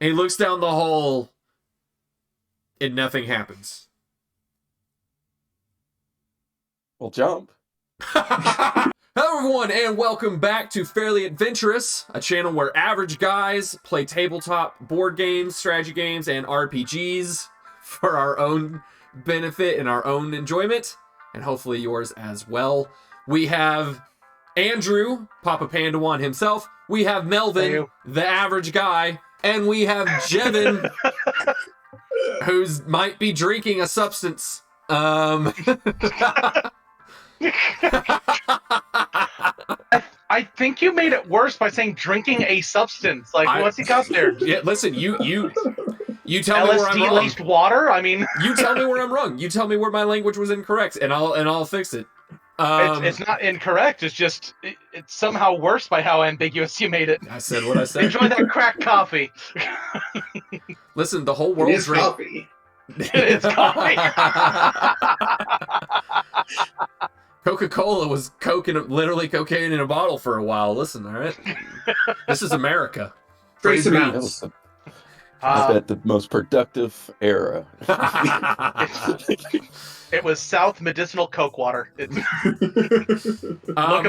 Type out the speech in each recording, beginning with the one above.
He looks down the hole and nothing happens. Well, jump. Hello everyone, and welcome back to Fairly Adventurous, a channel where average guys play tabletop board games, strategy games, and RPGs for our own benefit and our own enjoyment, and hopefully yours as well. We have Andrew, Papa Panda One himself. We have Melvin, the average guy, and we have Jevin, who's might be drinking a substance. I think you made it worse by saying drinking a substance. Like, what's he got there? Yeah, listen, you tell me where I'm LSD wrong. laced water. I mean, You tell me where I'm wrong. You tell me where my language was incorrect, and I'll fix it. it's not incorrect. It's just it's somehow worse by how ambiguous you made it. I said what I said. Enjoy that cracked coffee. Listen, the whole world drinks coffee. It's coffee. Coca-Cola was literally cocaine in a bottle for a while. Listen, all right, this is America. Trace Praise amounts. be. That was I bet the most productive era. It was South Medicinal Coke water. Look up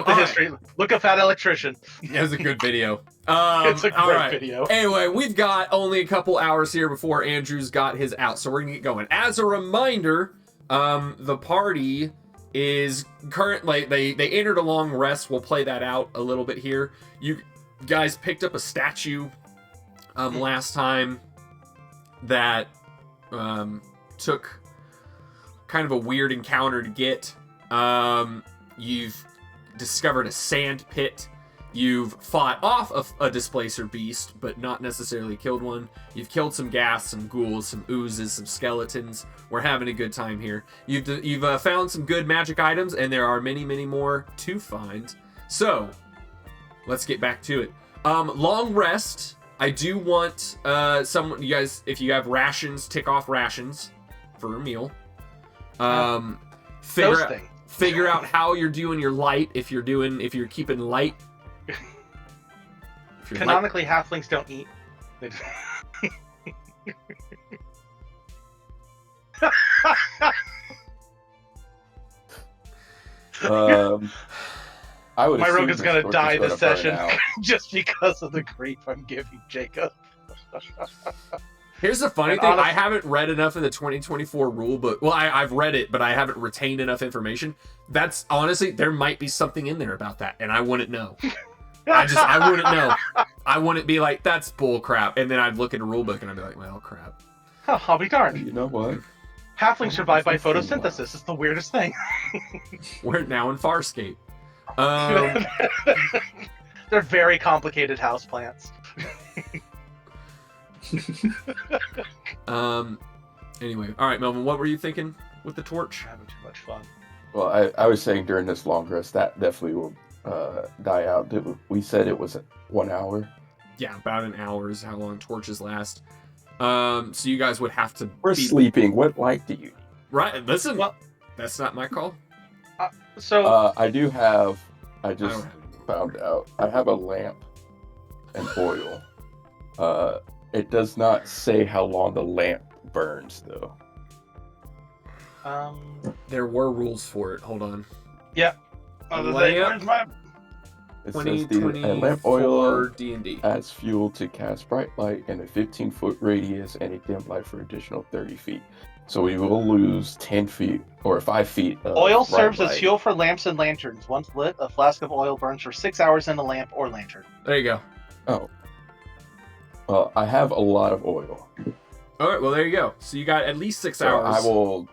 the history. Right. Look up Fat Electrician. It was a good video. It's a great video. Anyway, we've got only a couple hours here before Andrew's got his out, so we're gonna get going. As a reminder, the party is currently they entered a long rest. We'll play that out a little bit here. You guys picked up a statue last time that took kind of a weird encounter to get. You've discovered a sand pit. You've fought off a displacer beast, but not necessarily killed one. You've killed some ghast, some ghouls, some oozes, some skeletons. We're having a good time here. You've found some good magic items, and there are many, many more to find. So, let's get back to it. Long rest. I do want someone, you guys, if you have rations, tick off rations for a meal. Figure out how you're doing your light. If you're keeping light. Canonically, halflings don't eat. I would. My rogue is gonna die this session just because of the grief I'm giving Jacob. Here's the funny thing. I haven't read enough of the 2024 rule book. Well, I've read it, but I haven't retained enough information. That's honestly, there might be something in there about that, and I wouldn't know. I wouldn't know. I wouldn't be like, that's bull crap. And then I'd look at a rule book and I'd be like, well, crap. Oh, I'll be darned. You know what? Halflings survive by photosynthesis. It's the weirdest thing. We're now in Farscape. They're very complicated houseplants. Anyway, all right, Melvin, what were you thinking with the torch? I'm having too much fun. Well, I was saying during this long rest, that definitely will die out. We said it was 1 hour. Yeah, about an hour is how long torches last. So you guys would have to. We're sleeping. What light do you need? Right. Listen. Well, that's not my call. I just found out. I have a lamp and oil. It does not say how long the lamp burns, though. There were rules for it. Hold on. Yeah. Lamp. It says the lamp oil D&D adds fuel to cast bright light in a 15-foot radius and a dim light for additional 30 feet. So we will lose 10 feet or 5 feet. Oil serves as fuel for lamps and lanterns. Once lit, a flask of oil burns for 6 hours in a lamp or lantern. There you go. Oh. Well, I have a lot of oil. All right. Well, there you go. So you got at least 6 hours. I will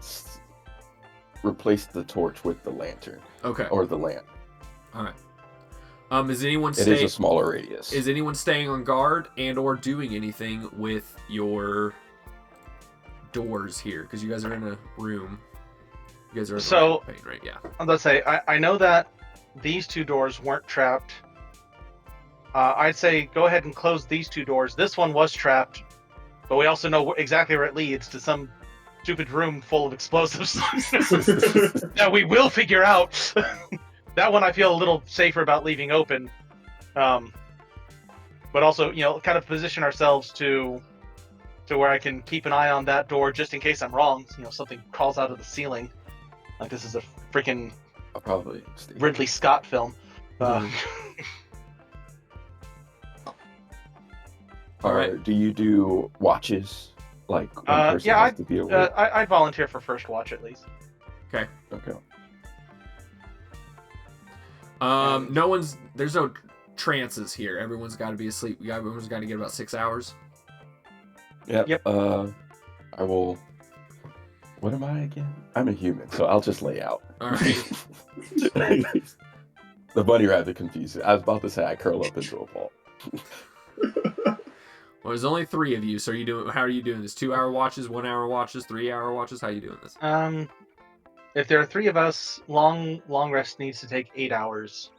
replace the torch with the lantern. Okay. Or the lamp. All right. Is anyone It is a smaller radius. Is anyone staying on guard and or doing anything with your doors here? Because you guys are in a room. You guys are in pain, right? Yeah. Let's say I know that these two doors weren't trapped. I'd say go ahead and close these two doors. This one was trapped, but we also know exactly where it leads, to some stupid room full of explosives that we will figure out. That one I feel a little safer about leaving open. but also, kind of position ourselves to where I can keep an eye on that door just in case I'm wrong. Something crawls out of the ceiling, like this is a freaking I'll probably stay. Ridley Scott film. Or do you do watches? Like one person yeah, has to be awake? I'd volunteer for first watch at least. Okay. Okay. There's no trances here. Everyone's got to be asleep. Everyone's got to get about 6 hours. Yep. I will. What am I again? I'm a human, so I'll just lay out. All right. The bunny rabbit confused. I was about to say I curl up into a ball. Well, there's only 3 of you, so how are you doing this? 2-hour watches, 1-hour watches, 3-hour watches? How are you doing this? If there are 3 of us, long rest needs to take 8 hours.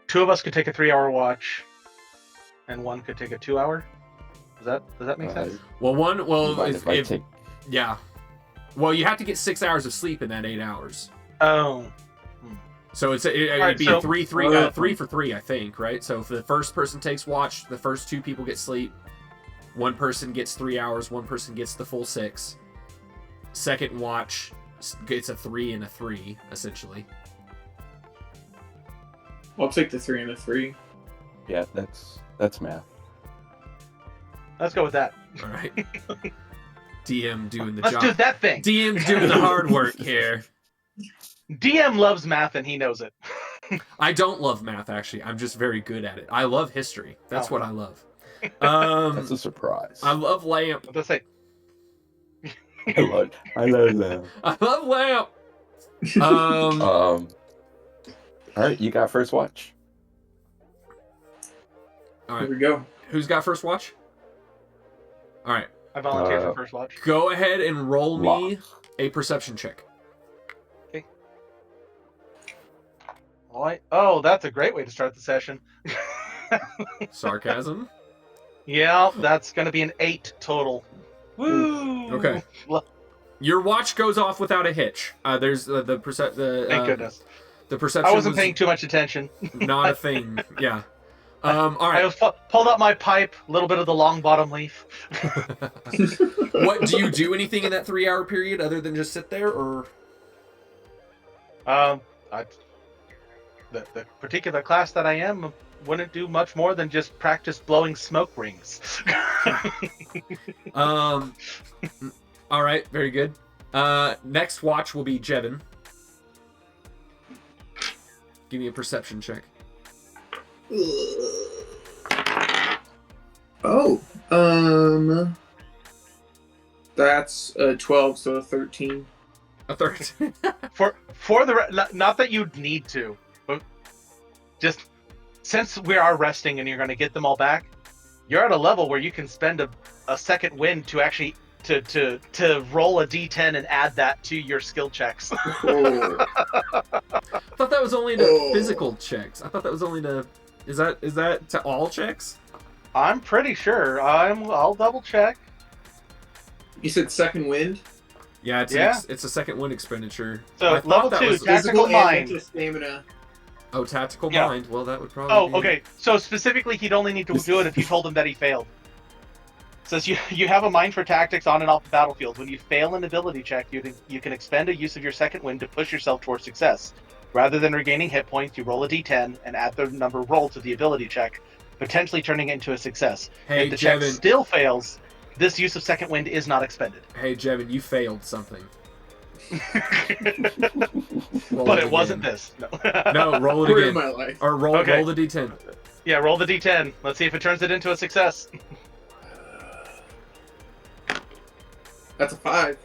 2 of us could take a 3-hour watch, and 1 could take a 2-hour. Does that make sense? Well, Take... yeah. Well, you have to get 6 hours of sleep in that 8 hours. Oh. So it'd be a 3 for 3, I think, right? So if the first person takes watch, the first 2 people get sleep. 1 person gets 3 hours, 1 person gets the full 6. Second watch gets a 3 and a 3, essentially. I'll take the 3 and a 3. Yeah, that's math. Let's go with that. All right. DM doing the Let's job. do that thing. DM's doing the hard work here. DM loves math and he knows it. I don't love math, actually. I'm just very good at it. I love history. That's what I love. That's a surprise. I love lamp. Let's say. I love that. I love lamp. All right, you got first watch. All right. Here we go. Who's got first watch? All right. I volunteer for first watch. Go ahead and roll me a perception check. Okay. All right. Oh, that's a great way to start the session. Sarcasm. Yeah, that's going to be an 8 total. Woo! Okay. Your watch goes off without a hitch. There's the Thank goodness. The perception. I wasn't paying too much attention. Not a thing. Yeah. All right. I pulled out my pipe, a little bit of the long bottom leaf. What do you do? Anything in that 3-hour period other than just sit there, or? The particular class that I am wouldn't do much more than just practice blowing smoke rings. All right. Very good. Next watch will be Jevin. Give me a perception check. Oh, that's a 12, so a 13. A 13. for the not that you'd need to, but just since we are resting and you're going to get them all back, you're at a level where you can spend a second wind to actually to roll a d10 and add that to your skill checks. Oh. I thought that was only to physical checks. I thought that was only to. Is that to all checks? I'm pretty sure. I'll double check. You said second wind? Yeah, it's a second wind expenditure. So level 2, tactical mind. Stamina. Oh, tactical mind. Well, that would probably. Oh, okay. So specifically, he'd only need to do it if you told him that he failed. Says you have a mind for tactics on and off the battlefield. When you fail an ability check, you can expend a use of your second wind to push yourself towards success. Rather than regaining hit points, you roll a d10 and add the number rolled to the ability check, potentially turning it into a success. Hey, if the check Jevin. still fails, this use of second wind is not expended. Hey, Jevin, you failed something. But it wasn't this. No, No, roll it Word again. of my life. Or roll Okay. the d10. Yeah, roll the d10. Let's see if it turns it into a success. That's a 5.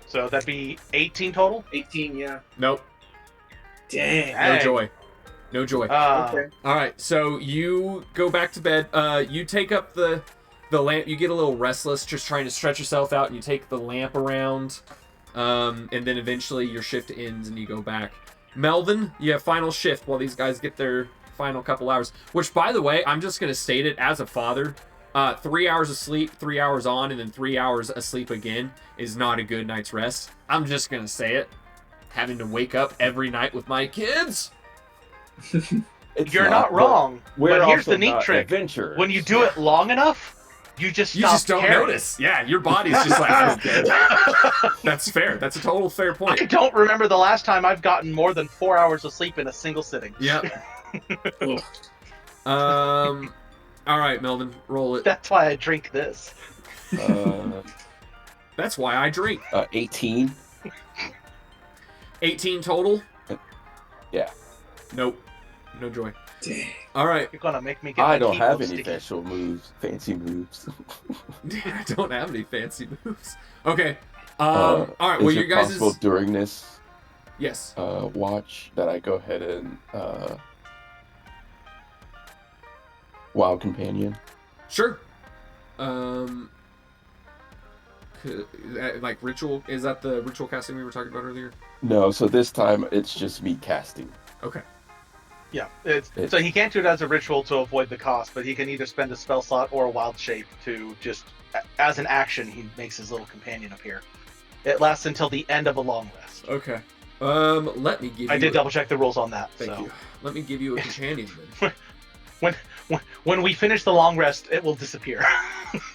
So that'd be 18 total? 18, yeah. Nope. Dang. No Hey. joy. No joy. Okay. All right, so you go back to bed. You take up the lamp. You get a little restless, just trying to stretch yourself out, and you take the lamp around. And then eventually your shift ends, and you go back. Melvin, you have final shift while these guys get their final couple hours. Which, by the way, I'm just gonna state it as a father. 3 hours of sleep, 3 hours on, and then 3 hours asleep again is not a good night's rest. I'm just gonna say it. Having to wake up every night with my kids. You're not but wrong. We're But here's also the neat not trick. adventurers. When you do it long enough, you just don't caring. notice. Yeah, your body's just like, that's fair. That's a total fair point. I don't remember the last time I've gotten more than 4 hours of sleep in a single sitting. Yep. All right, Melvin, roll it. That's why I drink this. That's why I drink. 18. 18 total? Yeah. Nope. No joy. Dang. All right. You're gonna make me get my I don't have keyboard any sticky. fancy moves. I don't have any fancy moves. Okay. All right. Well, is you it guys possible during this yes. watch that I go ahead and Wild Companion? Sure. Like ritual, is that the ritual casting we were talking about earlier? No, so this time it's just me casting. Okay. Yeah, so he can't do it as a ritual to avoid the cost, but he can either spend a spell slot or a wild shape to just, as an action, he makes his little companion appear. It lasts until the end of a long rest. Okay. Let me give you. I did double check the rules on that. Thank so. you. Let me give you a companion then. When we finish the long rest, it will disappear.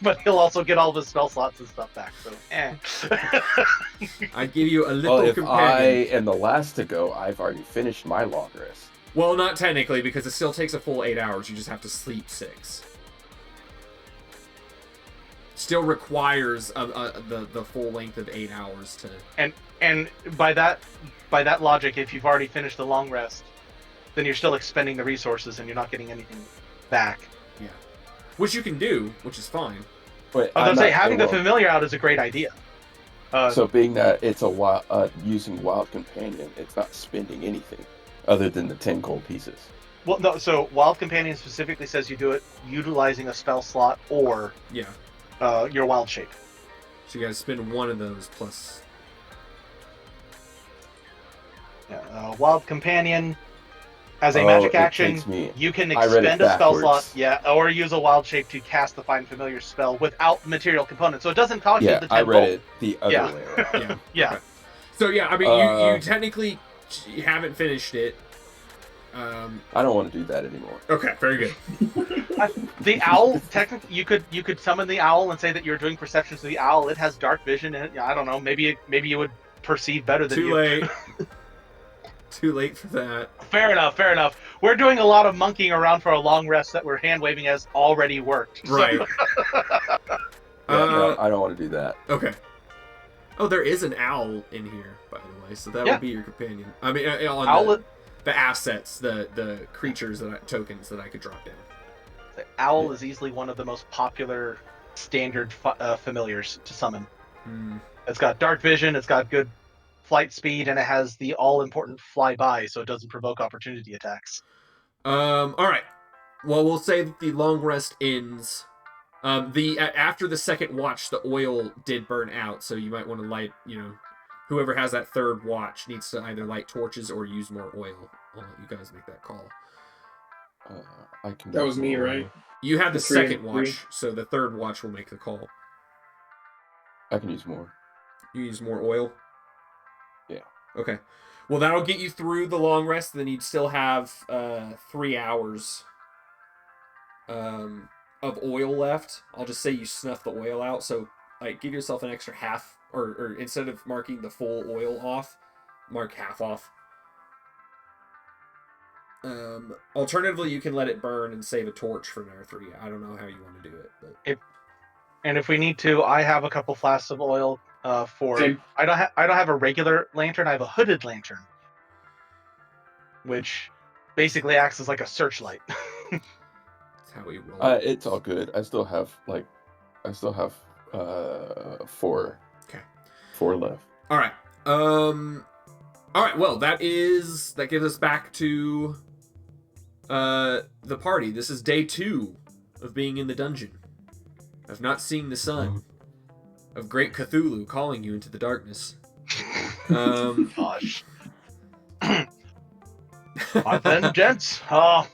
But he'll also get all of his spell slots and stuff back. So, I give you a little Well, if companion. I am the last to go, I've already finished my long rest. Well, not technically, because it still takes a full 8 hours. You just have to sleep 6. Still requires the full length of 8 hours to. And by that logic, if you've already finished the long rest, then you're still expending the resources and you're not getting anything back. Yeah. Which you can do, which is fine. But I was gonna say having the familiar out is a great idea. So being that it's a using Wild Companion, it's not spending anything other than the 10 gold pieces. Well, no. So Wild Companion specifically says you do it utilizing a spell slot or your wild shape. So you guys spend one of those plus. Yeah, Wild Companion. As a magic action, you can expend a spell slot, or use a wild shape to cast the Find Familiar spell without material components. So it doesn't cost you the 10 I read gold. it the other way around. Yeah. Okay. So yeah, I mean, you technically haven't finished it. I don't want to do that anymore. Okay, very good. The owl, technically, you could summon the owl and say that you're doing perceptions of the owl. It has dark vision in it. I don't know. Maybe you would perceive better than you. Too late. Too late for that. Fair enough. We're doing a lot of monkeying around for a long rest that we're hand waving has already worked. Right. No, I don't want to do that. Okay. Oh, there is an owl in here, by the way, so that would be your companion. I mean, on the assets, the creatures tokens that I could drop down. The owl is easily one of the most popular standard familiars to summon. It's got dark vision. It's got good flight speed, and it has the all-important fly-by, so it doesn't provoke opportunity attacks. All right. Well, we'll say that the long rest ends. After the second watch, the oil did burn out, so you might want to light. Whoever has that third watch needs to either light torches or use more oil. I'll let you guys make that call. I can. That was me, right? You have the Three and second watch, so the third watch will make the call. I can use more. You use more oil? Yeah. Okay. Well, that'll get you through the long rest. Then you'd still have 3 hours of oil left. I'll just say you snuff the oil out. So, give yourself an extra half, or instead of marking the full oil off, mark half off. Alternatively, you can let it burn and save a torch for another 3. I don't know how you want to do it, but if we need to, I have a couple flasks of oil. Same. I don't have a regular lantern. I have a hooded lantern, which basically acts as like a searchlight. That's how we roll. It's all good. I still have 4. Okay. 4 left. All right. All right. Well, that gives us back to the party. This is day 2 of being in the dungeon, of not seeing the sun, of Great Cthulhu calling you into the darkness. Gosh. Then, gents. Well,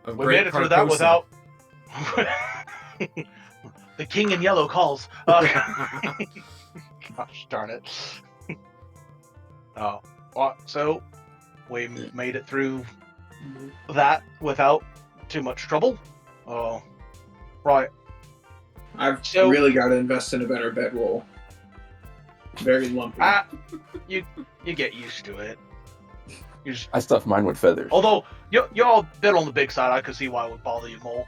we made it through that without. The king in yellow calls. Gosh darn it. So we made it through that without too much trouble. Oh, right. I've So- really got to invest in a better bedroll. Very lumpy. You get used to it. You just, I stuffed mine with feathers. although you're a bit on the big side, I could see why it would bother you more.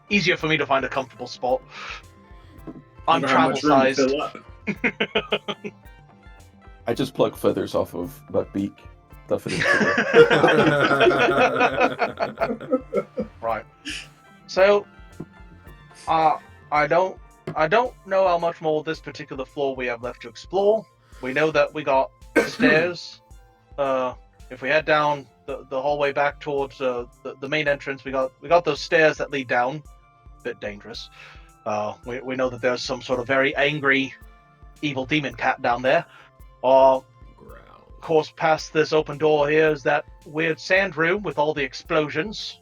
Easier for me to find a comfortable spot. I'm You don't have travel much room to sized. fill up. I just pluck feathers off of Buckbeak. Stuff it into Right. So, I don't know how much more of this particular floor we have left to explore. We know that we got stairs. If we head down the hallway back towards the main entrance, we got those stairs that lead down. Bit dangerous. We know that there's some sort of very angry, evil demon cat down there. Of course, past this open door here is that weird sand room with all the explosions.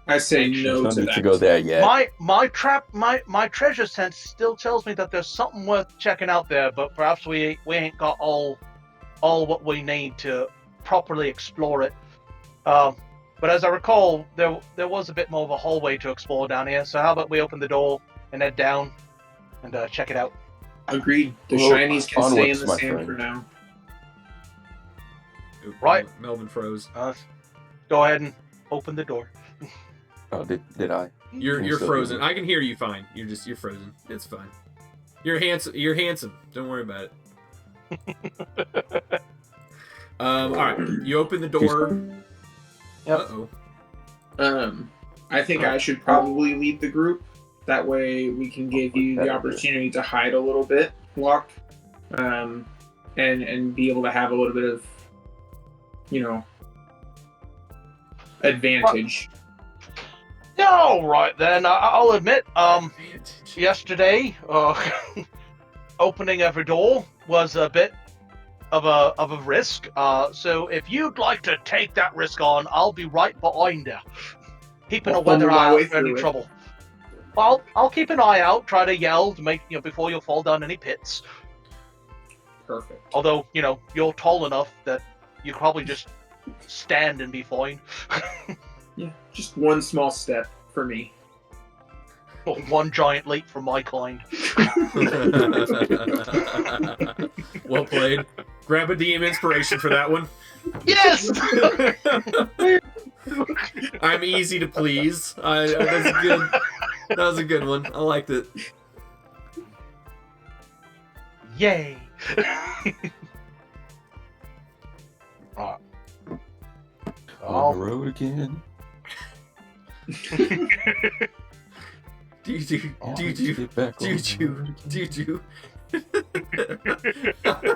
I say Which- no There's to no need that. to go there yet. My treasure sense still tells me that there's something worth checking out there, but perhaps we ain't got all what we need to properly explore it. But as I recall, there was a bit more of a hallway to explore down here. So how about we open the door and head down and check it out? Agreed. The Well, shinies can stay in onwards, the my sand friend. for now. Oop, Right. Melvin froze. Go ahead and open the door. Oh, did I? You're Can you still frozen. hear me? I can hear you fine. You're frozen. It's fine. You're handsome. You're handsome. Don't worry about it. All right. You open the door. Yep. Uh-oh. I think I should probably lead the group. That way we can give you the opportunity to hide a little bit, Locke, and be able to have a little bit of, advantage. All right then. I'll admit. Yesterday, opening every door was a bit of a risk. So if you'd like to take that risk on, I'll be right behind you, keeping a I'll weather fumble my eye way out for any through it. trouble. Well, I'll keep an eye out. Try to yell to make before you fall down any pits. Perfect. Although you're tall enough that you probably just stand and be fine. Yeah, just one small step for me. One giant leap for my kind. Well played. Grab a DM inspiration for that one. Yes. I'm easy to please. That's good. That was a good one. I liked it. Yay. Alright. On the road again. Do.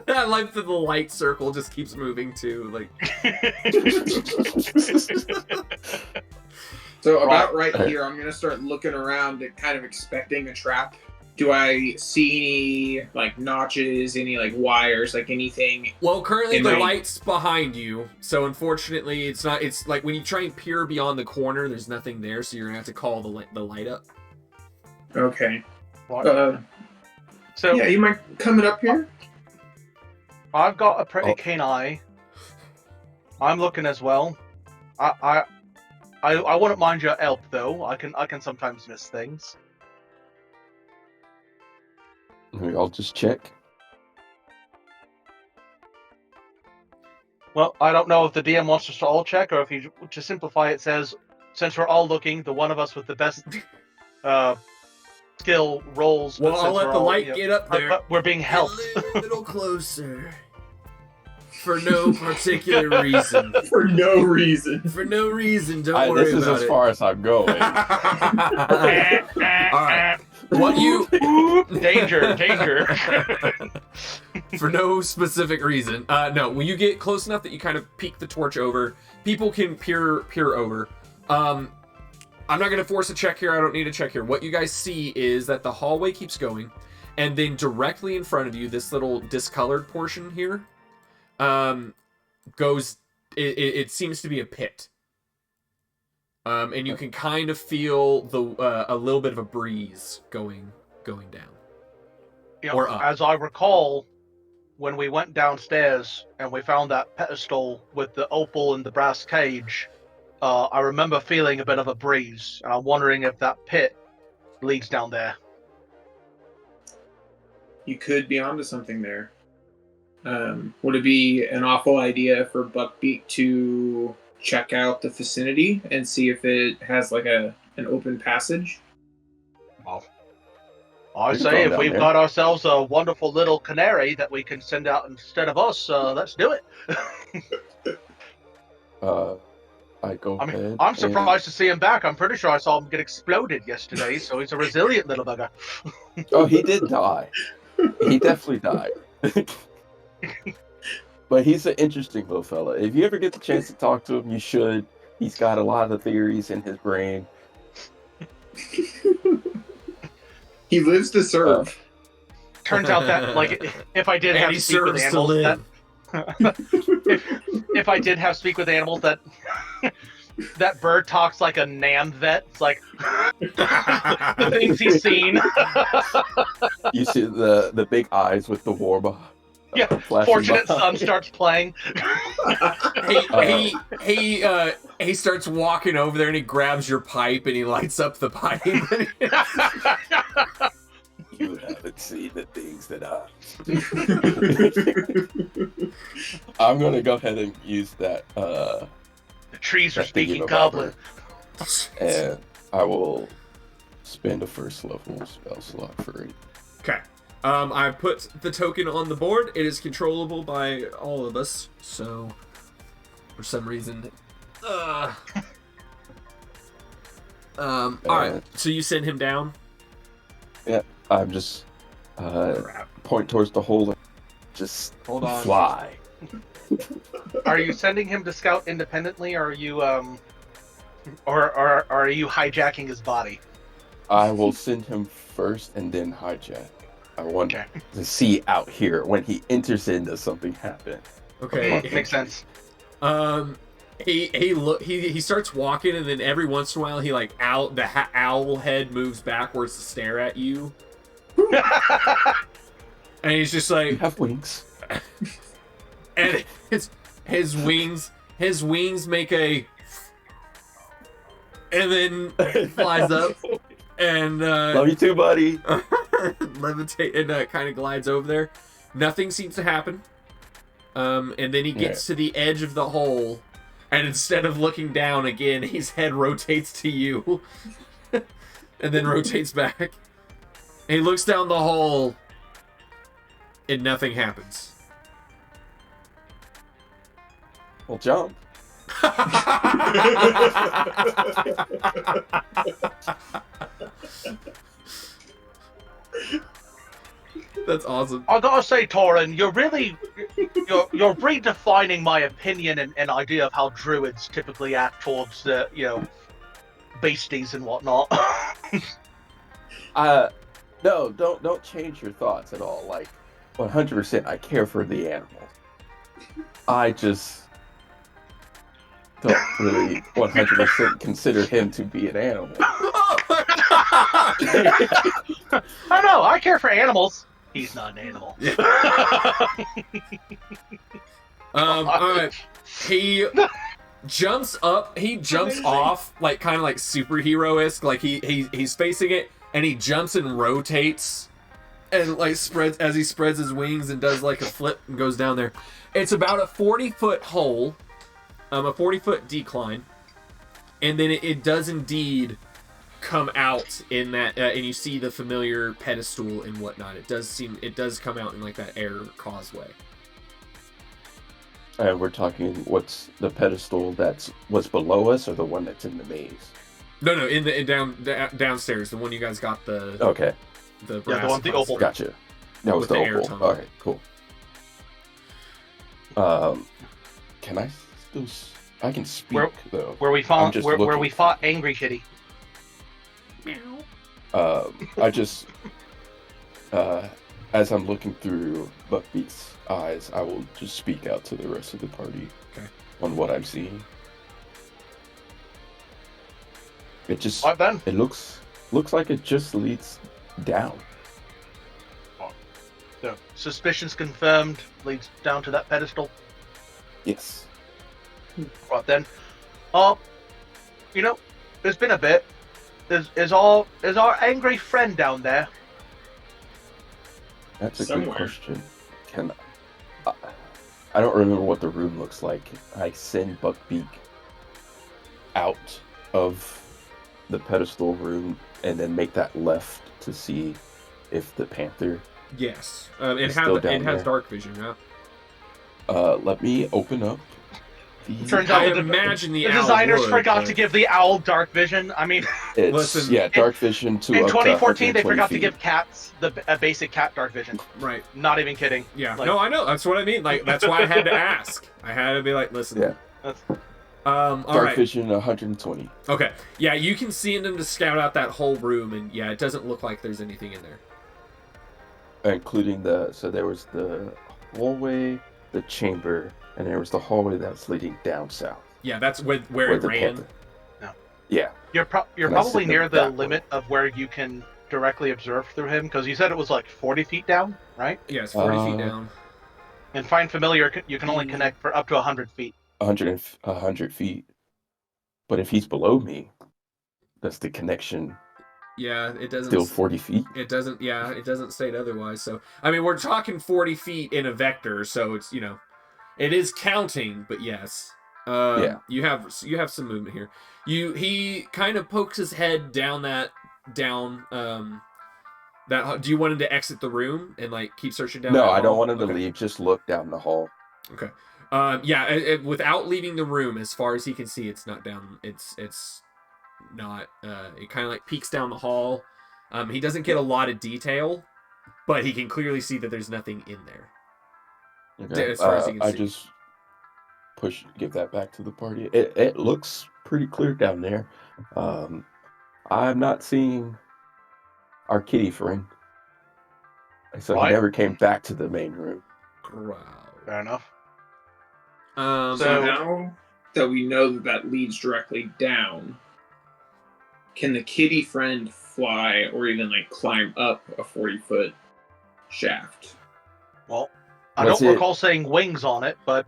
I like that the light circle just keeps moving too. Like, So about right here, I'm gonna start looking around and kind of expecting a trap. Do I see any like notches, any like wires, like anything? well, currently In the my- light's behind you, so unfortunately, it's not. It's like when you try and peer beyond the corner, there's nothing there, so you're gonna have to call the light up. Okay. So Yeah, you mind coming up here? I've got a pretty Oh. keen eye. I'm looking as well. I wouldn't mind your help though. I can sometimes miss things. I'll just check. Well, I don't know if the DM wants us to all check or if he, to simplify it, says since we're all looking, the one of us with the best skill rolls. Well, but I'll since let we're the all, light get up there. We're being helped. A little closer. For no particular reason. For no reason. For no reason. Don't worry This is about as it. far as I'm going. All right. What you danger. for no specific reason. No, when you get close enough that you kind of peek the torch over, people can peer over. I'm not gonna force a check here. I don't need a check here. What you guys see is that the hallway keeps going, and then directly in front of you, this little discolored portion here, goes. It seems to be a pit. And you can kind of feel a little bit of a breeze going down. Or up. As I recall, when we went downstairs and we found that pedestal with the opal and the brass cage, I remember feeling a bit of a breeze, and I'm wondering if that pit leads down there. You could be onto something there. Would it be an awful idea for Buckbeak to check out the vicinity and see if it has like an open passage? Well, I We can say go if down we've there. got ourselves a wonderful little canary that we can send out instead of us, let's do it. I go I mean, ahead. I'm surprised to see him back. I'm pretty sure I saw him get exploded yesterday, so he's a resilient little bugger. Oh, he did die. He definitely died. But he's an interesting little fella. If you ever get the chance to talk to him, you should. He's got a lot of theories in his brain. He lives to serve. Turns out that, like, if I did And have he to speak with serves to animals, live. if I did have to speak with animals, that that bird talks like a Nam vet. It's like the things he's seen. You see the big eyes with the war Yeah, flashing Fortunate by. Son starts playing. He starts walking over there and he grabs your pipe and he lights up the pipe. You haven't seen the things that I'm gonna go ahead and use that The trees are that thingy speaking revolver, goblin. and I will spend a first level spell slot for it. Okay. I put the token on the board. It is controllable by all of us. So, for some reason, all right. So you send him down. I'm just point towards the hole and just Hold on. fly. Are you sending him to scout independently, or are you or are you hijacking his body? I will send him first and then hijack. I want Okay. to see out here when he enters in, does something happen? Okay. Makes sense. He starts walking, and then every once in a while, he like owl head moves backwards to stare at you, and he's just You like, have wings. and his wings make a, and then flies up and Love you too, buddy. levitate and kind of glides over there. Nothing seems to happen. And then he gets to the edge of the hole, and instead of looking down again, his head rotates to you, and then rotates back. And he looks down the hole, and nothing happens. Well, jump. That's awesome. I gotta say, Torin, you're redefining my opinion and idea of how druids typically act towards the beasties and whatnot. No, don't change your thoughts at all. Like, 100%, I care for the animal. I just don't really 100% consider him to be an animal. I know, I care for animals. He's not an animal. All right. He jumps up. He jumps off, like kind of like superhero-esque. Like he's facing it, and he jumps and rotates, and like spreads his wings and does like a flip and goes down there. It's about a 40-foot hole, a 40-foot decline, and then it does indeed come out in that, and you see the familiar pedestal and whatnot. It does come out in like that air causeway. And we're talking, what's the pedestal what's below us, or the one that's in the maze? No, in the downstairs, the one you guys got the Okay, the Yeah, the one with the opal. gotcha. That was With the the air opal. tunnel. All right, cool. Can I still? I can speak though. Where we I'm fought just where looking. we fought Angry Kitty. I just, as I'm looking through Buckbeak's eyes, I will just speak out to the rest of the party on what I'm seeing. It just, What then? it looks like it just leads down. So, suspicions confirmed. Leads down to that pedestal. Yes. Right then. You know, it's been a bit. Is our angry friend down there? That's a Somewhere. good question. I don't remember what the room looks like. I send Buckbeak out of the pedestal room and then make that left to see if the panther. Yes. It's still down It has there. dark vision. Yeah. Let me open up. Turns out I the imagine the owl designers would, forgot but- to give the owl dark vision. I mean, It's Listen, dark vision to in up to 2014 they 120 forgot to feet. give cats a basic cat dark vision. Right. Not even kidding. Yeah. Like- No, I know. That's what I mean. Like that's why I had to ask. I had to be like, listen. Yeah. All Dark right. vision 120. Okay. Yeah, you can see them to scout out that whole room, and yeah, it doesn't look like there's anything in there. Including so there was the hallway, the chamber, and there was the hallway that's leading down south. Yeah, that's where it the ran. panther. Yeah. You're And I probably sit in near the that one. limit of where you can directly observe through him, because you said it was like 40 feet down, right? Yeah, it's 40 feet down. And Find Familiar, you can only connect for up to 100 feet. 100 feet. But if he's below me, that's the connection. Yeah, it doesn't. Still 40 feet. It doesn't. Yeah, it doesn't state otherwise. So I mean, we're talking 40 feet in a vector, so it's it is counting. But yes, Yeah. you have some movement here. He kind of pokes his head down that. Do you want him to exit the room and like keep searching down? No, that I don't hall? want him to Okay. leave. Just look down the hall. Okay. Yeah, without leaving the room, as far as he can see, it's not down. It's not. It kind of like peeks down the hall. He doesn't get a lot of detail, but he can clearly see that there's nothing in there. Okay. As far as he can I see. just give that back to the party. It looks pretty clear down there. I'm not seeing our kitty friend. So Right. he never came back to the main room. Growl. Fair enough. So So- Now that we know that leads directly down, can the kitty friend fly or even like climb up a 40-foot shaft? Well, I Was don't it- recall saying wings on it, but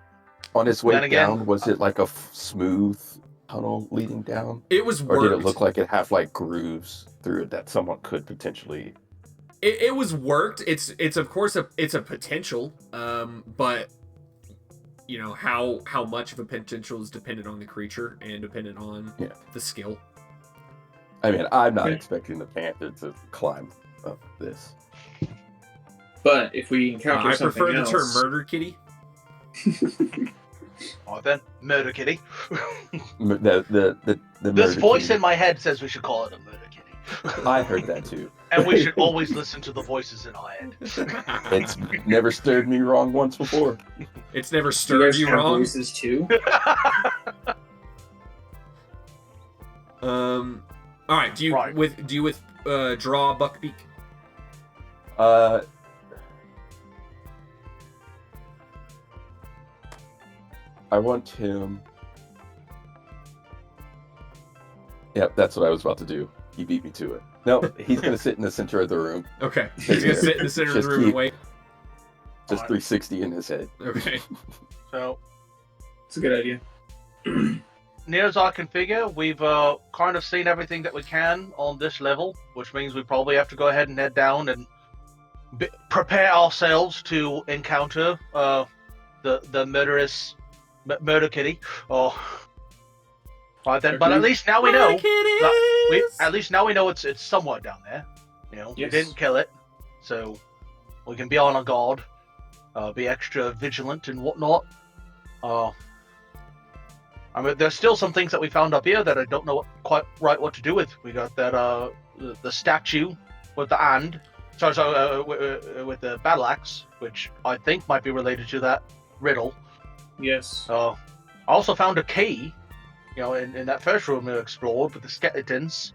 On its way Then again- down, was it like a smooth tunnel leading down? it was Or worked. did it look like it had like grooves through it that someone could potentially... It was worked. It's of course it's a potential. But how much of a potential is dependent on the creature and dependent on the skill. I mean, I'm not Okay. expecting the panther to climb up this. But if we encounter I something prefer else, the term murder kitty. oh, then murder kitty. The This murder voice kitty. in my head says we should call it a murder kitty, I heard that too. and we should always listen to the voices in our head. It's never stirred me wrong once before. It's never do you stirred guys you have wrong. voices too? All right. Do you Right. draw Buckbeak? I want him. Yep, that's what I was about to do. He beat me to it. No, he's gonna sit in the center of the room. Okay. He's gonna sit in the center of Just the room and keep- wait. Just 360 in his head. Okay. So, It's a good idea. near as I can figure, we've kind of seen everything that we can on this level, which means we probably have to go ahead and head down and prepare ourselves to encounter the murderous murder kitty. Oh, right then. But at Agreed. least now we know. Kitties! At least now we know it's somewhere down there. We Yes. didn't kill it, so we can be on our guard, be extra vigilant and whatnot. I mean, there's still some things that we found up here that I don't know quite what to do with. We got that the statue with the hand, with the battle axe, which I think might be related to that riddle. Yes. I also found a key, in that first room we explored with the skeletons.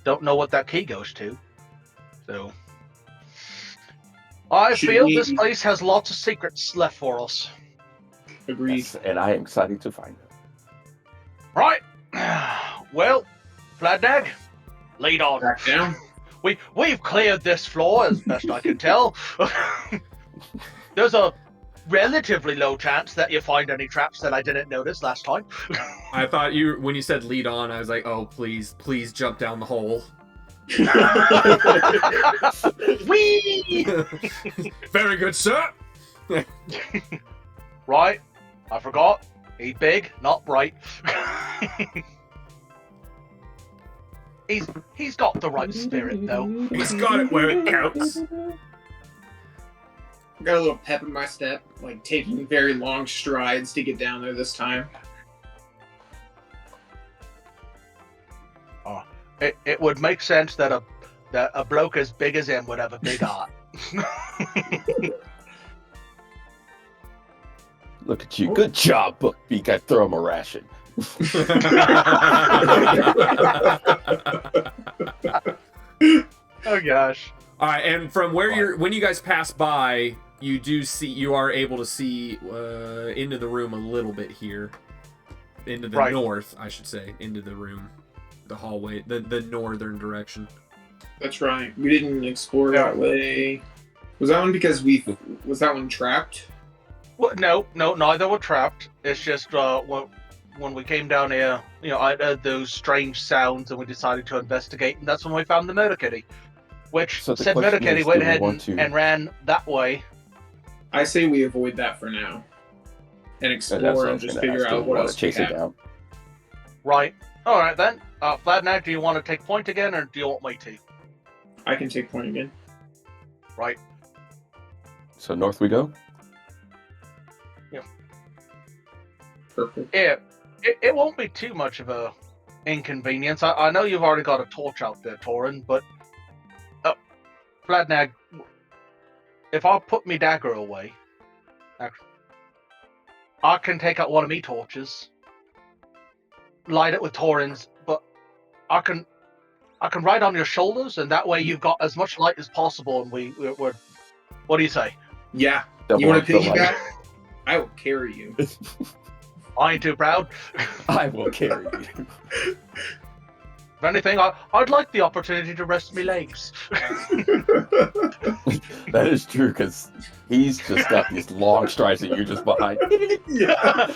Don't know what that key goes to. So, I Should feel we- this place has lots of secrets left for us. Agreed. Yes, and I am excited to find them. Right. Well, Fladnag, lead on. Back down. We've cleared this floor as best I can tell. There's a relatively low chance that you find any traps that I didn't notice last time. I thought when you said lead on, I was like, oh, please jump down the hole. Whee! Very good, sir. Right, I forgot. He's big, not bright. He's got the right spirit, though. He's got it where it counts. Got a little pep in my step, like taking very long strides to get down there this time. It would make sense that a bloke as big as him would have a big heart. Look at you. Good job, Buckbeak. I throw him a ration. Oh gosh. All right, and from where when you guys pass by, you are able to see into the room a little bit here, into the north, I should say, into the room, the hallway, the northern direction. That's right. We didn't explore that way. Was that one because was that one trapped? Well, no, neither were trapped. It's just when we came down here, I heard those strange sounds, and we decided to investigate, and that's when we found the Murder Kitty. Which said Murder Kitty went ahead and ran that way. I say we avoid that for now, and explore and just figure out what else chase it down. Right. All right then. Fladnack, do you want to take point again, or do you want me to? I can take point again. Right. So north we go. Yeah. Perfect. Yeah. It won't be too much of a inconvenience. I know you've already got a torch out there, Torin, but Fladnag, if I put me dagger away, I can take out one of me torches, light it with Torin's, but I can ride on your shoulders, and that way you've got as much light as possible, and we're what do you say? Yeah. You want to piggyback? I will carry you. I ain't too proud. I will carry you. If anything, I'd like the opportunity to rest my legs. That is true, because he's just got these long strides that you're just behind. Yeah.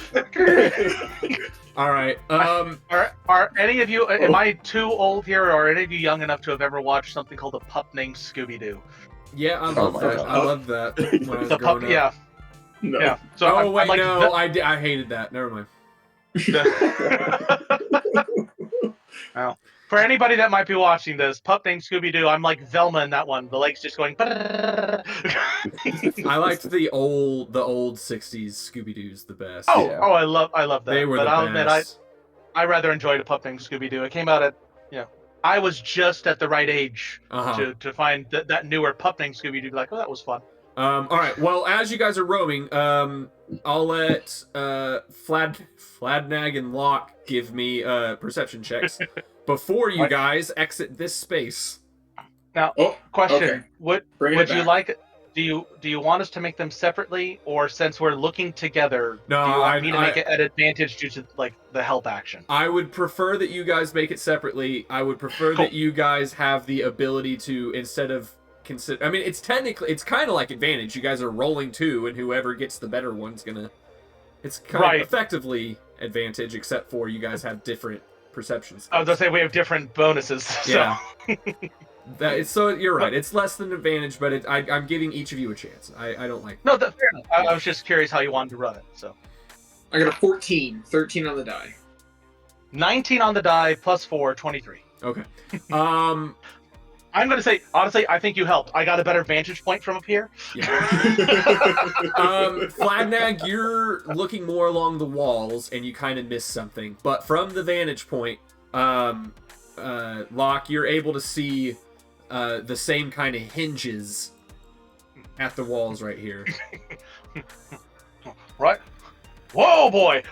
All right. Are any of you? Am I too old here, or are any of you young enough to have ever watched something called A Pup Named Scooby-Doo? Yeah, I love that. God. I love that. When I was growing up. Yeah. No. Yeah. So I hated that. Never mind. Wow. For anybody that might be watching this, Pup Named Scooby-Doo, I'm like Velma in that one. The legs just going. I liked the old '60s Scooby-Doo's the best. Oh, Yeah. I love that. They were but the I'll best. admit, I rather enjoyed A Pup Named Scooby-Doo. It came out at, I was just at the right age to find that newer Pup Named Scooby-Doo. Like, oh, that was fun. All right. Well, as you guys are roaming, I'll let Fladnag and Locke give me perception checks before you guys exit this space. Now, question: okay. Would you like? Do you want us to make them separately, or since we're looking together, No, do you want me to make it an advantage due to like the help action? I would prefer that you guys make it separately. I would prefer that you guys have the ability to, instead of consider. I mean, it's kind of like advantage. You guys are rolling two, and whoever gets the better one's gonna. It's kind of effectively advantage, except for you guys have different perceptions. I was gonna say we have different bonuses. So. Yeah. So you're right. It's less than advantage, but I'm giving each of you a chance. I don't like. No, fair enough. I was just curious how you wanted to run it. So. I got a 14, 13 on the die. 19 on the die plus 4, 23. Okay. I'm going to say, honestly, I think you helped. I got a better vantage point from up here. Yeah. Fladnag, you're looking more along the walls, and you kind of miss something. But from the vantage point, Locke, you're able to see the same kind of hinges at the walls right here. Right? Whoa, boy!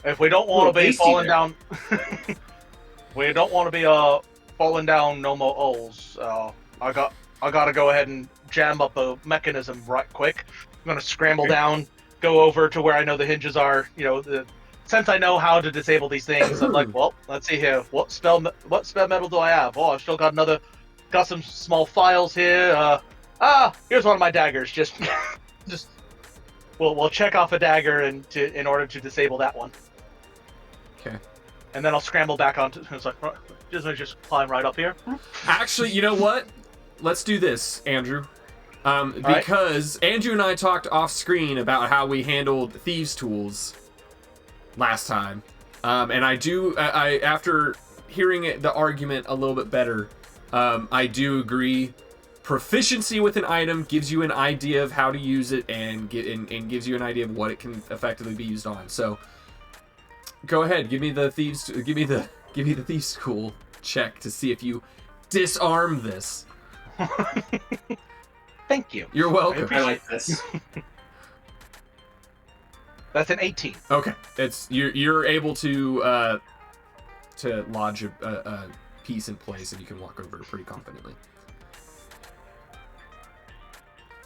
If we don't want to be falling down... We don't want to be falling down no more holes. I gotta go ahead and jam up a mechanism right quick. I'm gonna scramble down, go over to where I know the hinges are. Since I know how to disable these things, I'm like, well, let's see here. What spell metal do I have? Oh, I've still got some small files here. Here's one of my daggers. Just we'll check off a dagger in order to disable that one. Okay. And then I'll scramble back onto. It's like just climb right up here. Actually, you know what? Let's do this, Andrew. Because Andrew and I talked off screen about how we handled thieves' tools last time, and I after hearing the argument a little bit better, I do agree. Proficiency with an item gives you an idea of how to use it and gives you an idea of what it can effectively be used on. So, go ahead, give me the thieves tool check to see if you disarm this. Thank you. You're welcome. I like this. That's an 18. Okay, you're able to lodge a piece in place, and you can walk over it pretty confidently.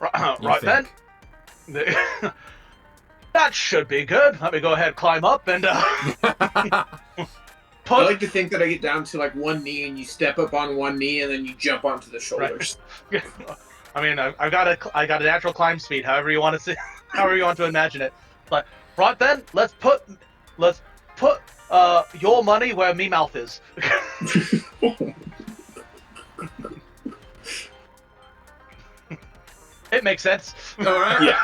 Right then. That should be good. Let me go ahead, climb up, and I like to think that I get down to like one knee, and you step up on one knee, and then you jump onto the shoulders. Right. I mean, I got a natural climb speed. However you want to see, however you want to imagine it. But right then, let's put your money where me mouth is. It makes sense. All right. Yeah.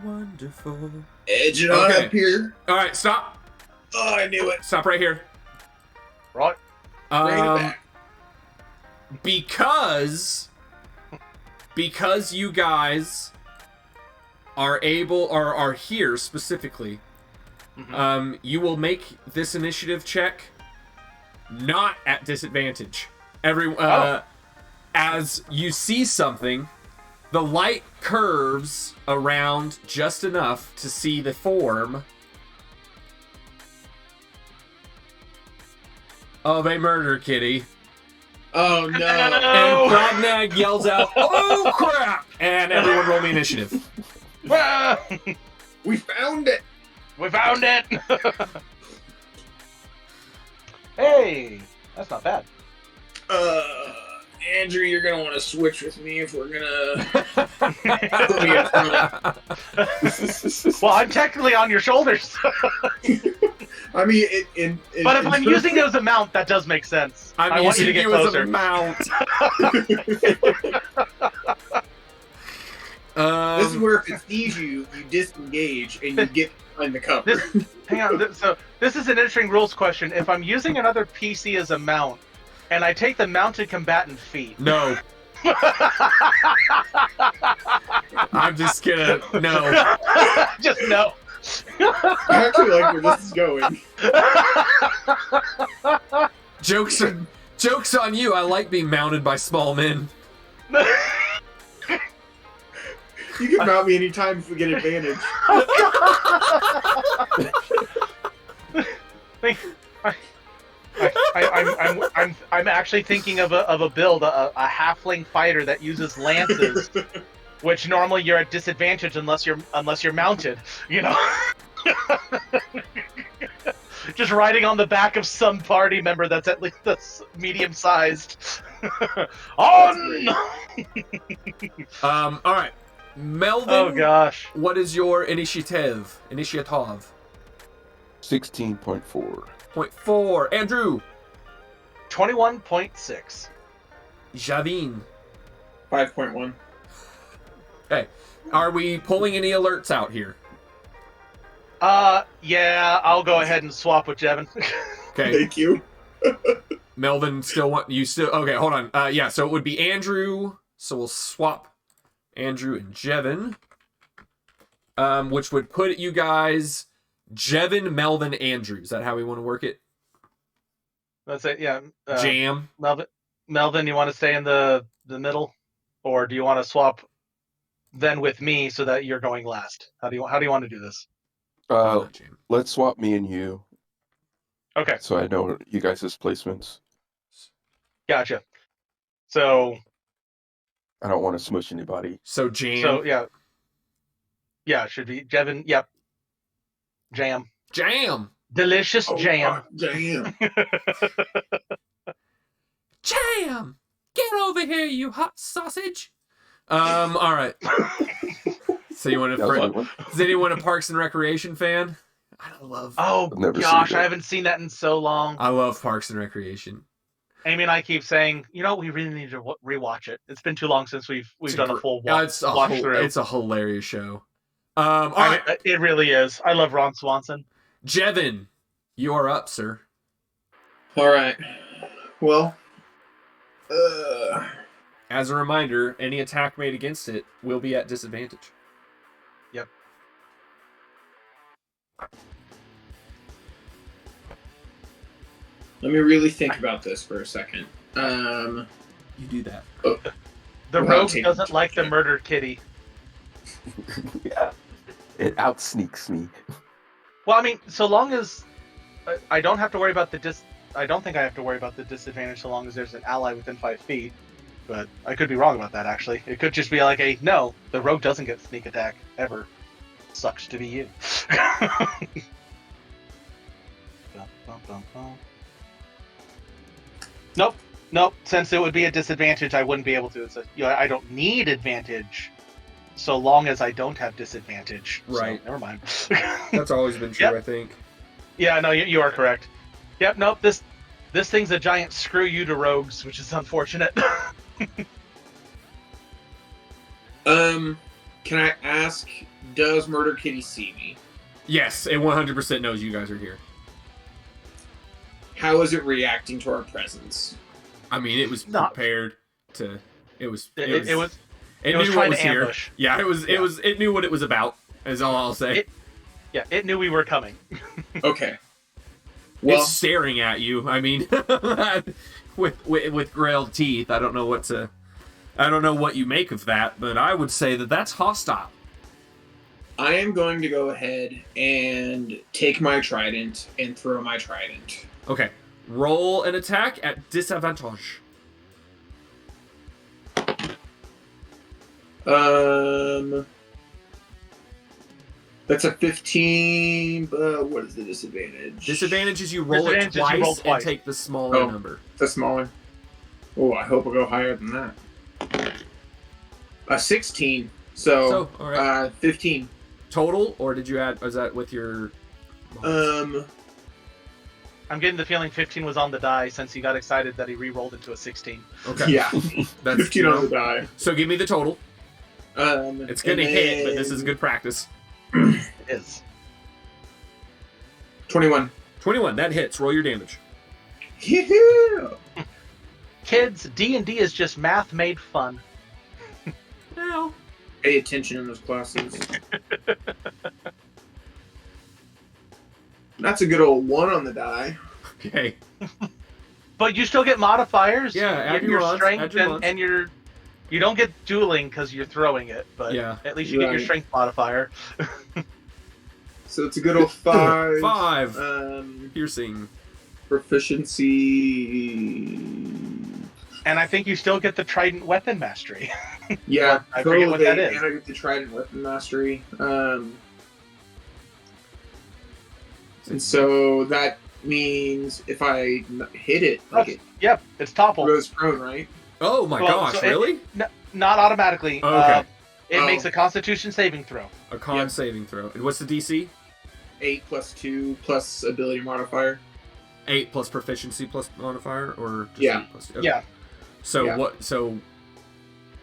Wonderful. Edge it on Okay. up here. All right, stop. Oh, I knew it. Stop right here. Right. Bring it back. Because you guys are here specifically, you will make this initiative check not at disadvantage. As you see something, the light curves around just enough to see the form of a murder kitty. Oh no. And Brognag yells out, "Oh crap!" And everyone roll me initiative. We found it. We found it. Hey, that's not bad. Andrew, you're gonna want to switch with me if we're gonna put me up front. Well, I'm technically on your shoulders. I mean, But if I'm using it as a mount, that does make sense. I want you to get as closer. a mount. This is where if it sees you, you disengage and you get behind the cover. Hang on. So this is an interesting rules question. If I'm using another PC as a mount, and I take the mounted combatant feat, No. I'm just gonna no. just no. I actually like where this is going. Jokes on you. I like being mounted by small men. You can mount me anytime if we get advantage. I'm actually thinking of a build, a halfling fighter that uses lances, which normally you're at disadvantage unless you're mounted. You know, just riding on the back of some party member that's at least that's medium sized. On. All right, Melvin. Oh gosh. What is your initiative? 16.4. 0.4. Andrew. 21.6. Javine. 5.1. Okay. Are we pulling any alerts out here? Yeah, I'll go ahead and swap with Jevin. Okay. Thank you. Melvin okay, hold on. Yeah, so it would be Andrew. So we'll swap Andrew and Jevin. Which would put you guys Jevin, Melvin, Andrew. Is that how we want to work it? That's it, yeah. Jam. Melvin, you want to stay in the middle? Or do you want to swap then with me so that you're going last? How do you want to do this? Jam. Let's swap me and you, Okay, so I know you guys' placements. gotcha. So I don't want to smush anybody. So Jam. yeah. Yeah, it should be Jevin. Yep. Jam. Jam. Delicious jam. Jam. Jam. Get over here, you hot sausage. All right. So you want That was a good to? one. Is anyone a Parks and Recreation fan? I love. Oh I've never gosh, seen it. I haven't seen that in so long. I love Parks and Recreation. Amy and I keep saying, we really need to rewatch it. It's been too long since we've done a full watch through. It's a hilarious show. All right, It really is. I love Ron Swanson. Jevin, you are up, sir. All right. Well, As a reminder, any attack made against it will be at disadvantage. Yep. let me really think about this for a second. You do that. The rogue doesn't like the murdered kitty. Yeah. It outsneaks me. Well, I mean, so long as I don't have to worry about I don't think I have to worry about the disadvantage so long as there's an ally within 5 feet. But I could be wrong about that, actually. It could just be like no, the rogue doesn't get sneak attack, ever. Sucks to be you. Nope. Since it would be a disadvantage, I wouldn't be able to. It's I don't need advantage so long as I don't have disadvantage. Right. So, never mind. That's always been true, Yep. I think. Yeah, no, you are correct. Yep, nope, this thing's a giant screw you to rogues, which is unfortunate. Can I ask, does Murder Kitty see me? Yes, it 100% knows you guys are here. How is it reacting to our presence? I mean, it was Not- prepared to. It knew it was what trying was to here. ambush. Yeah, it knew what it was about. Is all I'll say. It knew we were coming. Okay. Well, It's staring at you. I mean, with grilled teeth. I don't know what you make of that, but I would say that that's hostile. I am going to go ahead and take my trident and throw my trident. Okay, roll an attack at disadvantage. That's a 15. What is the disadvantage? Disadvantage is you roll it twice and take the smaller number. The smaller. Oh, I hope I'll go higher than that. A 16. So all right. 15. Total, or did you add? Was that with your? I'm getting the feeling 15 was on the die since he got excited that he re-rolled into a 16. Okay. Yeah. That's 15 on the die. So give me the total. It's gonna hit, but this is good practice. It is. 21. 21. That hits. Roll your damage. Yeah. Kids, D&D is just math made fun. Well, Pay attention in those classes. That's a good old 1 on the die. okay. But you still get modifiers. Yeah, add your your mods, strength add your mods. and your. You don't get dueling because you're throwing it, but Yeah. at least you get your Right. strength modifier. So it's a good old 5. 5. Um, Piercing. proficiency. And I think you still get the Trident weapon mastery. Yeah, I forget what that and is. I get the trident weapon mastery. And so that means if I hit it, like it Yep, it's toppled. goes prone, right? Oh my Well, gosh! so Really? Not automatically. Oh, okay. It Oh. makes a Constitution saving throw. A con Yep. saving throw. And what's the DC? 8 plus 2 plus ability modifier. 8 plus proficiency plus modifier, or just Yeah. 8 plus? Okay. Yeah, So Yeah. what? So.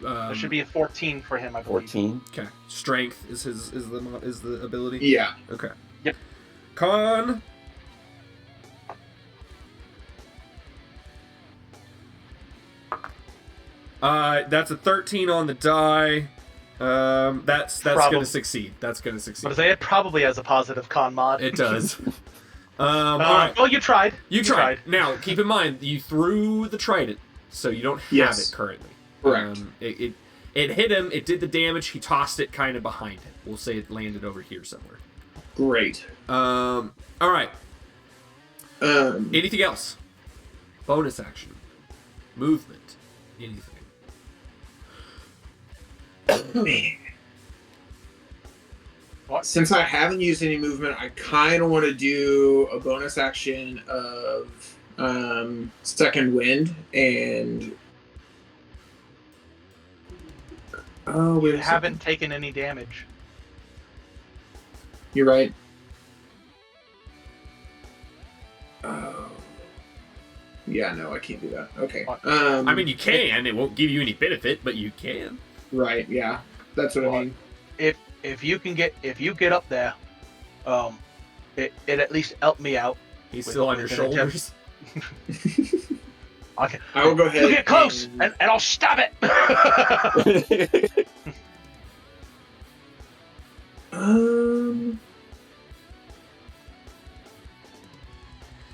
there should be a 14 for him, I believe. 14. Okay. Strength is the ability. Yeah. Okay. Yep. Con. That's a 13 on the die. That's gonna succeed. That's gonna succeed. But it probably has a positive con mod. It does. All right. Well, you tried. You tried. Now, keep in mind, you threw the trident, so you don't have Yes. it currently. Correct. It hit him. It did the damage. He tossed it kind of behind him. We'll say it landed over here somewhere. Great. All right. Um, Anything else? Bonus action, movement, anything. man. since I haven't used any movement, I kind of want to do a bonus action of second wind and. Oh, wait You a haven't second. taken any damage. You're right. Oh. Yeah, no, I can't do that. Okay. I mean, you can. It won't give you any benefit, but you can. Right. Yeah, that's what I mean. If you get up there, it at least helped me out. He's With- still on your with an attempt. shoulders. Okay. I will go ahead. You get close, and- and I'll stab it.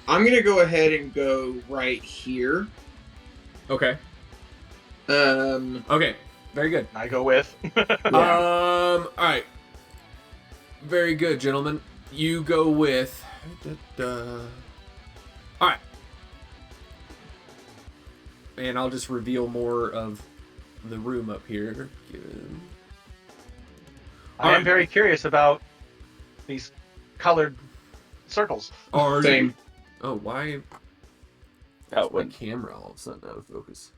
I'm gonna go ahead and go right here. Okay. Okay. Very good. I go with. All right. Very good, gentlemen. You go with. All right. And I'll just reveal more of the room up here. I am very curious about these colored circles. Are Same. you- Oh, why? That My one. camera all of a sudden out of focus.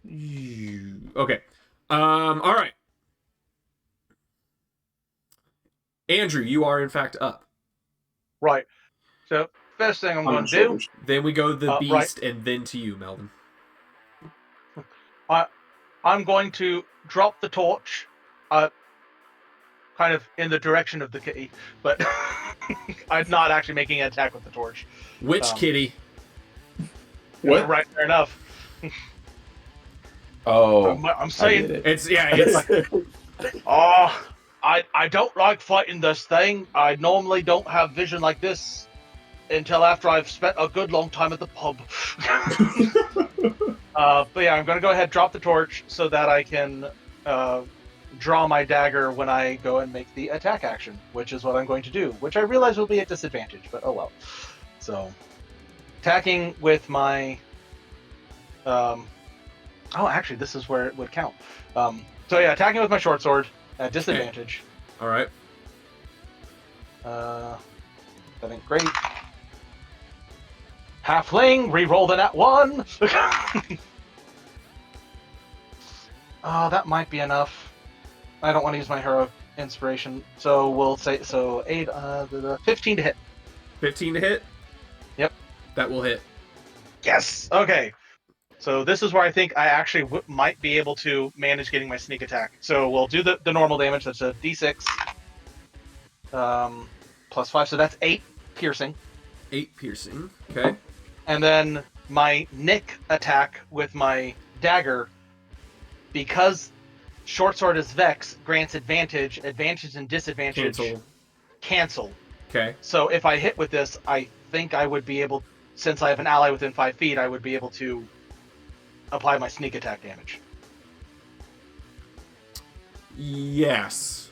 Okay. All right. Andrew, you are in fact up. Right. So first thing I'm On going the to do, shoulders. Then we go to the Right. beast, and then to you, Melvin. I'm going to drop the torch, kind of in the direction of the kitty, but I'm not actually making an attack with the torch. Which kitty? What? Right, fair enough. Oh, I'm I saying, get it. It's I don't like fighting this thing. I normally don't have vision like this until after I've spent a good long time at the pub. But yeah, I'm going to go ahead, drop the torch so that I can draw my dagger when I go and make the attack action, which is what I'm going to do, which I realize will be at disadvantage, but oh well. So, attacking with my... oh, actually, this is where it would count. So yeah, attacking with my short sword at disadvantage. all right. I think great. Halfling, re-roll the nat 1. Oh, that might be enough. I don't want to use my hero inspiration, so we'll say 8. 15 to hit. 15 to hit. Yep. That will hit. Yes. Okay. So this is where I think I actually might be able to manage getting my sneak attack. So we'll do the normal damage. That's a d6 plus 5, so that's 8 piercing. 8 piercing. Okay. And then my nick attack with my dagger, because short sword is Vex, grants advantage and disadvantage cancel. Okay. So if I hit with this, I think I would be able, since I have an ally within 5 feet, I would be able to apply my sneak attack damage. Yes.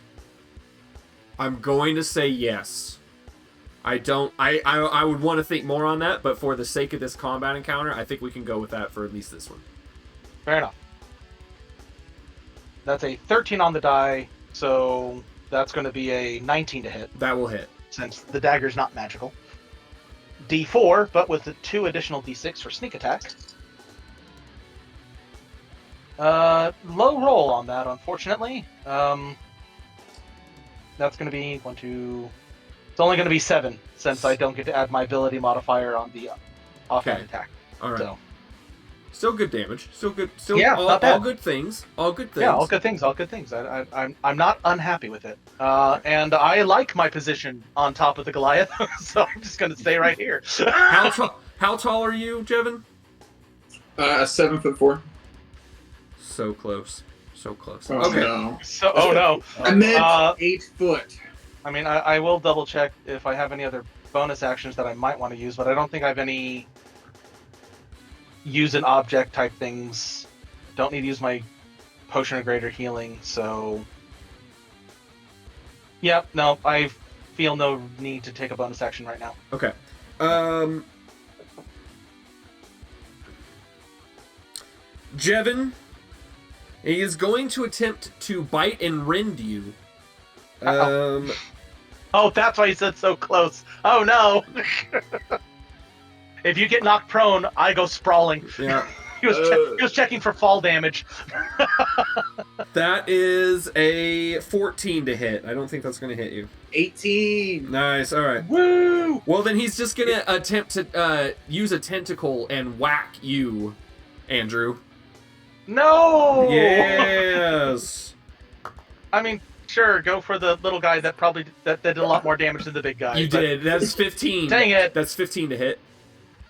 I'm going to say yes. I would want to think more on that, but for the sake of this combat encounter, I think we can go with that for at least this one. Fair enough. That's a 13 on the die, so that's going to be a 19 to hit, That will hit. since the dagger's not magical. D4, but with the 2 additional D6 for sneak attack. Low roll on that, unfortunately. That's going to be 1, 2... It's only going to be 7, since I don't get to add my ability modifier on the offhand Okay. attack. All right. So, Still good damage. Still good. Still Yeah, all, not bad. all good things. All good things. yeah, all good things, all good things. I'm not unhappy with it. And I like my position on top of the Goliath, so I'm just going to stay right here. How tall are you, Jevin? 7'4". So close. So close. Oh, Okay. no. So, oh no. I meant 8 foot. I mean, I will double check if I have any other bonus actions that I might want to use, but I don't think I have any use an object type things. Don't need to use my potion of greater healing, so yep, no, I feel no need to take a bonus action right now. Okay. Jevin, he is going to attempt to bite and rend you, Oh, that's why he said so close. Oh no! If you get knocked prone, I go sprawling. Yeah. He was checking for fall damage. That is a 14 to hit. I don't think that's going to hit you. 18. Nice. All right. Woo! Well, then he's just going to attempt to use a tentacle and whack you, Andrew. No! Yes. I mean, sure, go for the little guy that did a lot more damage than the big guy. You did. That's 15. Dang it. That's 15 to hit.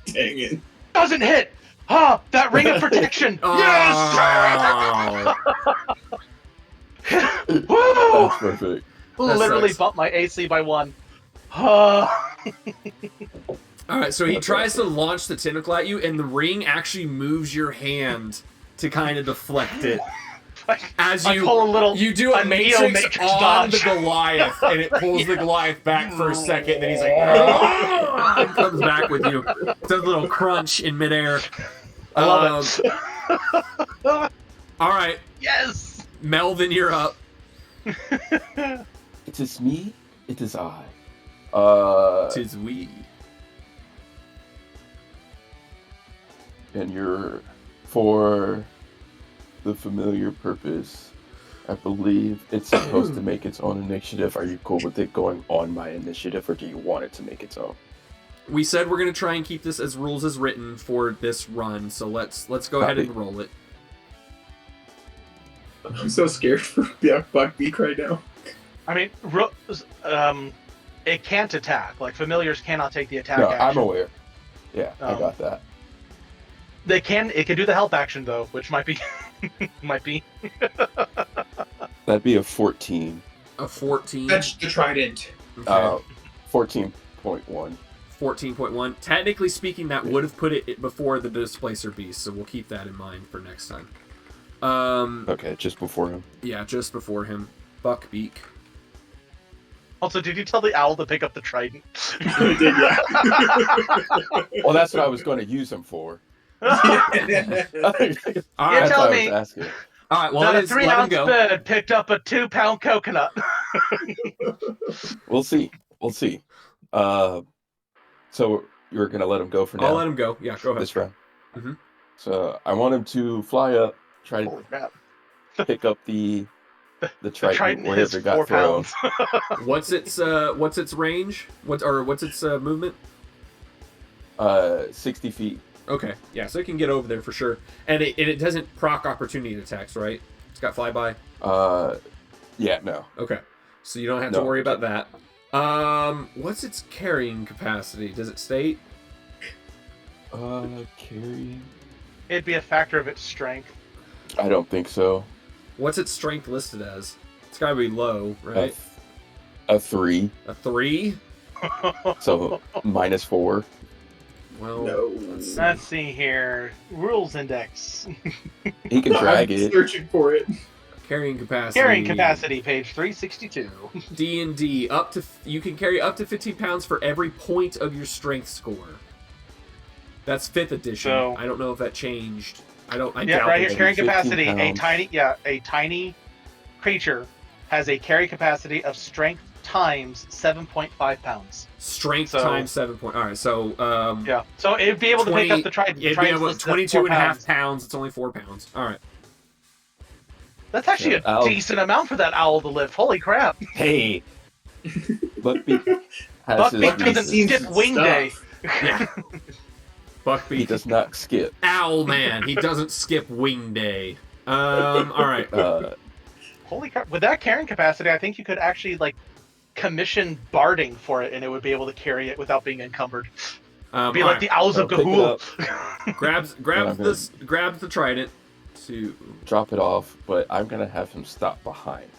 Dang it. Doesn't hit! Ah, that ring of protection! Oh. Yes! Woo! That's perfect. Literally sucks. bumped my AC by 1. Ah. All right, so he tries to launch the tentacle at you, and the ring actually moves your hand to kind of deflect it. As I pull a little, you do a matrix on dodge. the Goliath, and it pulls the Goliath back for a second, then he's like, and comes back with you. Does a little crunch in midair. I love it. All right, Yes! Melvin, you're up. It is me. It is I. Tis we. And you're for the familiar purpose. I believe it's supposed to make its own initiative. Are you cool with it going on my initiative, or do you want it to make its own? We said we're gonna try and keep this as rules as written for this run, so let's go ahead and roll it. I'm so scared for Buckbeak right now. I mean, it can't attack. Like, familiars cannot take the attack No, action. I'm aware. Yeah, I got that. It can do the help action, though, which might be... That'd be a 14. A 14. That's the trident. Okay. 14.1. 14.1. Technically speaking, that would have put it before the Displacer Beast, so we'll keep that in mind for next time. Okay, just before him. Yeah, just before him. Buckbeak. Also, did you tell the owl to pick up the trident? I did, yeah. Well, that's what I was going to use him for. All right, You're telling me all right, well, that it a is, let him 3-ounce go. bird picked up a 2-pound coconut. We'll see. We'll see. So you're going to let him go for now? I'll let him go. Yeah, go ahead. This round? Mhm. So I want him to fly up, try Holy crap. to pick up the The trident, trident wherever is it 4 got thrown. pounds. What's its range? What's its movement? 60 feet. Okay, yeah, so it can get over there for sure. And it doesn't proc opportunity attacks, right? It's got flyby. Yeah, no. Okay, so you don't have to worry about that. What's its carrying capacity? Does it state? Carrying? It'd be a factor of its strength. I don't think so. What's its strength listed as? It's gotta be low, right? A 3. A 3? So -4. Well, No. Let's see here. Rules index. He can drag I'm it. searching for it. carrying capacity. Carrying capacity, page 362. D&D, you can carry up to 15 pounds for every point of your strength score. That's 5th edition. So- I don't know if that changed. I Yeah, doubt right it here, changed. carrying 15 capacity. pounds. A tiny creature has a carry capacity of strength times 7.5 pounds. Strength So- times 7 point. All right, so Yeah, so it'd be able to pick 20 up the trident. it'd be Trident's able listed at 22 4 and a half pounds. pounds. It's only 4 pounds. All right. That's actually Yeah, a owl. decent amount for that owl to lift. Holy crap! Hey! Buckbeak has Buckbeak his doesn't reasons. Seen skip some wing stuff. day. Yeah. He Buckbeak. does not skip. Owl man. He doesn't skip wing day. All right. Holy crap! With that carrying capacity, I think you could actually commission barding for it, and it would be able to carry it without being encumbered. Be all like right. the owls of I'll pick it Gahul. grabs I'm gonna- grabs the trident to Drop it off, but I'm gonna have him stop behind.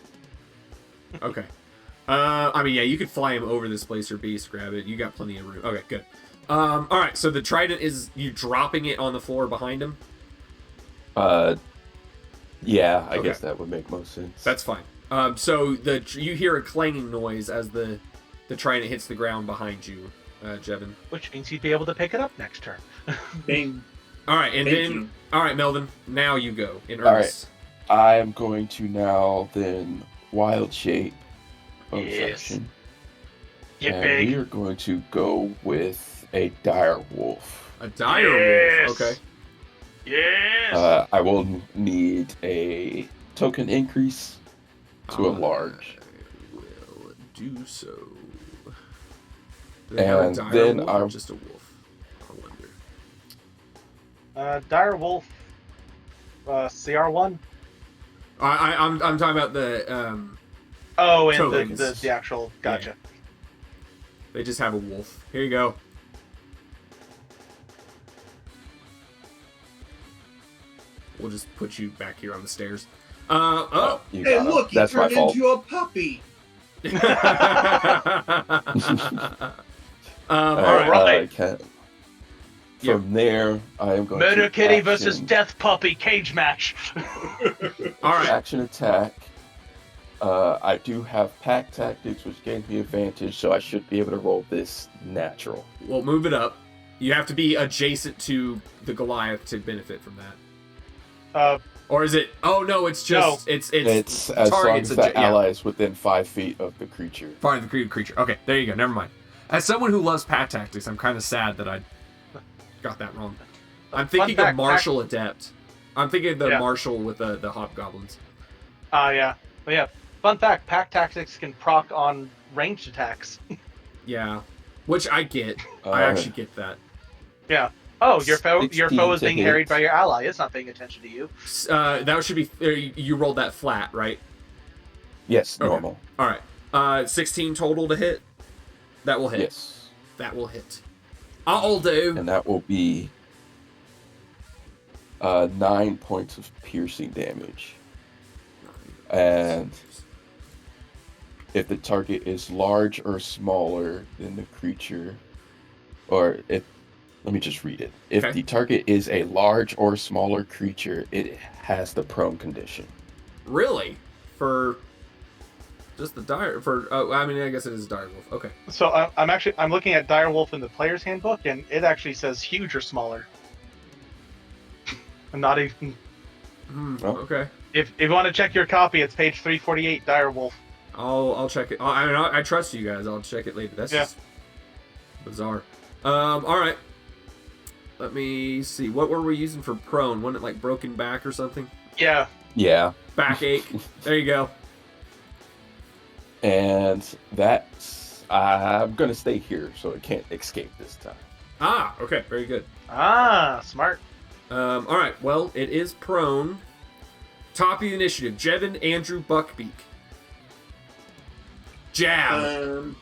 okay. I mean, yeah, you could fly him over this Displacer Beast, grab it. You got plenty of room. Okay, good. All right, so the trident is you dropping it on the floor behind him. Yeah, I Okay. guess that would make most sense. That's fine. So you hear a clanging noise as the trident hits the ground behind you, Jevin. Which means you'd be able to pick it up next turn. Bing. All right, and Thank then you. all right, Melvin. Now you go in All right. earnest. I am going to now then wild shape bonus Yes. action. Get And big. we are going to go with a dire wolf. A dire wolf. Okay. Yes. I will need a token increase to a large. I will do so. Do they have a And dire then wolf or just a wolf? I wonder. Dire Wolf. CR1. I'm talking about the Oh, and tokens. the actual. Gotcha. Yeah. They just have a wolf. Here you go. We'll just put you back here on the stairs. Oh. You Hey, got him. look, he That's my turned fault. into a puppy. All right. right. From there, I am going Murder to Kitty action, versus Death Puppy cage match. All right. action attack. I do have pack tactics, which gave me advantage, so I should be able to roll this natural. We'll move it up. You have to be adjacent to the Goliath to benefit from that. Or is it? Oh no, it's just it's It's as long targets as the yeah. ally is within 5 feet of the creature. Part of the creature. Okay, there you go. Never mind. As someone who loves pack tactics, I'm kind of sad that I got that wrong. I'm thinking of Martial Adept. I'm thinking of the Martial with the hobgoblins. Yeah. But yeah. Fun fact: pack tactics can proc on ranged attacks. Yeah, which I get. I actually get that. Yeah. Oh, your foe is being hit. harried by your ally. It's not paying attention to you. That should be. You rolled that flat, right? Yes, Okay. normal. All right. 16 total to hit. That will hit. Yes. That will hit. I'll do. And that will be 9 points of piercing damage. And if the target is large or smaller than the creature, let me just read it. If Okay. the target is a large or smaller creature, it has the prone condition. Really? For just the dire? I mean, I guess it is a dire wolf. Okay. So I'm looking at Dire Wolf in the player's handbook, and it actually says huge or smaller. I'm not even. Oh. Okay. If you want to check your copy, it's page 348. Dire Wolf. I'll check it. I trust you guys. I'll check it later. That's just bizarre. All right. Let me see. What were we using for prone? Wasn't it like broken back or something? Yeah. Yeah. Backache. There you go. And that's... I'm going to stay here, so it can't escape this time. Ah, okay. Very good. Ah, smart. All right. Well, it is prone. Top of the initiative. Jevin, Andrew, Buckbeak. Jab.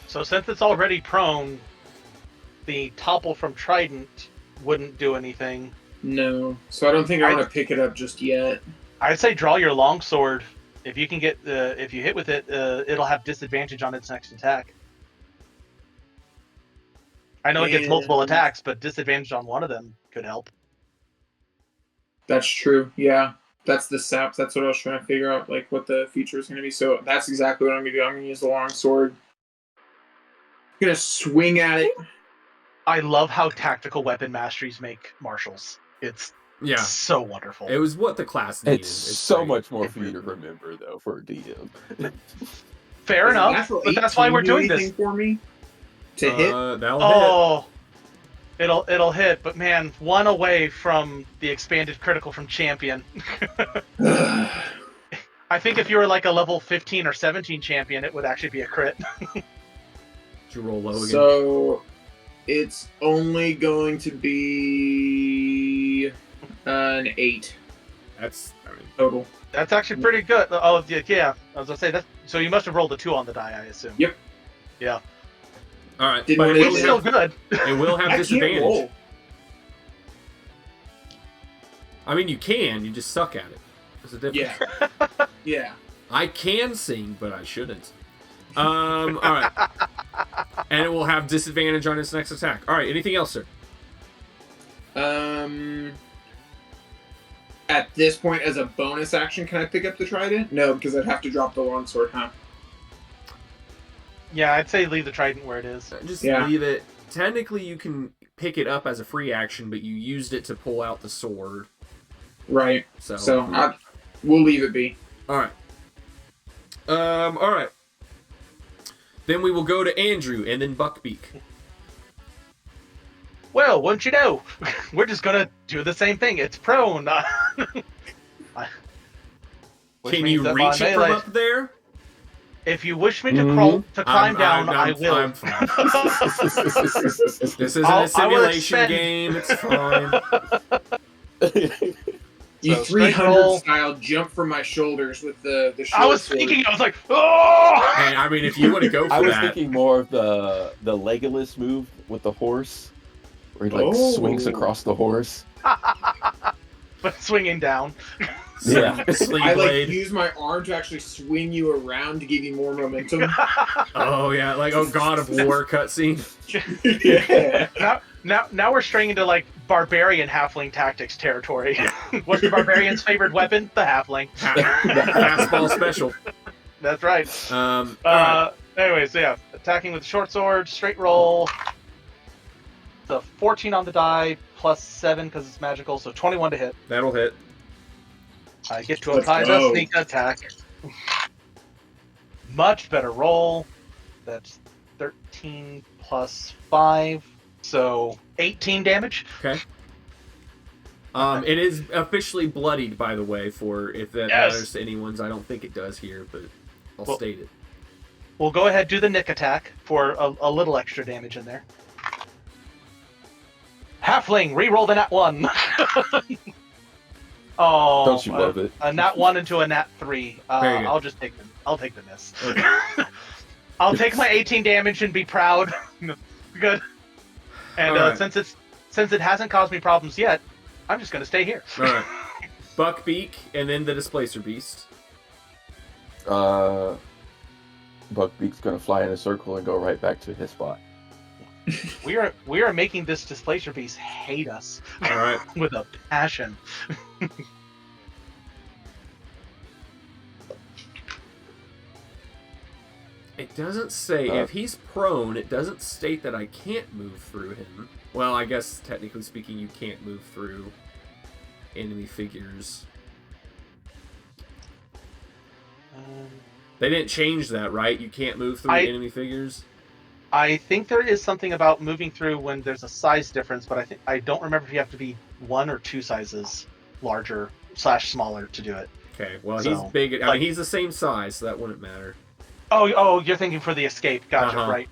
So since it's already prone, the topple from Trident wouldn't do anything. No, so I don't think I want to pick it up just yet. I'd say draw your longsword. If you can get if you hit with it, it'll have disadvantage on its next attack. I know it gets multiple attacks, but disadvantage on one of them could help. That's true. Yeah, that's the sap. That's what I was trying to figure out, like what the feature is going to be. So that's exactly what I'm going to do. I'm going to use the longsword. I'm going to swing at it. I love how tactical weapon masteries make martials. It's so wonderful. It was what the class needed. It's so much more for you to remember, though, for a DM. Fair enough, but that's why we're doing this. For me to hit. That'll hit. It'll hit, but man, one away from the expanded critical from champion. I think if you were like a level 15 or 17 champion, it would actually be a crit. Did you roll low again? So it's only going to be an 8. That's total. That's actually pretty good. Oh yeah, I was gonna say that. So you must have rolled a 2 on the die, I assume. Yep. Yeah. All right, but it's still good. It will have disadvantage. Roll. I mean, you can. You just suck at it. There's a difference. Yeah. Yeah. I can sing, but I shouldn't. All right. And it will have disadvantage on its next attack. All right. Anything else, sir? At this point, as a bonus action, can I pick up the trident? No, because I'd have to drop the longsword, huh? Yeah, I'd say leave the trident where it is. Just leave it. Technically, you can pick it up as a free action, but you used it to pull out the sword. Right. So we'll leave it be. All right. All right. Then we will go to Andrew and then Buckbeak. Well, wouldn't you know? We're just gonna do the same thing. It's prone. Which Can means you that reach my it from melee- up there? If you wish me to climb down, I will. I'm fine. This isn't I a will simulation expend- game. It's fine. You So, 300 straight roll. style jump from my shoulders with the short I was sword. thinking, I was like, oh! And I mean, if you want to go for I was that, thinking more of the Legolas move with the horse, where he like swings across the horse. But swinging down. Yeah. Sling I blade. use my arm to actually swing you around to give you more momentum. Oh yeah, like God of War cutscene. Yeah. Now we're straying into like barbarian halfling tactics territory. What's the barbarian's favorite weapon? The halfling. Fastball special. That's right. All right. Anyways, yeah, attacking with the short sword, straight roll. The 14 on the die plus 7 because it's magical, so 21 to hit. That'll hit. I get to Let's apply the go. sneak attack. Much better roll. That's 13 plus 5, so 18 damage. Okay. It is officially bloodied, by the way, for if that Yes. matters to anyone's. I don't think it does here, but I'll Well- state it. We'll go ahead do the nick attack for a little extra damage in there. Halfling, re-roll the nat 1. Oh, Don't you love it? A nat 1 into a nat 3. Very good. I'll just take them. I'll take the miss. Okay. I'll take my 18 damage and be proud. Good. And All right. since it hasn't caused me problems yet, I'm just gonna stay here. All right. Buckbeak and then the Displacer Beast. Buckbeak's gonna fly in a circle and go right back to his spot. We are making this displacer beast hate us All right. with a passion. It doesn't say if he's prone. It doesn't state that I can't move through him. Well, I guess technically speaking, you can't move through enemy figures. They didn't change that, right? You can't move through enemy figures. I think there is something about moving through when there's a size difference, but I don't remember if you have to be 1 or 2 sizes larger / smaller to do it. Okay. Well, So, he's big. I like- mean, he's the same size, so that wouldn't matter. Oh, you're thinking for the escape. Gotcha, Uh-huh. right.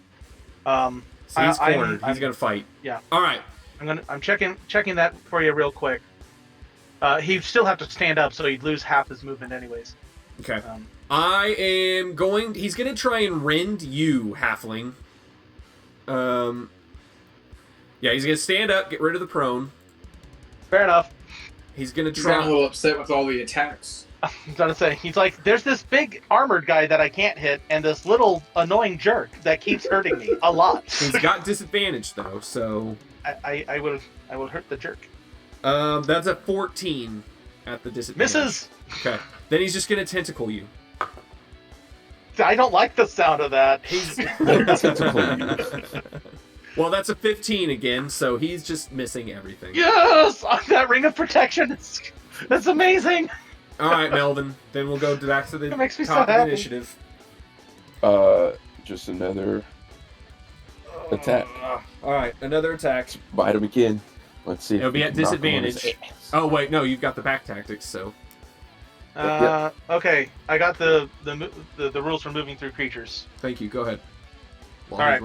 So he's I'm- cornered. He's gonna fight. Yeah. All right. I'm checking that for you real quick. He'd still have to stand up, so he'd lose half his movement anyways. Okay. I am going. He's gonna try and rend you, halfling. Yeah, he's gonna stand up, get rid of the prone. Fair enough. He's gonna He's gotten a try. little upset with all the attacks. I'm gonna say he's like, there's this big armored guy that I can't hit, and this little annoying jerk that keeps hurting me a lot. He's got disadvantage though, so I will hurt the jerk. that's a 14 at the disadvantage. Misses. Okay. Then he's just gonna tentacle you. I don't like the sound of that. Well, that's a 15 again, so he's just missing everything. Yes, that ring of protection. That's amazing. All right, Melvin. Then we'll go back to the That makes me so top of the happy. initiative. Just another attack. All right, another attack. Bite him again. Let's see. if It'll be we at can knock him on his disadvantage. ass. Oh wait, no, you've got the back tactics, so Okay, I got the rules for moving through creatures. thank you. Go ahead. All right.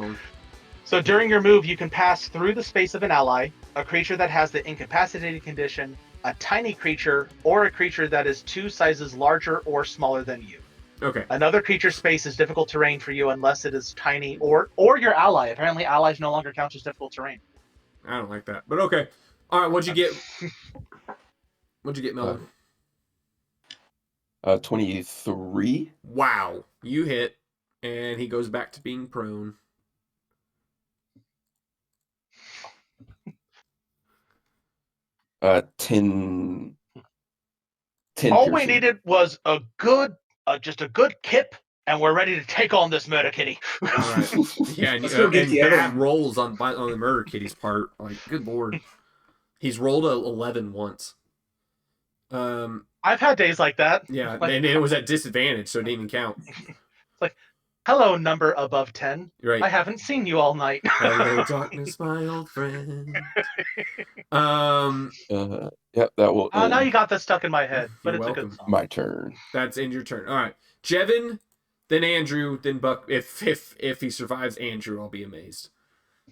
So during your move, you can pass through the space of an ally, a creature that has the incapacitated condition, a tiny creature, or a creature that is 2 sizes larger or smaller than you. Okay. Another creature's space is difficult terrain for you unless it is tiny or your ally. Apparently, allies no longer count as difficult terrain. I don't like that, but okay. All right, what'd you get? What'd you get, Melvin? 23. Wow, you hit, and he goes back to being prone. Uh, 10. 10 All we piercing. needed was just a good kip, and we're ready to take on this murder kitty. All right. Yeah, and, Let's go get and the bad other- rolls on the murder kitty's part. Like, good lord, he's rolled a 11 once. I I've had days like that. Yeah, Like, and it was at disadvantage, so it didn't even count. it's like, hello, number above 10. Right. I haven't seen you all night. Hello, darkness, my old friend. Yep, that will Oh, now end you got that stuck in my head, but You're it's a welcome. good song. my turn. That's in your turn. All right, Jevin, then Andrew, then Buck. If he survives Andrew, I'll be amazed.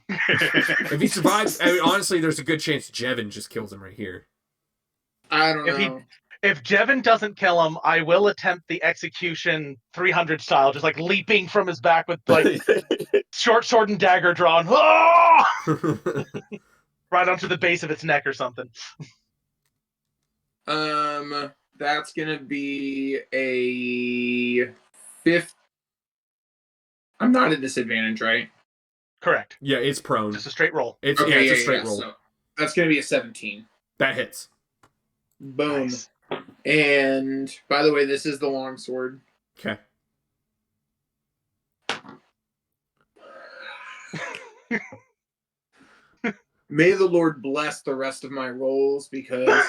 If he survives, I mean, honestly, there's a good chance Jevin just kills him right here. I don't know. If Jevin doesn't kill him, I will attempt the execution 300 style, just like leaping from his back with like short sword and dagger drawn, right onto the base of its neck or something. That's gonna be a 5th. I'm not at disadvantage, right? Correct. Yeah, it's prone. Just a straight roll. It's Okay, it's a straight roll. So that's gonna be a 17. That hits. Boom. Nice. And by the way, this is the longsword. Okay. May the Lord bless the rest of my rolls because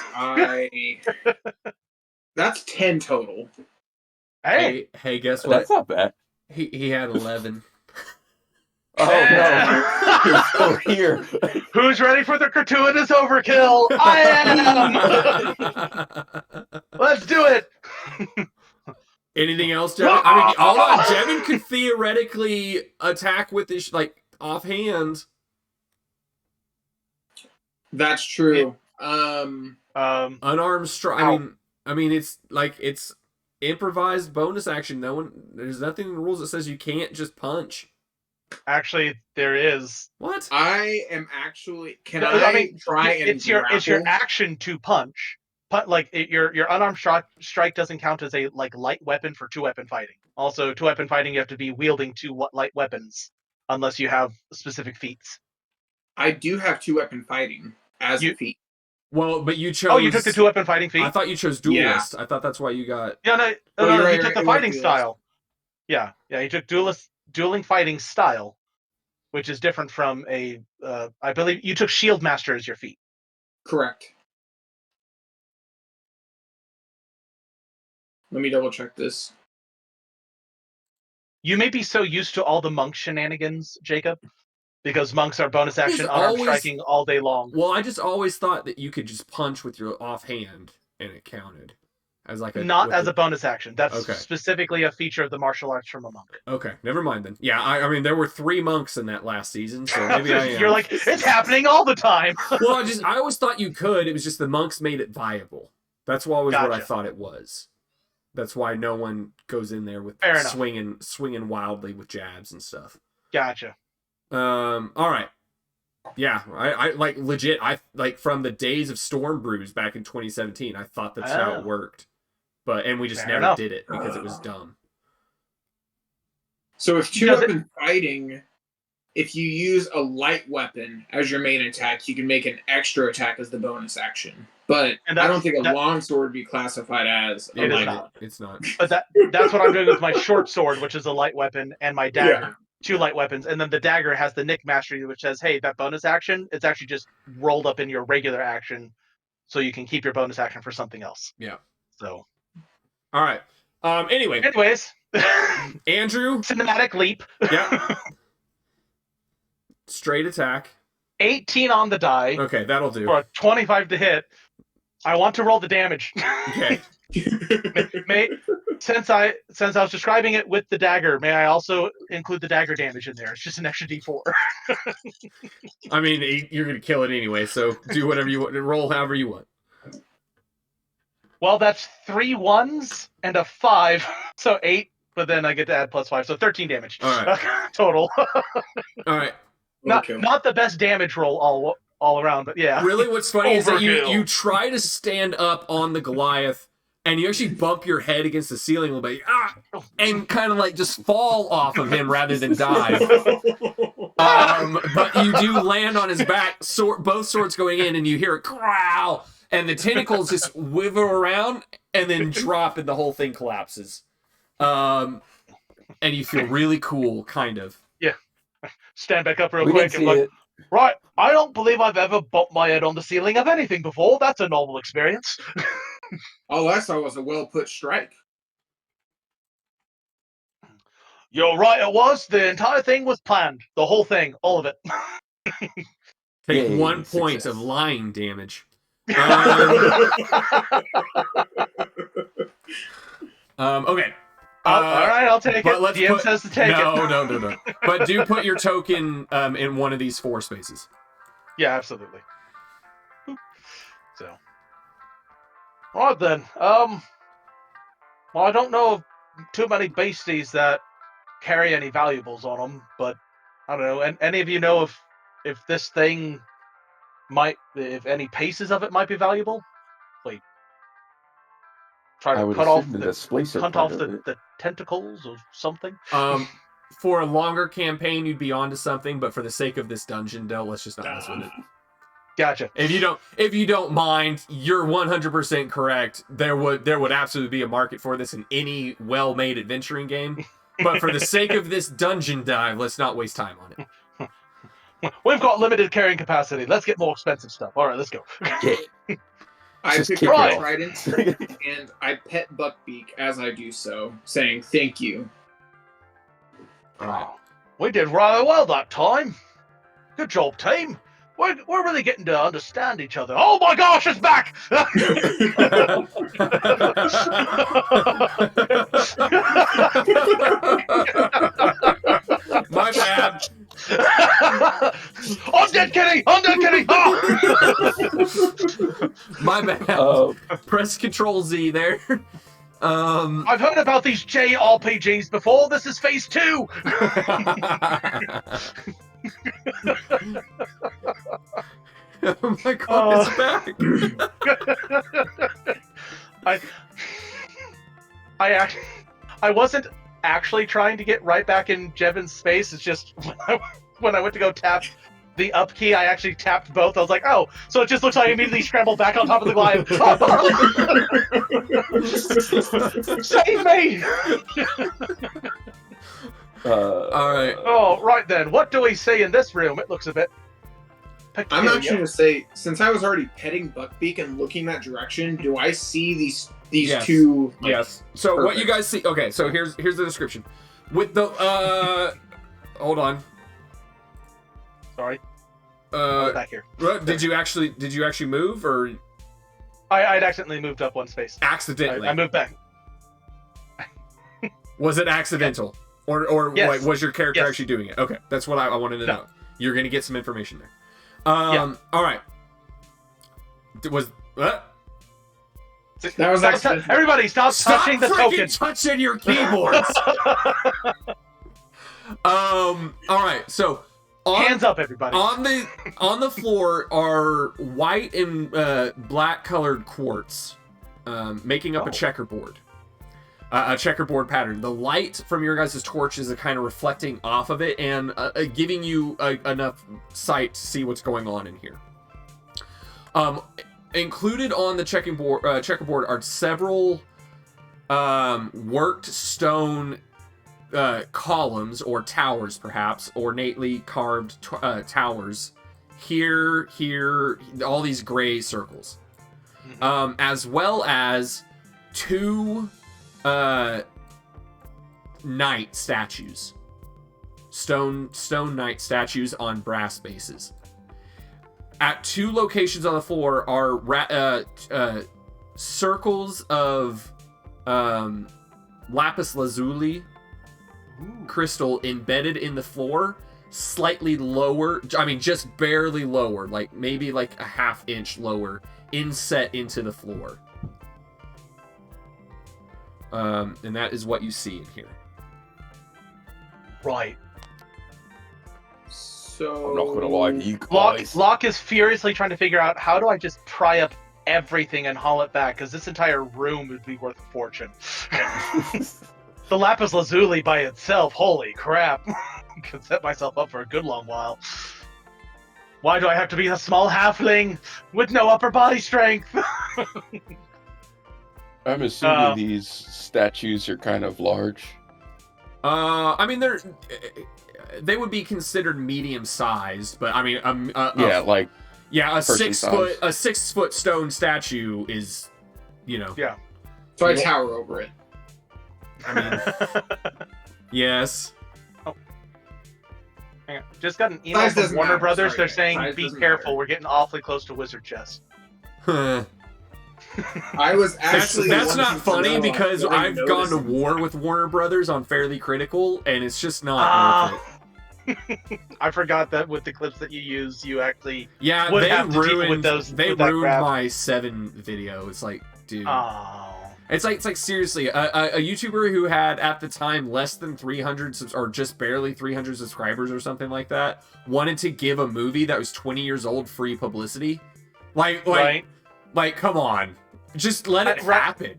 that's 10 total. Hey, Hey, guess what? That's not bad. He had 11. Oh no, he's still here. who's ready for the gratuitous overkill? I am. Let's do it. Anything else, Jevin? I mean, hold on. Jevin could theoretically attack with this, like, offhand. That's true. Unarmed strike. I mean, it's like it's improvised bonus action. There's nothing in the rules that says you can't just punch. Actually, there is. What? I am actually. Can No, I mean, try and it's your grapple? action to punch. Like your unarmed strike doesn't count as a like light weapon for 2-weapon fighting. Also, 2-weapon fighting you have to be wielding 2 light weapons unless you have specific feats. I do have 2-weapon fighting as a feat. Well, but you chose. Oh, you took the 2-weapon fighting feat? I thought you chose duelist. I thought that's why you got. Yeah, no, Oh, you took the right, fighting duelist. style. Yeah, you took dueling fighting style, which is different from a. I believe you took shield master as your feat. Correct. Let me double check this. You may be so used to all the monk shenanigans, Jacob, because monks are bonus action unarmed striking all day long. Well, I just always thought that you could just punch with your offhand and it counted as like a. Not as a bonus action. That's Okay. specifically a feature of the martial arts from a monk. Okay, never mind then. Yeah, I mean there were 3 monks in that last season, so maybe I am. You're like, it's happening all the time. Well, I always thought you could. It was just the monks made it viable. That's always what I Gotcha. thought it was. That's why no one goes in there with Fair enough. swinging wildly with jabs and stuff. Gotcha. All right. Yeah, I like legit. I like from the days of Storm Brews back in 2017. I thought that's how it worked, and we just Fair never enough. did it because it was dumb. So if 2-weapon fighting, if you use a light weapon as your main attack, you can make an extra attack as the bonus action. But I don't think a longsword would be classified as a light weapon. It's not. But that's what I'm doing with my short sword, which is a light weapon, and my dagger. 2 light weapons, and then the dagger has the Nick Mastery, which says, hey, that bonus action, it's actually just rolled up in your regular action, so you can keep your bonus action for something else. Yeah. So. All right. Anyways. Andrew. Cinematic leap. Yeah. Straight attack. 18 on the die. Okay, that'll do. For a 25 to hit. I want to roll the damage. Okay. Since I was describing it with the dagger, may I also include the dagger damage in there? It's just an extra D4. I mean, you're gonna kill it anyway, so do whatever you want. Roll however you want. Well, that's 3 1s and a 5, so 8. But then I get to add +5, so 13 damage. All right. Total. All right. Not the best damage roll all around, but yeah. Really, what's funny is that Overkill. you try to stand up on the Goliath, and you actually bump your head against the ceiling a little bit, and kind of like just fall off of him rather than die. But you do land on his back, both swords going in, and you hear a growl, and the tentacles just wither around and then drop, and the whole thing collapses. And you feel really cool, kind of. Yeah. Stand back up real quick and like, right, I don't believe I've ever bumped my head on the ceiling of anything before. That's a novel experience. All I saw was a well put strike. You're right, it was. The entire thing was planned. The whole thing, all of it. Take Yay, 1 point success. of lying damage. Okay. All right, I'll take but it. let's DM says to take it. No. But do put your token in one of these 4 spaces. Yeah, absolutely. So, all right then. Well, I don't know of too many beasties that carry any valuables on them, but I don't know. And any of you know if this thing if any pieces of it might be valuable? Like, try I to would cut off assume the displacer cut part off of it. the tentacles or something. For a longer campaign, you'd be onto something, but for the sake of this dungeon, Del, let's just not mess with it. Gotcha. If you don't mind, you're 100% correct. There would absolutely be a market for this in any well-made adventuring game. But for the sake of this dungeon dive, let's not waste time on it. We've got limited carrying capacity. Let's get more expensive stuff. All right, let's go. Yeah. I Just pick kick up it my off. trident and I pet Buckbeak as I do so, saying thank you. Wow. We did rather well that time. Good job, team. We're really getting to understand each other. Oh my gosh, it's back! My bad. Undead kitty! Undead kitty! Oh! My bad. Press Control Z there. I've heard about these JRPGs before. This is phase 2. Oh my god, it's back. I wasn't actually trying to get right back in Jevon's space. It's just when I went to go tap the up key, I actually tapped both. I was like, oh, so it just looks like I immediately scrambled back on top of the Goliath. Save me! All right. Oh, right then. What do we see in this room? It looks a bit I'm actually going to say, since I was already petting Buckbeak and looking that direction, do I see these Yes. two? Like, Yes. So perfect. what you guys see? Okay. So here's the description. With the hold on. Sorry. Back here. Did you actually move or I'd accidentally moved up one space. accidentally? I moved back. Was it accidental, or Yes. like, was your character Yes. actually doing it? Okay, that's what I wanted to No. know. You're gonna get some information there. Yeah. All right. Was That was Stop accidental. everybody, stop touching the freaking token. touching your keyboards. All right. So Hands up, everybody. on the floor are white and black colored quartz, making up a checkerboard. A checkerboard pattern. The light from your guys' torch is kind of reflecting off of it and giving you enough sight to see what's going on in here. Included on the checkerboard are several worked stone columns or towers, perhaps ornately carved towers. Here, all these gray circles, as well as 2 knight statues, stone knight statues on brass bases. At 2 locations on the floor are circles of lapis lazuli crystal embedded in the floor, slightly lower. I mean, just barely lower, like maybe like a ½ inch lower, inset into the floor. And that is what you see in here. Right. So I'm not gonna lie to you guys. Locke is furiously trying to figure out how do I just pry up everything and haul it back, because this entire room would be worth a fortune. The lapis lazuli by itself, holy crap, can set myself up for a good long while. Why do I have to be a small halfling with no upper body strength? I'm assuming these statues are kind of large. I mean, they would be considered medium sized, but I mean, Yeah, like a person 6 foot size. a 6 foot stone statue is you know. Yeah. So I tower over it. I mean, yes. Hang on. Just got an email Size from doesn't Warner matter. Brothers. Sorry, They're guys. saying, Size be doesn't careful. matter. We're getting awfully close to wizard chess. I was actually. That's not wanting to funny know, because what are you I've gone to noticing? war with Warner Brothers on Fairly Critical, and it's just not worth it. I forgot that with the clips that you use, you actually Yeah, would they have to deal with ruined. those. They with that ruined crap. my 7 video. It's like, dude. Oh. It's like seriously, a YouTuber who had at the time less than 300 or just barely 300 subscribers or something like that wanted to give a movie that was 20 years old free publicity. Right. Like, come on, just let it happen.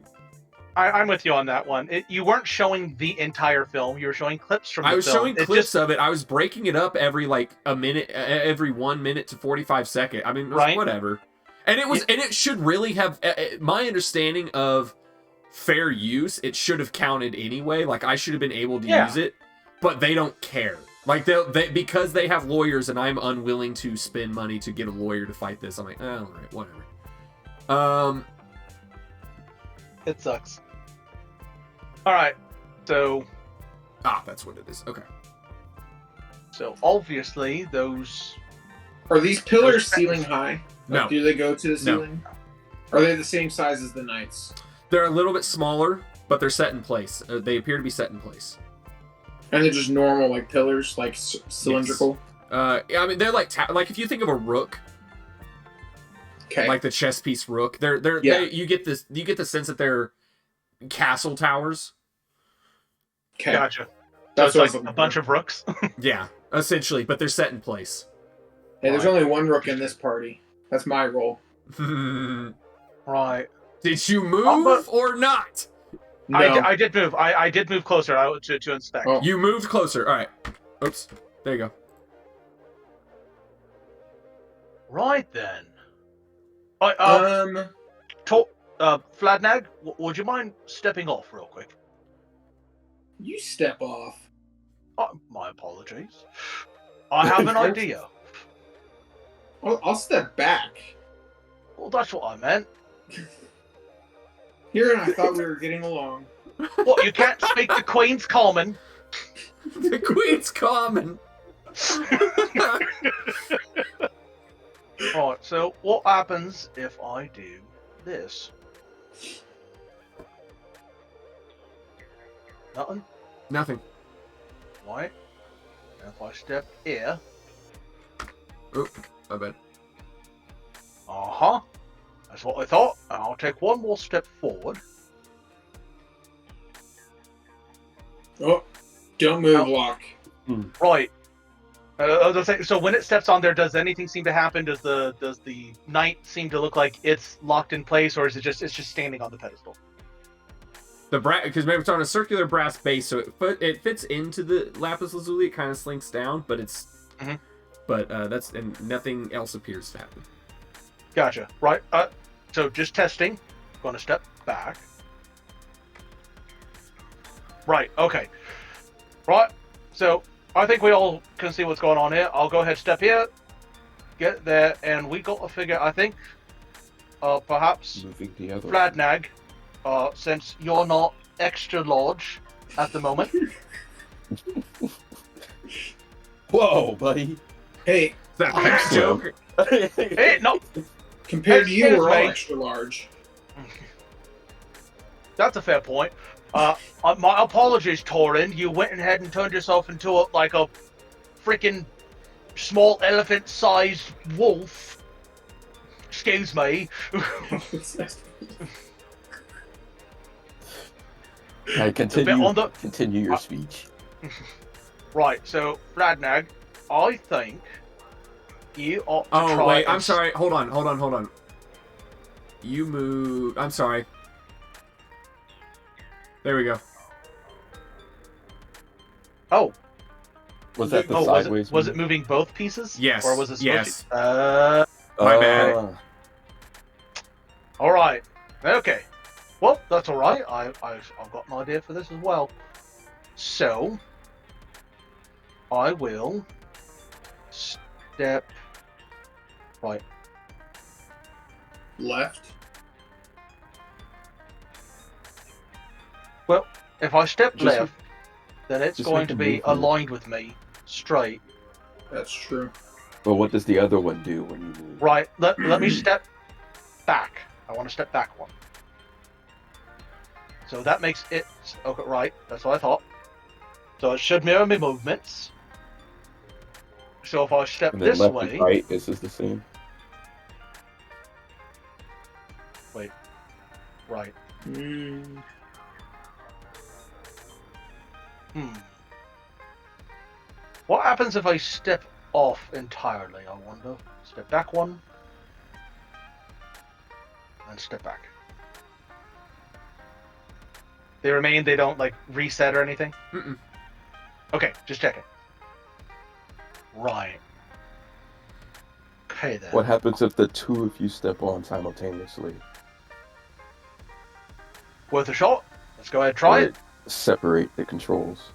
I'm with you on that one. You weren't showing the entire film; you were showing clips from the film. I was showing clips of it. I was breaking it up every like a minute, every 1 minute to 45 seconds. I mean, whatever. And it was, and it should really have. My understanding of fair use, it should have counted anyway. Like I should have been able to use it, but they don't care. Like they because they have lawyers, and I'm unwilling to spend money to get a lawyer to fight this. I'm like, all right, whatever. It sucks. All right, so that's what it is. Okay. So obviously those Are these pillars ceiling high? No. Like, do they go to the ceiling? Are they the same size as the knights? They're a little bit smaller, but they're set in place. They appear to be set in place. And they're just normal, like pillars, like cylindrical. Yes. I mean, they're like if you think of a rook, Okay. like the chess piece rook. You get the sense that they're castle towers. Okay. Gotcha. That's so what it's I like was a bunch of rooks. Yeah, essentially, but they're set in place. Hey, there's only one rook in this party. That's my role. Right. Did you move or not? No. I did move. I did move closer to inspect. Oh. You moved closer. All right. Oops. There you go. Right then. Fladnag, would you mind stepping off real quick? You step off. My apologies. I have an idea. I'll step back. Well, that's what I meant. Here and I thought we were getting along. What, you can't speak the Queen's Common? The Queen's Common. Right, so what happens if I do this? Nothing? Nothing. Right. And if I step here. Oh, my bad. Uh-huh. That's what I thought. And I'll take one more step forward. Oh, don't move, Locke. Right. I was gonna say, so when it steps on there, does anything seem to happen? Does the knight seem to look like it's locked in place, or is it's just standing on the pedestal? The because maybe it's on a circular brass base, so it fits into the lapis lazuli. It kind of slinks down, but it's but and nothing else appears to happen. Gotcha. Right. So just testing. Going to step back. Right. Okay. Right. So I think we all can see what's going on here. I'll go ahead, step here, get there, and we got to figure. I think, perhaps Moving the other. Fladnag, since you're not extra large at the moment. Whoa, buddy. Hey, That bad joke. Hey, no, compared to you, we're all Excuse me. extra large. that's a fair point. My apologies, Torin. You went ahead and turned yourself into a freaking small elephant-sized wolf. Excuse me. Right, continue your Uh, speech. Right, so Fladnag, I think you ought to try. Oh wait, I'm sorry. Hold on. You moved. I'm sorry. There we go. Oh. Was that the Oh, sideways? was it moving both pieces? Yes. Or was it Yes. My bad. All right. Okay. Well, that's all right. I've got an idea for this as well. So, I will step right. Left. Well, if I step Just- left, then it's just going make to a be movement. aligned with me, straight. That's true. But what does the other one do when you move? Right, let me step back. I want to step back one. So that makes it... Okay, right, that's what I thought. So it should mirror my movements. So if I step And then this left way... and right, this is the same. Wait. Right. Mm. What happens if I step off entirely, I wonder? Step back one. And step back. They remain, they don't, like, reset or anything? Mm-mm. Okay, just checking. Right. Okay, then. What happens if the two of you step on simultaneously? Worth a shot. Let's go ahead and try Or it. separate the controls.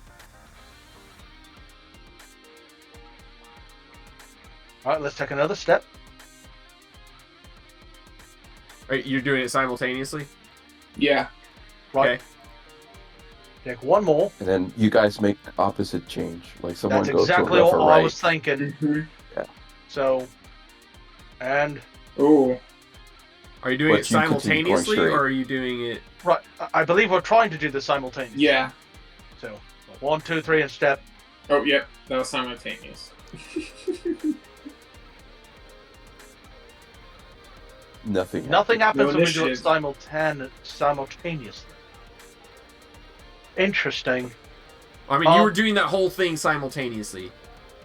Alright, let's take another step. Right, you're doing it simultaneously? Yeah. Right. Okay. Take one more. And then you guys make opposite change. Like someone That's goes exactly to left what or right. I was thinking. Mm-hmm. So, and Oh. Are you doing But it you continue going simultaneously, straight. or are you doing it... right, I believe we're trying to do this simultaneously. Yeah. So, 1, 2, 3, and step. Oh, yep. That was simultaneous. Nothing. Nothing happens. happens No when we do it simultaneously. Interesting. I mean, you were doing that whole thing simultaneously,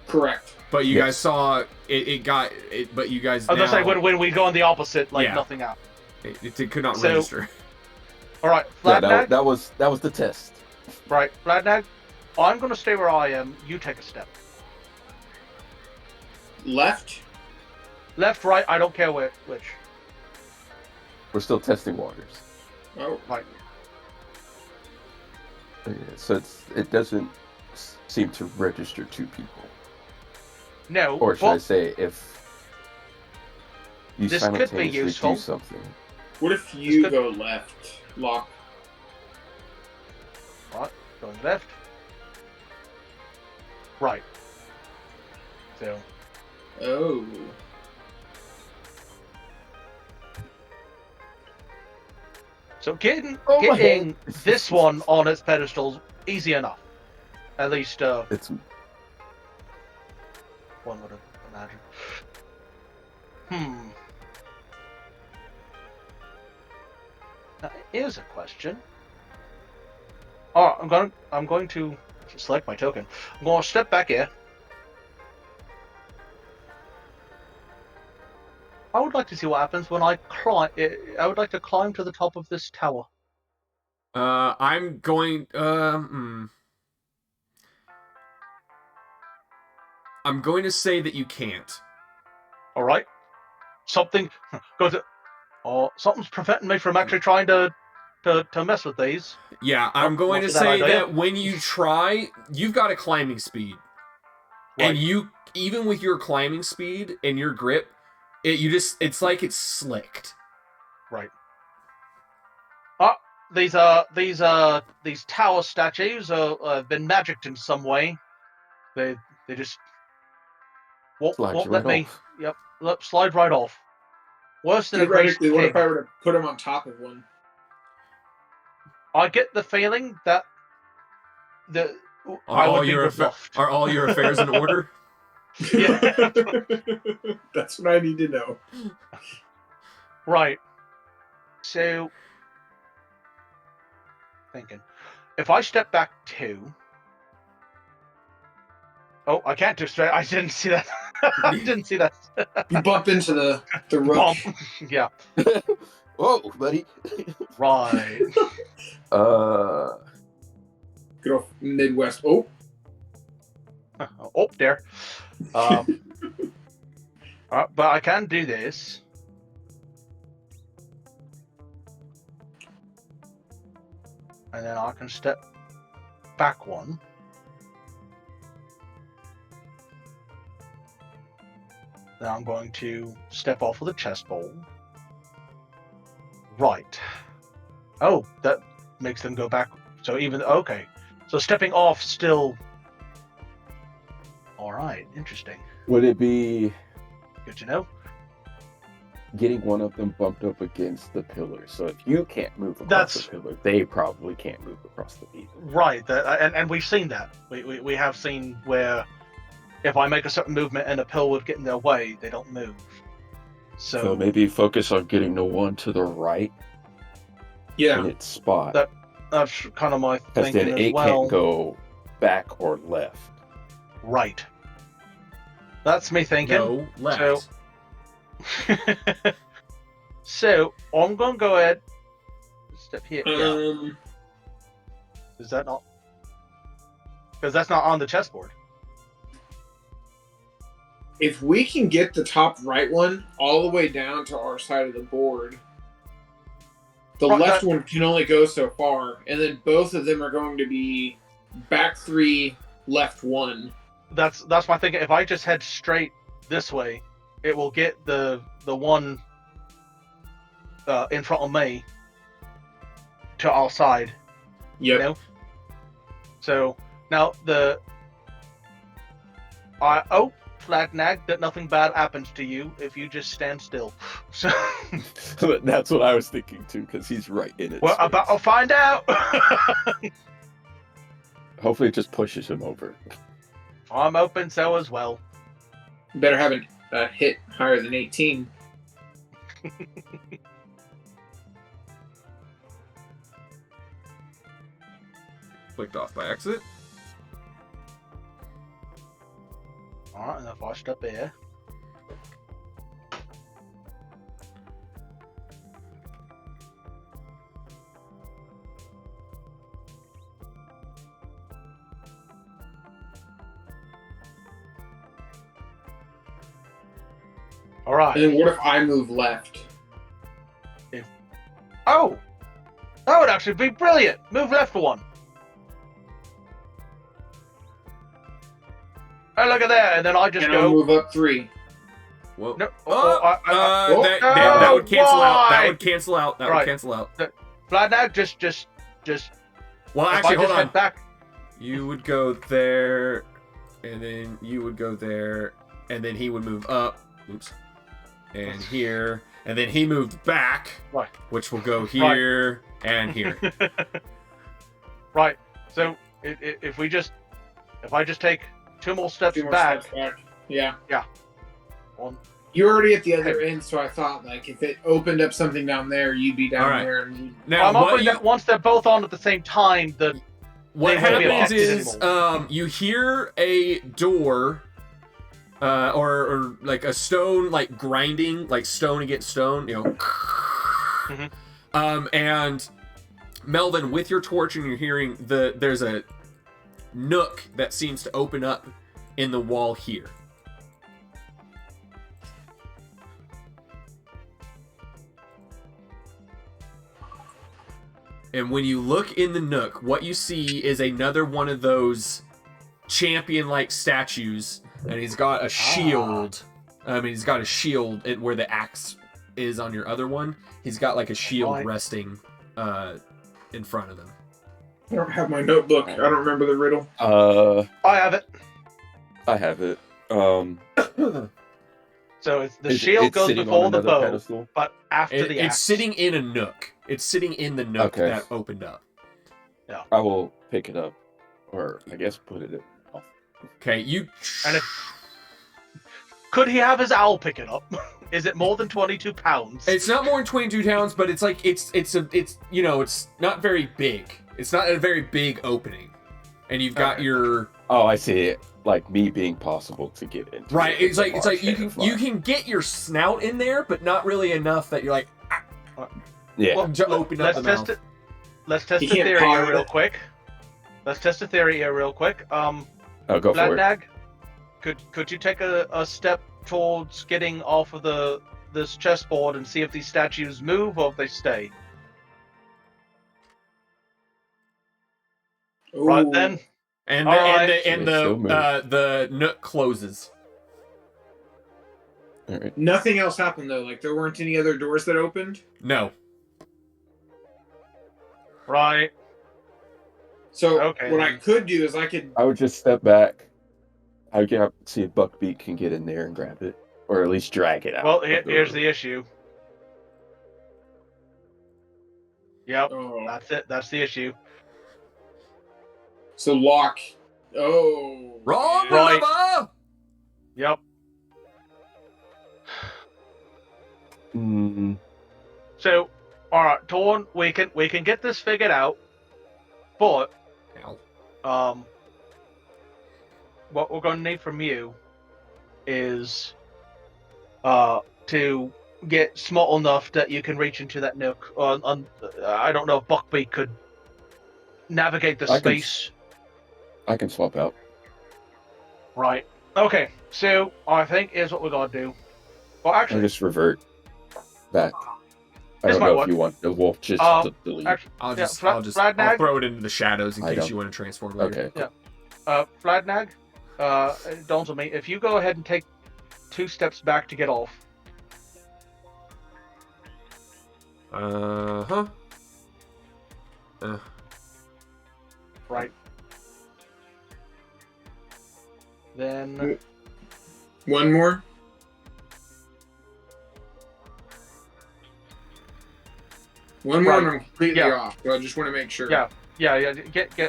Correct. but you Yes. guys saw it got it, but you guys I was now, gonna say when we go on the opposite, like Yeah. nothing happens. it could not So- register. All right, Yeah, Flatnag. that was the test. Right, Flatnag. I'm gonna stay where I am. You take a step. Left. Left, right. I don't care which. We're still testing waters. Oh. Right. Yeah, so it doesn't seem to register two people. No. Or should I say, if you This could be simultaneously useful. do something. What if you could- go left? Lock. Right. Going left. Right. So. Oh. So getting Oh, my getting head. this one on its pedestal easy enough. At least It's one would imagine. Now, here's a question. Oh, I'm going to select my token. I'm going to step back here. I would like to see what happens when I climb. I would like to climb to the top of this tower. I'm going. I'm going to say that you can't. All right. Something goes. Oh, something's preventing me from actually trying to mess with these. Yeah, I'm going to what's that say idea? that when you try, you've got a climbing speed, Right. and you even with your climbing speed and your grip, it's like it's slicked. Right. These tower statues have been magicked in some way. They just won't Slides you let right me. off. Yep, slide right off. Worse than a greased Theoretically, what if pig. I were to put him on top of one? I get the feeling that I would be rebuffed. Are all your affairs in order? Yeah. That's what I need to know. Right. So, thinking, if I step back 2. Oh, I can't do straight. I didn't see that. I didn't see that. You bump into the rook. Bump. Yeah. Whoa, buddy. Right. Good old Midwest. Oh, Oh, there. But I can do this. And then I can step back 1. Then I'm going to step off of the chest bowl. Right. Oh, that makes them go back So even okay, so stepping off still. All right, interesting. Would it be Good to know. getting one of them bumped up against the pillar? So if you can't move across That's- the pillar, they probably can't move across the beam. Right, and we've seen that. We have seen where if I make a certain movement and a pill would get in their way, they don't move. So maybe focus on getting the one to the right Yeah. in its spot. That's kind of my Because thinking then as it well. can't go back or left. Right. That's me thinking. No, left. So I'm gonna go ahead. Step here. Yeah. Is that not? Because that's not on the chessboard. If we can get the top right one all the way down to our side of the board, the Right, left one can only go so far, and then both of them are going to be back 3, left 1. That's my thinking. If I just head straight this way, it will get the one in front of me to our side. Yep. You know? So now flag nag that nothing bad happens to you if you just stand still. So That's what I was thinking too, because he's right in it. we're about to find out. Hopefully it just pushes him over. I'm open so as well. Better have a hit higher than 18. Clicked off by accident. Alright, and if I step here. Alright. And then what if I move left? Oh! That would actually be brilliant! Move left for one. Oh, look at there, and then I just And I'll go. move up 3. Whoa. No, That would cancel out. That would cancel out. That would Right. cancel out. Flat now, just. Well, if actually, I hold just on. head back. You would go there, and then you would go there, and then he would move up. Oops. And here, and then he moved back, Right. which will go here and here. Right. So if I just take 2 more steps 2 more back. steps back. Yeah. One. You're already at the other end, so I thought, like, if it opened up something down there, you'd be down Alright. there. And Now, I'm hoping that once they're both on at the same time, what they won't be happens affected is anymore. you hear a door or like a stone like grinding, like stone against stone, and Melvin, with your torch, and you're hearing there's a nook that seems to open up in the wall here. And when you look in the nook, what you see is another one of those champion-like statues, and he's got a shield. He's got a shield where the axe is on your other one. He's got like a shield resting in front of him. I don't have my notebook. I don't remember the riddle. I have it. I have it. So it's the shield goes before the bow, pedestal? but after the axe. It's sitting in a nook. It's sitting in the nook that opened up. Yeah. I will pick it up, or I guess put it in. Okay, you. And could he have his owl pick it up? Is it more than 22 pounds? It's not more than 22 pounds, but it's like it's not very big. It's not a very big opening, and you've got your. Oh, I see it. Like me being possible to get into. Right. It's like you can get your snout in there, but not really enough that you're like. Yeah. Well, to open up the mouth. Let's test You the can't theory pause here real it. quick. Let's test the theory here real quick. Oh, go for it. Bladnag, could you take a step towards getting off of this chessboard and see if these statues move or if they stay? Right Ooh. then. And Alright. the nook closes. All right. Nothing else happened though. Like there weren't any other doors that opened. No. Right. So Okay, what I then. could do is I could. I would just step back. I would see if Buckbeak can get in there and grab it, or at least drag it out. Well, of here's room. the issue. Yep, Oh. that's it. That's the issue. So lock. Oh. Wrong man. Right. lever! Yep. Mm, So, all right, Torn, we can get this figured out, but Ow. what we're going to need from you is to get small enough that you can reach into that nook. I don't know if Buckbeak could navigate the I can- space. I can swap out. Right. Okay. So I think here's what we're gonna do. Well, I actually, just revert back. I This don't might know work. if you want the wolf just to delete. actually, I'll Yeah, just, Fla- Flagnag? I'll throw it into the shadows in I case don't- you want to transform later. Okay. Yeah. Flagnag, it dawns on me, if you go ahead and take 2 steps back to get off. Uh-huh. Right. Then One more. One more, Right. and I'm completely Yeah. off. So I just want to make sure. yeah.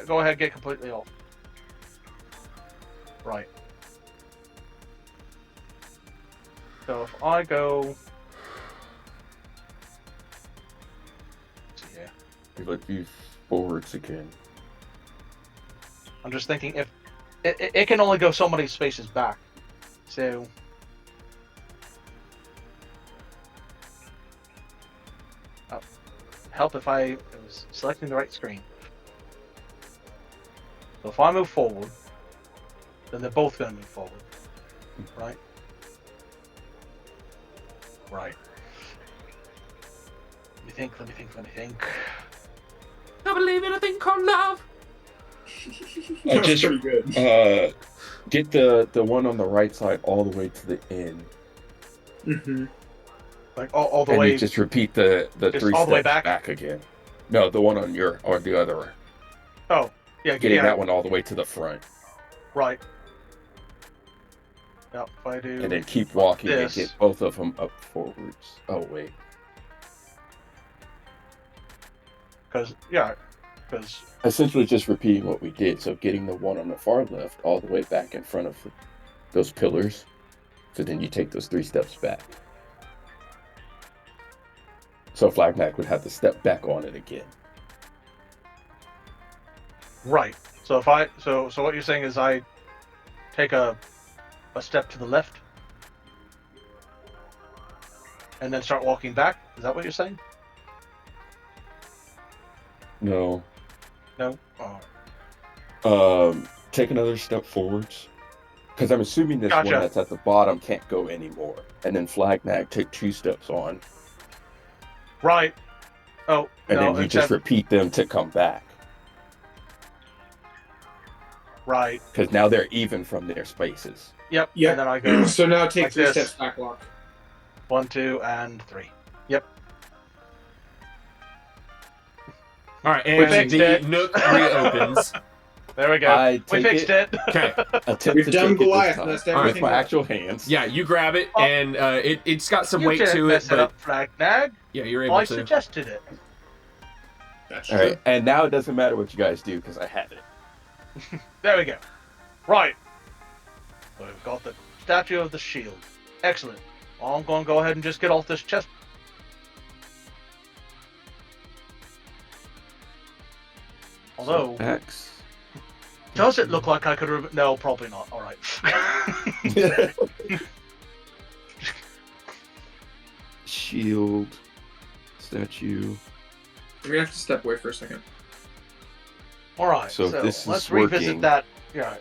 Go ahead, get completely off. Right. So if I go, yeah, But you forwards again. I'm just thinking if it can only go so many spaces back, so help if I was selecting the right screen. So if I move forward, then they're both going to move forward, right? Right. Let me think. I believe in a thing called love. That's just- pretty good. Get the one on the right side all the way to the end. Mm-hmm. Like all the And way. you just repeat the Just 3 all the way steps back? again. No, the one on the other one. Oh, yeah, Getting yeah, that one all the way to the front. right. Yeah, if I do. And then keep walking This. and get both of them up forwards. Oh, wait. Because Essentially just repeating what we did. So getting the one on the far left all the way back in front of those pillars. So then you take those 3 steps back. So Flagnac would have to step back on it again. right. So if I so what you're saying is I take a step to the left and then start walking back. Is that what you're saying? No. No. Oh. Take another step forwards. Because I'm assuming this Gotcha. one that's at the bottom can't go anymore. And then Flagnag take 2 steps on. Right. Oh. And no, then you just except- repeat them to come back. Right. Because now they're even from their spaces. Yep. Yep. And then I go So now take Like 3 this. steps back, lock. 1, 2, and 3. Yep. All right, We and fixed the it. nook reopens. There we go. I We take fixed it. Okay. Attempt We've to done take it Goliath, this time messed with everything my up. actual hands. Yeah, you grab it, Oh. and it's got some You weight didn't to it, mess it but up, Flagnag. yeah, you're able I to. suggested it. That's All true. right, and now it doesn't matter what you guys do because I have it. There we go. Right. We've got the statue of the shield. Excellent. I'm going to go ahead and just get off this chest. Although, Axe. does it look like I could have... No, probably not. All right. Shield. Statue. We're gonna have to step away for a second. All right. So So, this is let's revisit working. that. Yeah.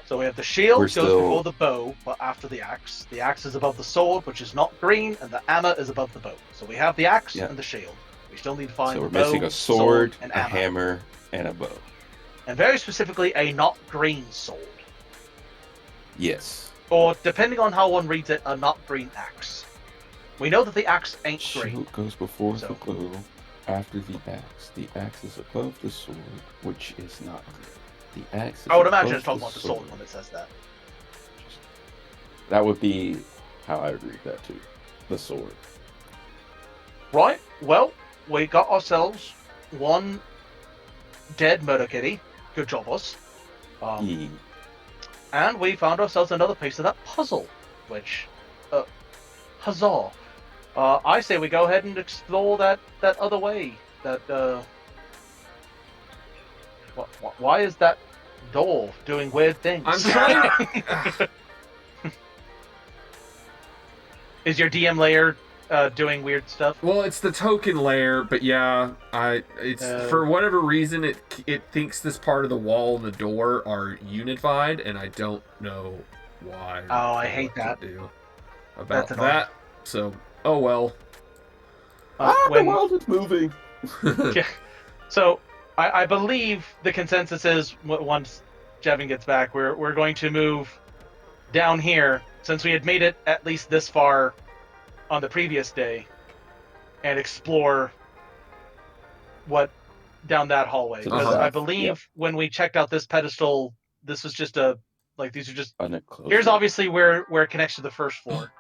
So we have the shield We're goes still- before the bow, but after the axe. The axe is above the sword, which is not green, and the hammer is above the bow. So we have the axe Yeah. and the shield. We still need to find So the we're bow, missing a sword, and a hammer, and a bow. and very specifically a not green sword, Yes. or depending on how one reads it, a not green axe. We know that the axe ain't green. Shield goes before So- the bow. After the axe. The axe is above the sword, which is not clear. The axe is I would imagine above it's talking about the sword when it says that. That would be how I would read that too. The sword. Right. Well, we got ourselves one dead murder kitty. Good job, us. E. And we found ourselves another piece of that puzzle, which, huzzah. I say we go ahead and explore that other way. Why is that door doing weird things? I'm trying to... Is your DM layer doing weird stuff? Well, it's the token layer, but yeah, it's for whatever reason it thinks this part of the wall and the door are unified, and I don't know why. Oh, I hate that. To do about That's annoying. that. So, oh well. The world is moving. Yeah. So, I believe the consensus is once Jevin gets back, we're going to move down here, since we had made it at least this far on the previous day, and explore what down that hallway. To the Because south, I believe yep. when we checked out this pedestal, this was just these are just... Unenclosed. Here's obviously where it connects to the first floor.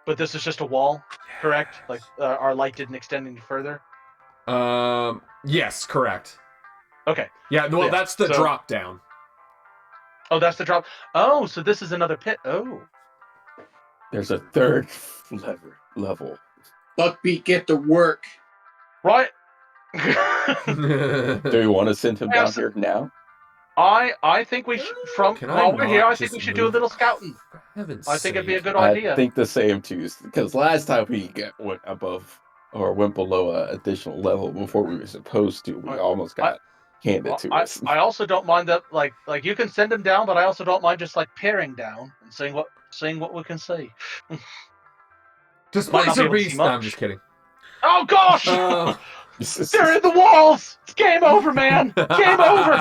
But this is just a wall, correct? Like, our light didn't extend any further? Yes, correct. Okay. Yeah, well, Yeah, that's the so- drop down. Oh, that's the drop. Oh, so this is another pit. Oh. There's a third level. Buckbeak, get to work. Right. Do you want to send him down here now? I think we should, Can I while we're here, not I think just we should do a move? little scouting. For heaven's I think it'd be a sake. good idea. I think the same too, because last time we went above or went below an additional level before we were supposed to, we almost got handed to us. I also don't mind that, like you can send him down, but I also don't mind just like peering down and seeing what we can see. Just Might not be laser able to see beast. No, I'm much. just kidding. Oh gosh! They're in the walls! It's game over, man! Game over!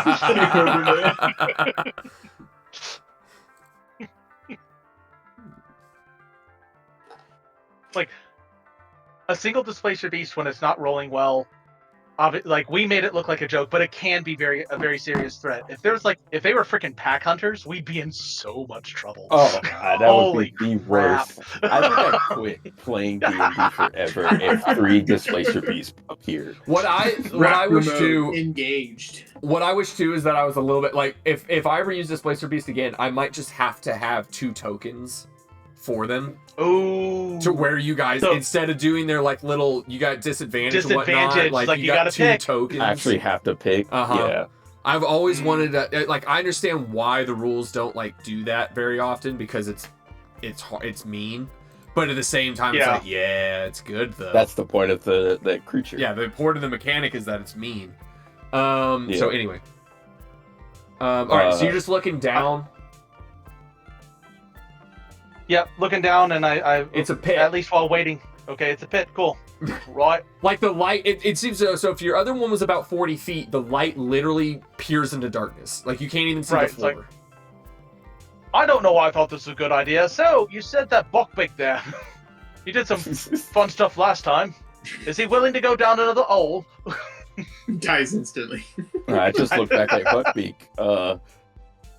Like, a single displacer beast, when it's not rolling well, like, we made it look like a joke, but it can be a very serious threat. If they were freaking pack hunters, we'd be in so much trouble. Oh god, that Holy would be the crap. worst. I think I quit playing D&D forever if 3 displacer beasts appeared. What I Raptor wish mode to engaged. What I wish too is that I was a little bit like, if I ever use Displacer Beast again, I might just have to have 2 tokens for them. Ooh. To where you guys, So- instead of doing their like little, you got disadvantage and whatnot, Disadvantage, like, like you you got gotta 2 pick. tokens. Actually have to pick. Uh-huh. Yeah. I've always wanted to, like, I understand why the rules don't like do that very often, because it's hard, it's mean, but at the same time it's Yeah. like, yeah, it's good though. That's the point of the creature. Yeah, the point of the mechanic is that it's mean. Yeah. So anyway. Alright, so you're just looking down. Yep, looking down, and I It's a pit. at least while waiting. Okay, it's a pit. Cool. Right. Like the light, it seems so if your other one was about 40 feet, the light literally peers into darkness. Like you can't even see Right, the it's like- floor. I don't know why I thought this was a good idea. So, you said that Buckbeak there. You did some fun stuff last time. Is he willing to go down another hole? Dies instantly. I just looked back at Buckbeak.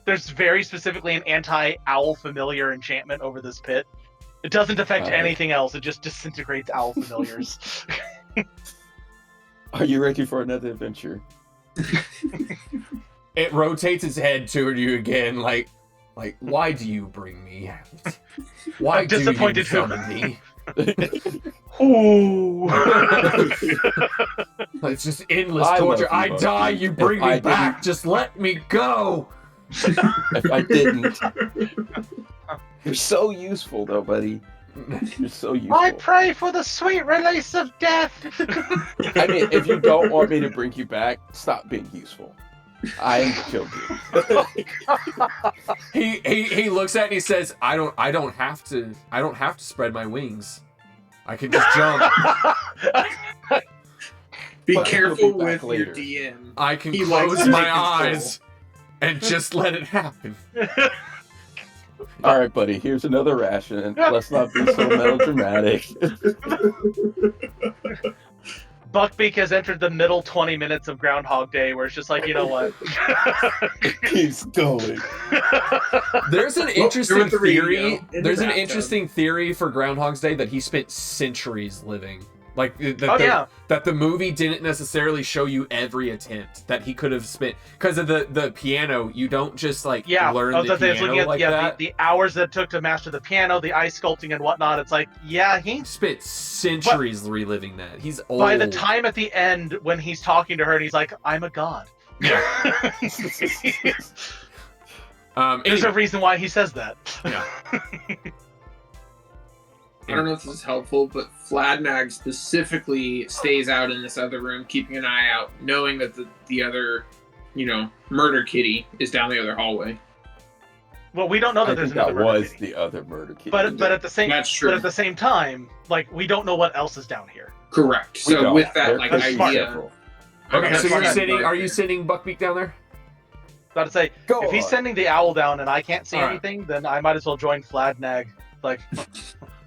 There's very specifically an anti-owl familiar enchantment over this pit. It doesn't affect anything else. It just disintegrates owl familiars. Are you ready for another adventure? It rotates its head toward you again, like why do you bring me out? Why do you Disappointed summon me? Ooh. It's just endless I torture. love you, I die, Bucky. you bring If me I back. didn't- Just let me go. If I didn't. You're so useful though, buddy. You're so useful. I pray for the sweet release of death. I mean, if you don't want me to bring you back, stop being useful. I'm joking. He looks at it and he says, I don't have to spread my wings. I can just jump. Be But careful he'll be with back your later. DM. I can He likes close to my take control. eyes and just let it happen. All right, buddy. Here's another ration. Let's not be so melodramatic. Buckbeak has entered the middle 20 minutes of Groundhog Day, where it's just like, you know what? Keeps going. There's an Well, interesting there was the theory. radio in the There's an bathtub. interesting theory for Groundhog's Day that he spent centuries living. Like that the movie didn't necessarily show you every attempt that he could have spent because of the piano. You don't just like learn the piano like that. The hours that it took to master the piano, the ice sculpting and whatnot. It's like, yeah, he spent centuries reliving that. He's old. By the time at the end when he's talking to her and he's like, "I'm a god." Yeah. There's a reason why he says that. Yeah. I don't know if this is helpful, but Fladnag specifically stays out in this other room, keeping an eye out, knowing that the other, murder kitty is down the other hallway. Well, we don't know that there's another murder kitty. The other murder kitty. But at the same That's true. But at the same time, like, we don't know what else is down here. Correct. So with that idea. Okay, so you're sitting. Are you sending Buckbeak down there? About to say, if he's sending the owl down and I can't see anything, then I might as well join Fladnag. Like,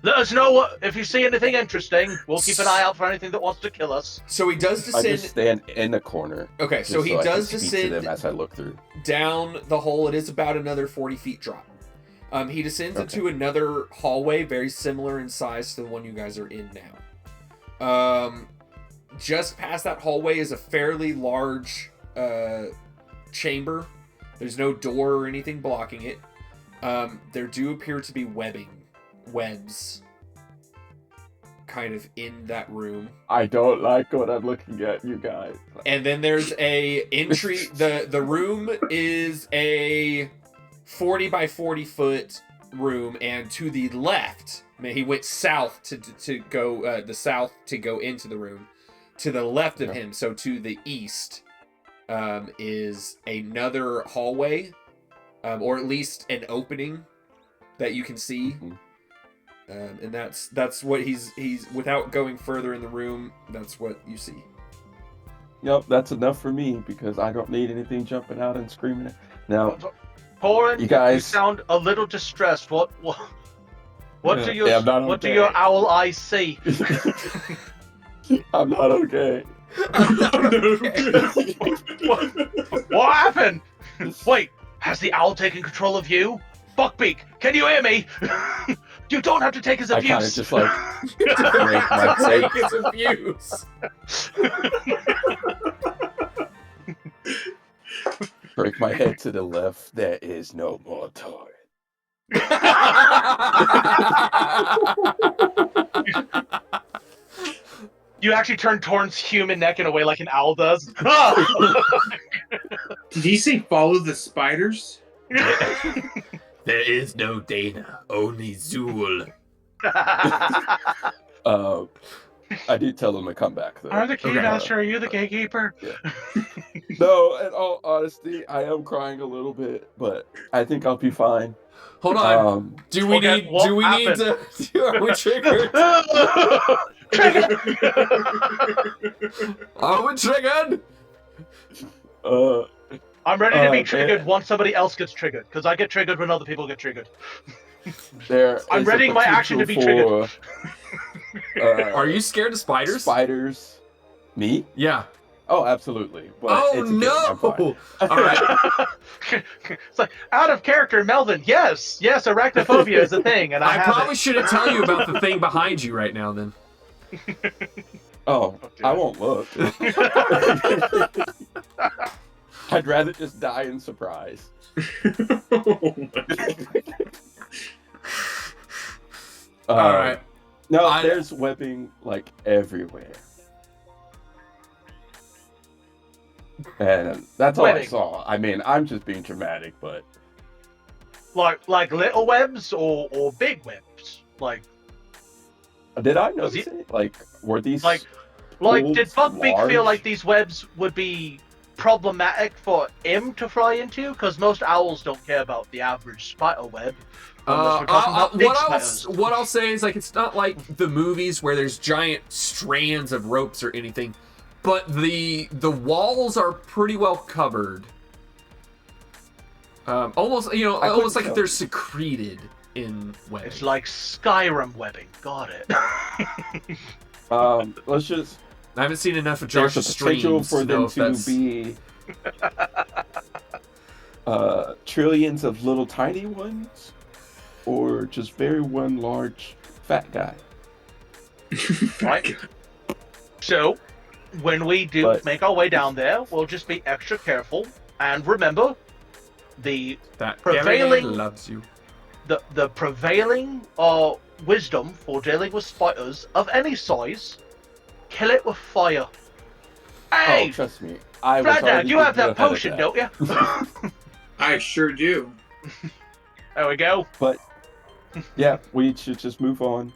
let us know if you see anything interesting. We'll keep an eye out for anything that wants to kill us. So he does descend. I just stand in the corner. Okay, so he does descend as I look through down the hole. It is about another 40 feet drop. He descends into another hallway, very similar in size to the one you guys are in now. Just past that hallway is a fairly large chamber. There's no door or anything blocking it. There do appear to be webs kind of in that room. I don't like what I'm looking at, you guys. And then there's a entry. The room is a 40 by 40 foot room, and to the left, he went south to go the south to go into the room. To the left of him, so to the east, is another hallway, or at least an opening that you can see. And that's what he's without going further in the room, that's what you see. Yep, that's enough for me because I don't need anything jumping out and screaming. Now, Porin, you guys you sound a little distressed. What do your owl eyes see? I'm not okay. What happened? Wait, has the owl taken control of you? Buckbeak, can you hear me? You don't have to take his abuse. I kind of just break my take his abuse. Break my head to the left. There is no more toy. You actually turn Torrent's human neck in a way like an owl does. Did he say follow the spiders? There is no Dana, only Zool. I did tell him to come back, though. I'm the key master. Are you the gatekeeper? Yeah. No, in all honesty, I am crying a little bit, but I think I'll be fine. Hold on. Are we triggered? Are we triggered? I'm ready to be triggered once somebody else gets triggered, because I get triggered when other people get triggered. I'm readying my action to be triggered. Are you scared of spiders? Spiders? Me? Yeah. Oh, absolutely. But no! All right. It's like, out of character, Melvin. Yes, arachnophobia is a thing, and I probably shouldn't tell you about the thing behind you right now, then. Oh, I won't look. I'd rather just die in surprise. All right. No, there's webbing like everywhere. And that's all I saw. I mean, I'm just being dramatic, but like little webs or big webs? Like, did I notice it? Like, were these like did Buckbeak feel like these webs would be problematic for him to fly into? Because most owls don't care about the average spider web. What I'll say is, like, it's not like the movies where there's giant strands of ropes or anything, but the walls are pretty well covered. Almost like they're secreted in webbing. It's like Skyrim webbing. Got it. Let's just I haven't seen enough of there's a Josh's potential streams for to know them if to that's... be trillions of little tiny ones, or just very one large fat guy. Right. So, when we do But- make our way down there, we'll just be extra careful and remember the That prevailing- Gary loves you. the prevailing wisdom for dealing with spiders of any size: kill it with fire. Hey, Oh, trust me, I was Brad, already you have thinking that ahead of potion, that. don't you? I sure do. There we go. But yeah, we should just move on.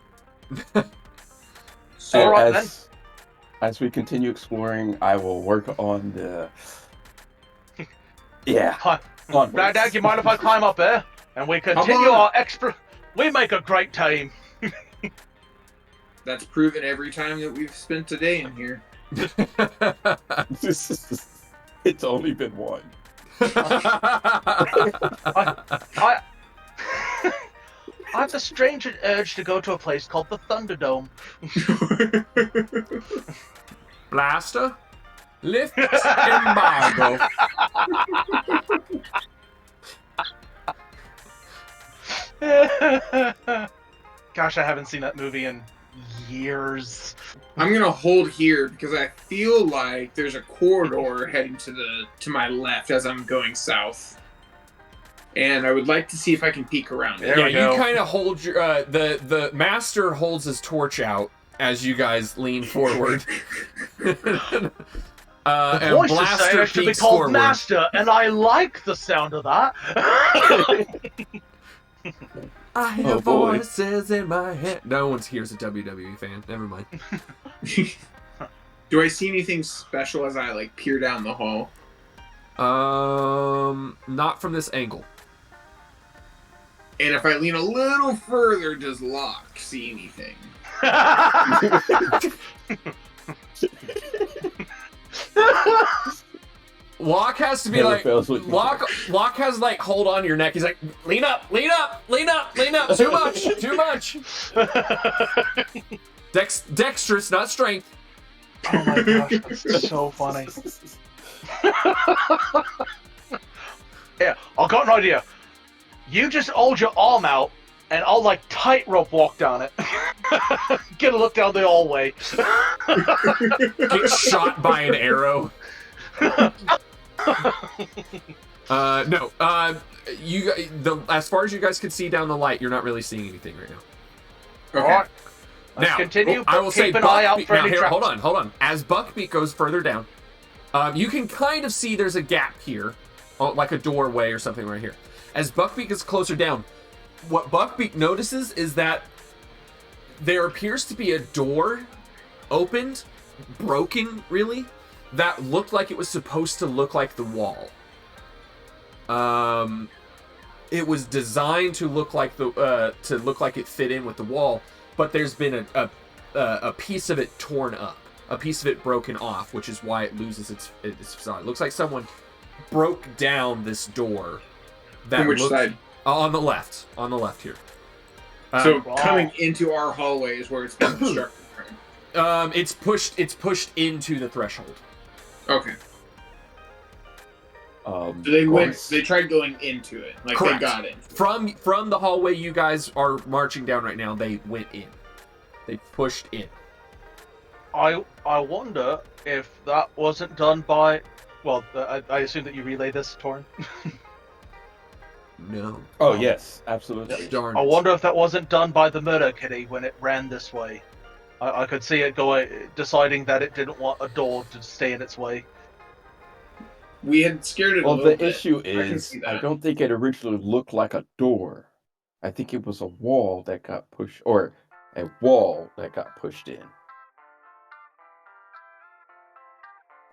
So All right, as we continue exploring, I will work on the. Yeah. Hi, onwards. Brad, you mind if I climb up there and we continue on. our We make a great team. that's proven every time that we've spent a day in here. It's only been one. I I have the strange urge to go to a place called the Thunderdome. Blaster, lift embargo. Gosh, I haven't seen that movie in years. I'm gonna hold here because I feel like there's a corridor heading to my left as I'm going south, and I would like to see if I can peek around it. There we go. You kind of hold your the master holds his torch out as you guys lean forward. The And voices say Blaster I should be peeks called forward. Master, and I like the sound of that. I hear Oh, boy. voices in my head. No one here's a WWE fan. Never mind. Do I see anything special as I like peer down the hall? Not from this angle. And if I lean a little further, does Locke see anything? Locke has to be Never like fails what you Locke has like hold on your neck. He's like lean up, lean up, lean up, lean up. Too much, too much. Dexterous, not strength. Oh my gosh, that's so funny. Yeah, I've got an idea. You just hold your arm out, and I'll like tightrope walk down it. Get a look down the hallway. Get shot by an arrow. No. As far as you guys can see down the light, you're not really seeing anything right now. Okay. Alright, let's Now, continue. I will Keep say an eye out Buckbeak. for Now, any here, traps. hold on. As Buckbeak goes further down, you can kind of see there's a gap here, like a doorway or something right here. As Buckbeak is closer down, what Buckbeak notices is that there appears to be a door opened, broken, really, that looked like it was supposed to look like the wall. It was designed to look like it fit in with the wall, but there's been a piece of it torn up, a piece of it broken off, which is why it loses its facade. It looks like someone broke down this door. That From which looked- side? On the left here. So wow. coming into our hallway is where it's been constructed from. It's pushed into the threshold. Okay. So So they tried going into it. Like Correct. they got in. From the hallway you guys are marching down right now, they went in. They pushed in. I wonder if that wasn't done by. Well, I assume that you relay this, Torn. No. Oh yes, absolutely. Darn. I it. wonder if that wasn't done by the murder kitty when it ran this way. I could see it deciding that it didn't want a door to stay in its way. We had scared it a Well, little the bit. issue I can is, see I that. don't think it originally looked like a door. I think it was a wall that got pushed, or a wall that got pushed in.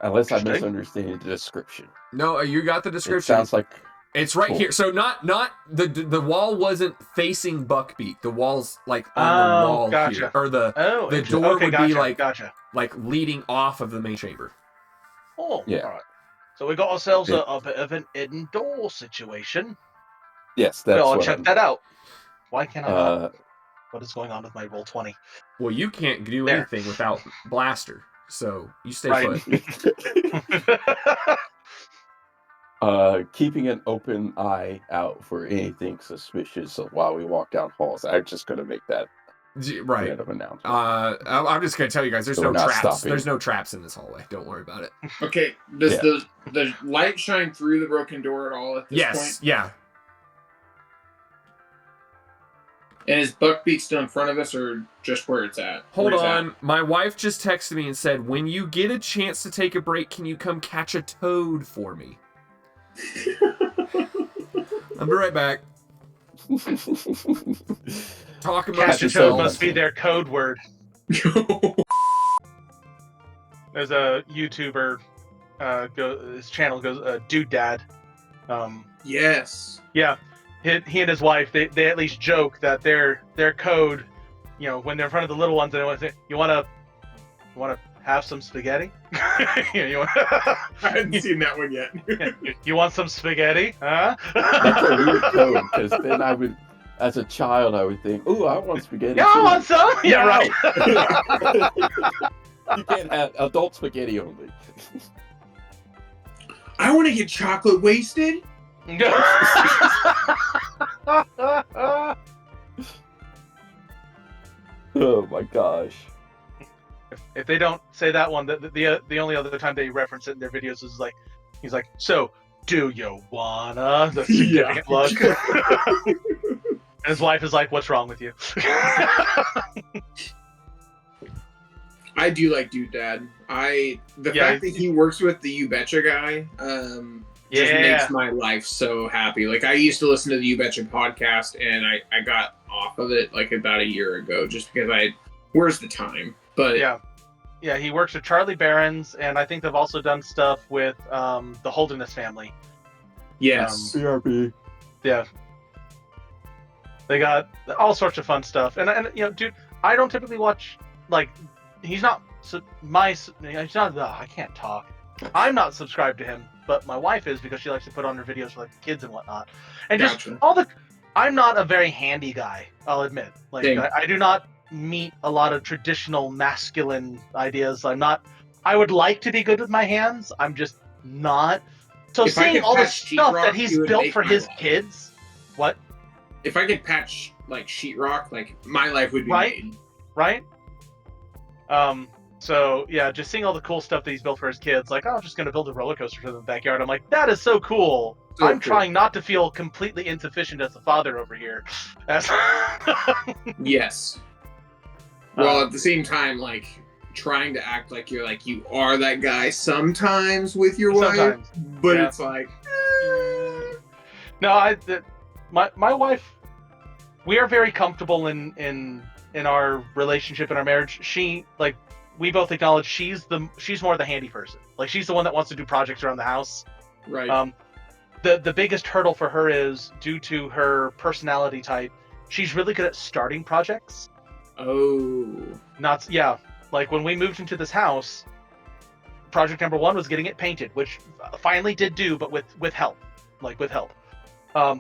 Unless I Interesting. misunderstand the description. No, you got the It description. sounds like It's right Cool. here. So not the wall wasn't facing Buckbeak. The wall's like on the wall gotcha. here, or the The door would be like Gotcha. leading off of the main chamber. Oh, Yeah. all right. So we got ourselves Yeah. a bit of an indoor situation. yes, that's Well, I'll what check I'm- that out. Why can't I not? Uh, What is going on with my roll 20? Well, you can't do There. anything without Blaster. so you stay Right. put. Keeping an open eye out for anything suspicious while we walk down halls. I'm just gonna make that Right. random announcement. I'm just gonna tell you guys, there's So no we're not traps. stopping. There's no traps in this hallway. Don't worry about it. Okay, does Yeah. the light shine through the broken door at all at this Yes. point? Yeah. And is Buckbeak still in front of us, or just where it's at? Hold Where it's on. at? My wife just texted me and said, when you get a chance to take a break, can you come catch a toad for me? I'll be right back. Talk about Catch a yourself. toad must be their code word. There's a YouTuber, his channel goes, Dude Dad. Yes. Yeah, he and his wife, they at least joke that their code, you know, when they're in front of the little ones, they want to say, you want to have some spaghetti? you want, I hadn't seen that one yet. you want some spaghetti? Huh? That's a weird code, because then I would, as a child, I would think, "Ooh, I want spaghetti Yeah, I too." want some. Yeah, No. right. You can't have adult spaghetti only. I want to get chocolate wasted. Oh my gosh. If they don't say that one, the only other time they reference it in their videos is like, he's like, so do you wanna? The significant look. And his wife is like, what's wrong with you? I do like Dude Dad. The Yeah, fact that he works with the You Betcha guy, just makes my life so happy. Like, I used to listen to the You Betcha podcast, and I got off of it like about a year ago, just because where's the time? But yeah, he works with Charlie Barron's, and I think they've also done stuff with the Holderness family. yes, CRP. Yeah, they got all sorts of fun stuff, and you know, dude, I don't typically watch, like, he's not I can't talk. I'm not subscribed to him, but my wife is, because she likes to put on her videos for like the kids and whatnot, and Gotcha. just I'm not a very handy guy, I'll admit. Like, Same. I do not meet a lot of traditional masculine ideas. I would like to be good with my hands. I'm just not. So If I seeing could all the patch stuff sheetrock, that he's it would built make for my his life. kids, what? If I could patch like sheetrock, like my life would be Right? made. Right? So yeah, just seeing all the cool stuff that he's built for his kids, like, oh, I'm just gonna build a roller coaster for them in the backyard. I'm like, that is so cool. So I'm cool. trying not to feel completely insufficient as a father over here. As Yes. Well, at the same time, like trying to act like you are that guy sometimes with your wife, Sometimes. but Yeah. it's like No, my wife, we are very comfortable in our relationship, in our marriage. She, like, we both acknowledge she's more the handy person. Like, she's the one that wants to do projects around the house. right. The biggest hurdle for her is, due to her personality type, she's really good at starting projects. Like when we moved into this house, project number 1 was getting it painted, which finally did do, but with help.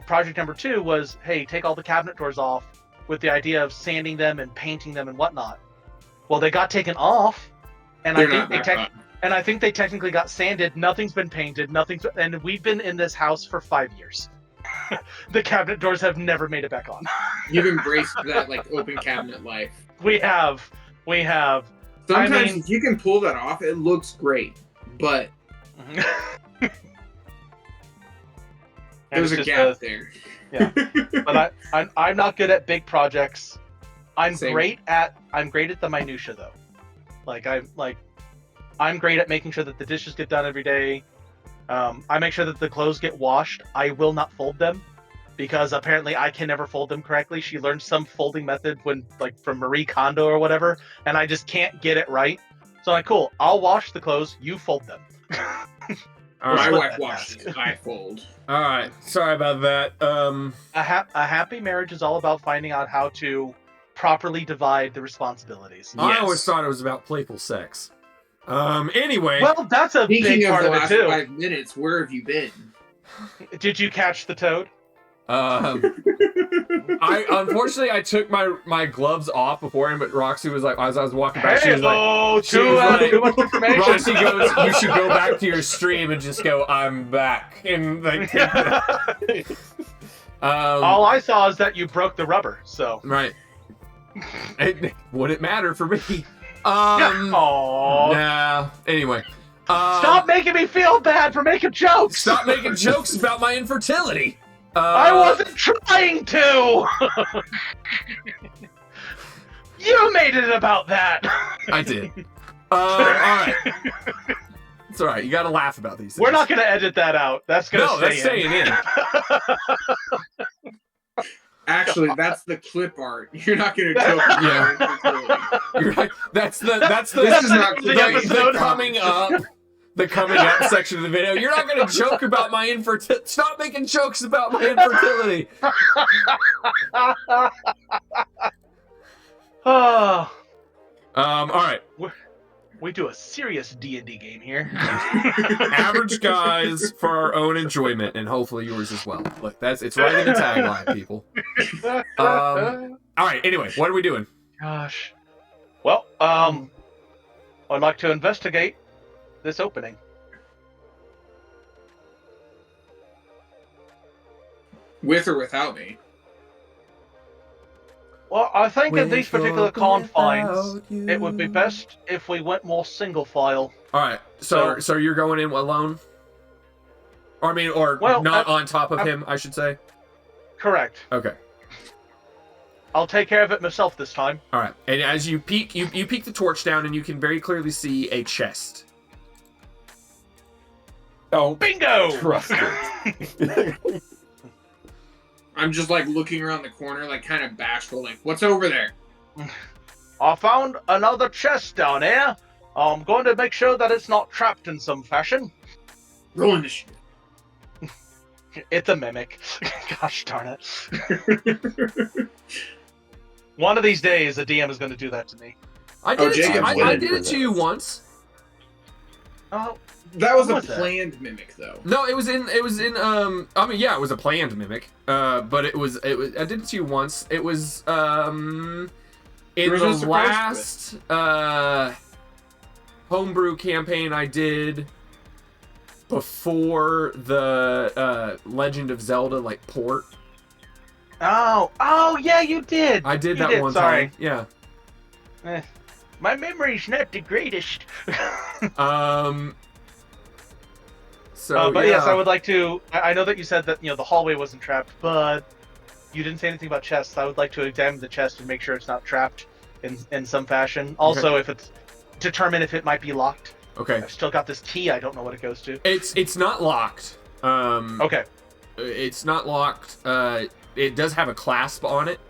Project number 2 was, hey, take all the cabinet doors off, with the idea of sanding them and painting them and whatnot. Well, they got taken off, and They're not back on. I think they technically got sanded. Nothing's been painted. And we've been in this house for 5 years. The cabinet doors have never made it back on. You've embraced that like open cabinet life. We have. Sometimes mean- if you can pull that off, it looks great, but there's a gap there. Yeah. But I'm not good at big projects. I'm Same. great at the minutia though. I'm great at making sure that the dishes get done every day. I make sure that the clothes get washed. I will not fold them, because apparently I can never fold them correctly. She learned some folding method from Marie Kondo or whatever, and I just can't get it right. So I'm like, cool, I'll wash the clothes, you fold them. All My right. wife washes, I fold. All right. Sorry about that. A happy marriage is all about finding out how to properly divide the responsibilities. I Yes. always thought it was about playful sex. Anyway. Well, that's a Speaking big of part the of it last too. 5 minutes, where have you been? Did you catch the toad? Unfortunately I took my gloves off beforehand, but Roxy was like, as I was walking back, she was like, too much information. Roxy goes, "You should go back to your stream and just go, I'm back," and like. All I saw is that you broke the rubber. So right. It wouldn't matter for me. Aww. Nah. Anyway. Stop making me feel bad for making jokes. Stop making jokes about my infertility. I wasn't trying to. You made it about that. I did. All right. It's all right. You got to laugh about these things. We're not going to edit that out. That's going to that's stay in. staying in. Actually, that's the clip art. You're not going to joke. Yeah. You're right. That's the This is not the the episode. coming up. The coming up section of the video. You're not going to joke about my infertility. Stop making jokes about my infertility. Oh, All right. we do a serious D&D game here. Average guys for our own enjoyment and hopefully yours as well. Look, it's right in the tagline, people. All right. Anyway, what are we doing? Gosh. Well, I'd like to investigate this opening. With or without me. Well, I think in these With or particular confines, without you. it would be best if we went more single file. All right. So you're going in alone? Or I mean, or Well, not on top of him, I should say. Correct. Okay. I'll take care of it myself this time. All right. And as you peek, you peek the torch down, and you can very clearly see a chest. Don't Bingo! trust it. I'm just like looking around the corner, like kind of bashful, like, what's over there? I found another chest down here. I'm going to make sure that it's not trapped in some fashion. Roll initiative. It's a mimic. Gosh darn it. One of these days, a DM is going to do that to me. I did, Jacob I did did for it to you once. Oh, That was What a was that? planned mimic, though. No, it was in I mean, yeah, it was a planned mimic. But it was I did it to you once. It was in was no the surprise last homebrew campaign I did before the Legend of Zelda like port. oh, yeah, you did. I did You that one sorry. time. Yeah. My memory's not the greatest. So But yeah. yes, I would like to. I know that you said that the hallway wasn't trapped, but you didn't say anything about chests. I would like to examine the chest and make sure it's not trapped in some fashion. Also, if it's determine if it might be locked. Okay. I've still got this key. I don't know what it goes to. It's not locked. Okay. It's not locked. It does have a clasp on it.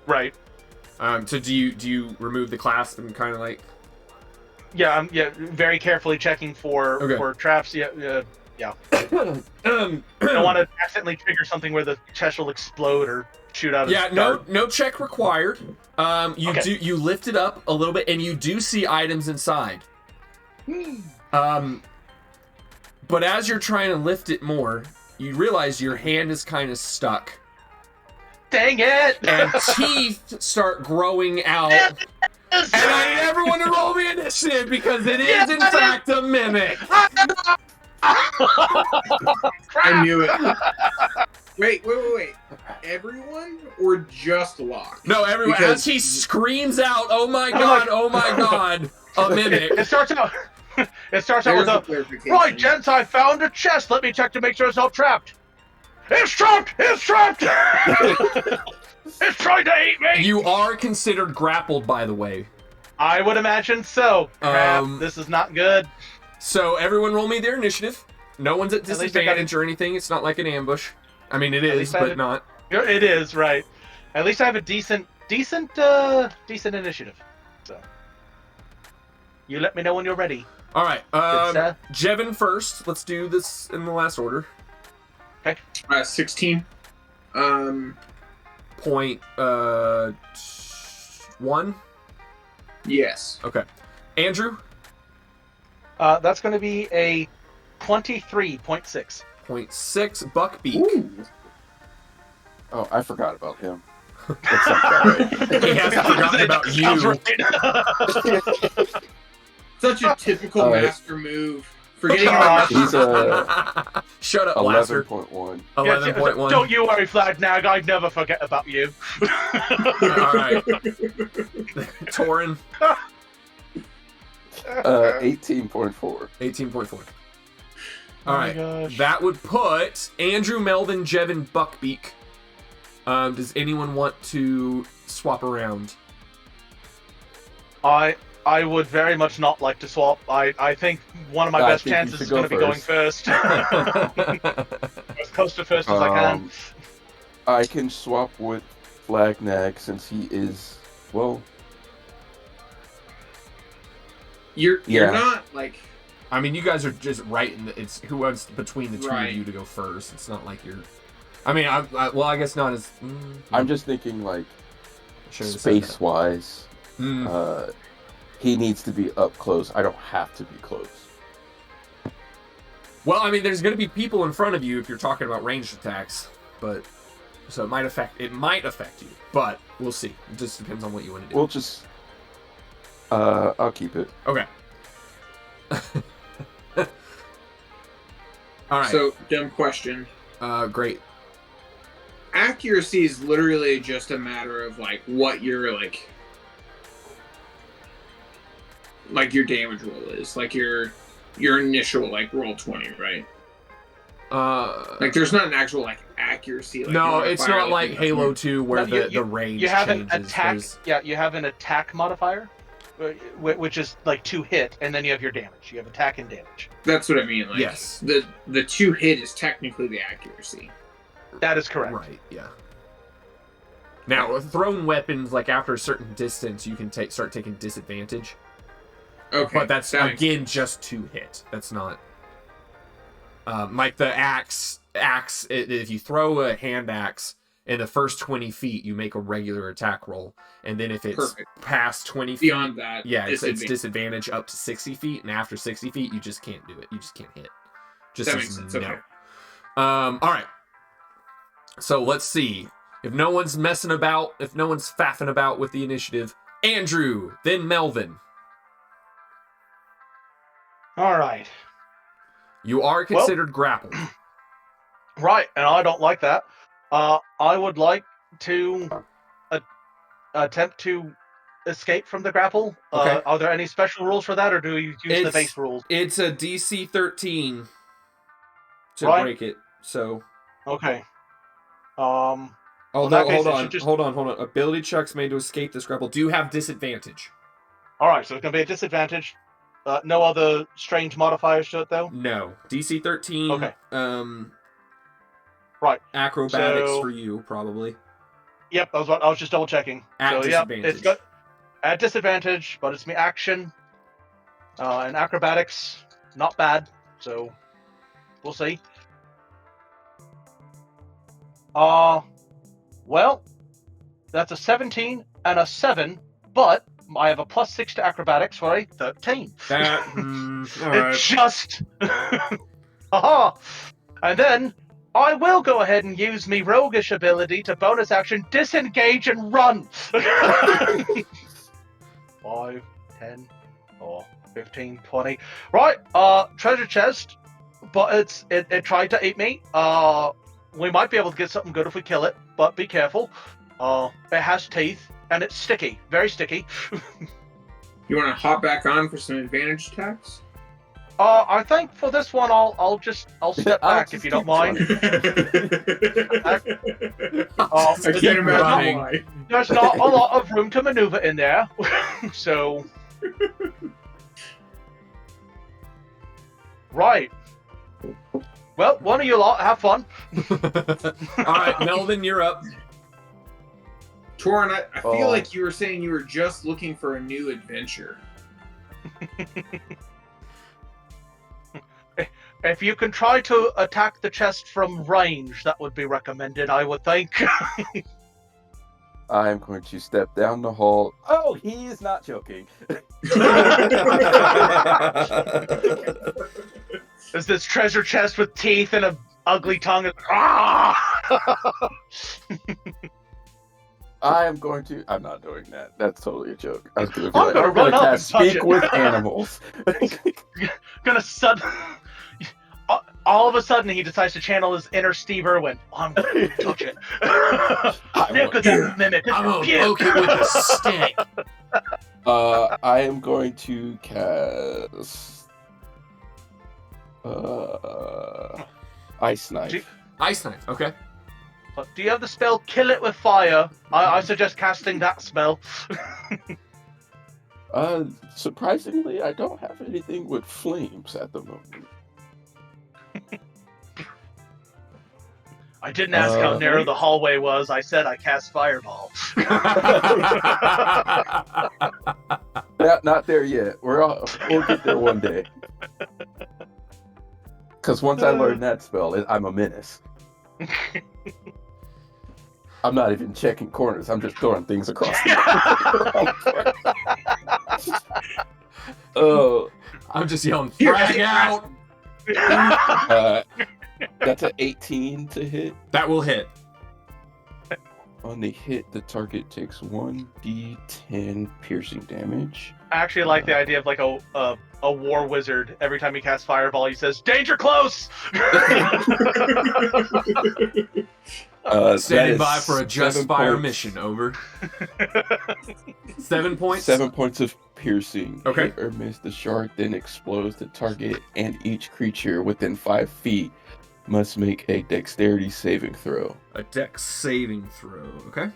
Right. So do you remove the clasp and kind of like? Yeah. I'm very carefully checking for traps. Yeah. Don't want to accidentally trigger something where the chest will explode or shoot out. Yeah. No check required. You lift it up a little bit and you do see items inside. But as you're trying to lift it more, you realize your hand is kind of stuck. Dang it! And teeth start growing out. And I need everyone to roll me initiative because it is in fact a mimic. I knew it. Wait. Everyone or just Locke? No, everyone. Because- As he screams out, "Oh my god! Oh my god!" A mimic. It starts out. It starts out There's with the a. clarification. Right, gents, I found a chest. Let me check to make sure it's not trapped. It's trapped! It's trapped! It's trying to eat me! You are considered grappled, by the way. I would imagine so. Crap, Um, this is not good. So everyone roll me their initiative. No one's at least I got disadvantage or anything. It's not like an ambush. I mean, it At is, least I but did- not. It is, right. At least I have a decent initiative. So. You let me know when you're ready. All right. sir. Jevin first. Let's do this in the last order. 16. Point 1. Yes. Okay. Andrew. That's going to be a 23.6. 0.6. Buckbeak. Ooh. Oh, I forgot about him. That sounds about right. He hasn't forgotten about you. Such a typical Alright. master move. Forgetting about He's Shut up, Blaster. 11.1. 11.1. Don't you worry, Flagnag. I'd never forget about you. All right. Torin, 18.4. 18.4. All Oh my right. gosh. That would put Andrew, Melvin, Jevin, Buckbeak. Does anyone want to swap around? I would very much not like to swap. I think one of my I best think you chances should is going to go be going first. As close to first as I can. I can swap with Flagnag since he is, well, You're Yeah. not like I mean, you guys are just right in the, it's who wants between the two Right. of you to go first. It's not like you're. I mean, well, I guess not as. I'm just thinking like shouldn't have said that. space-wise, he needs to be up close. I don't have to be close. Well, I mean, there's going to be people in front of you if you're talking about ranged attacks, but so it might affect you, but we'll see. It just depends on what you want to do. We'll just, I'll keep it. Okay. All right. so dumb question. Great. Accuracy is literally just a matter of like what your like your damage roll is, like your initial like roll 20, right? Like there's not an actual like accuracy. Like, No, you it's fire, not like Halo 2 where No, the range You have changes. an attack. There's- Yeah, you have an attack modifier, which is like 2 hit, and then you have your damage. You have attack and damage. That's what I mean. Like Yes. the 2 hit is technically the accuracy. That is correct. Right, yeah. Now, with thrown weapons, like after a certain distance, you can start taking disadvantage. Okay, But that's, that makes again, sense. just 2 hit. That's not... like the axe, if you throw a hand axe in the first 20 feet, you make a regular attack roll. And then if it's Perfect. past 20 feet... Beyond that. Yeah, it's disadvantage. disadvantage up to 60 feet, and after 60 feet, you just can't do it. You just can't hit. Just That as makes sense. no. Okay. All right. So let's see. If no one's messing about, if no one's faffing about with the initiative, Andrew, then Melvin. All right. You are considered grappled. Right, and I don't like that. I would like to attempt to escape from the grapple. Okay. Are there any special rules for that, or do you use the It's- base rules? It's a DC 13 to Right. break it. So, Okay. although that case, hold it on, should just- hold on. Ability checks made to escape this grapple do have disadvantage. All right, so it's going to be a disadvantage. No other strange modifiers to it, though? No, DC 13. Okay. Right. Acrobatics So- for you probably. Yep, I was just double checking. At so, disadvantage. It's got at disadvantage, but it's me action. And acrobatics, not bad. So, we'll see. Well, that's a 17 and a 7, but I have a +6 to acrobatics for a 13. That. All right. It's just. Haha! And then I will go ahead and use me roguish ability to bonus action disengage and run. 5, 10, or 15, 20. Right, treasure chest, but it tried to eat me. We might be able to get something good if we kill it, but be careful. It has teeth and it's sticky, very sticky. You want to hop back on for some advantage attacks? I think for this one I'll step I'll back just if you don't keep mind. I can't imagine running. why. There's not a lot of room to maneuver in there, so. Right. Well, one of you lot, have fun. All right, Melvin, you're up. Torin, I feel Oh. like you were saying you were just looking for a new adventure. If you can try to attack the chest from range, that would be recommended, I would think. I'm going to step down the hall. Oh, he is not joking. There's this treasure chest with teeth and an ugly tongue. Ah! I am going to. I'm not doing that. That's totally a joke. I was going to be I'm like, gonna I'm going run to up cast and touch Speak it. with Animals. Gonna all of a sudden he decides to channel his inner Steve Irwin. I'm gonna touch it. Look at that mimic. I'm gonna poke it with a stick. I am going to cast Ice Knife. Ice knife. Okay. Do you have the spell Kill It with Fire? I suggest casting that spell. Surprisingly, I don't have anything with flames at the moment. I didn't ask how narrow the hallway was. I said I cast Fireball. Not there yet. We'll get there one day. Because once I learn that spell, I'm a menace. I'm not even checking corners. I'm just throwing things across the Oh, I'm just yelling, frag out. that's an 18 to hit. That will hit. On the hit, the target takes 1d10 piercing damage. I actually like the idea of like a war wizard. Every time he casts Fireball, he says, "Danger close!" Standing by for a just fire mission. Over. 7 points. 7 points of piercing. Okay. Hit or miss, the shard then explodes the target, and each creature within 5 feet must make a dexterity saving throw. A dex saving throw. Okay.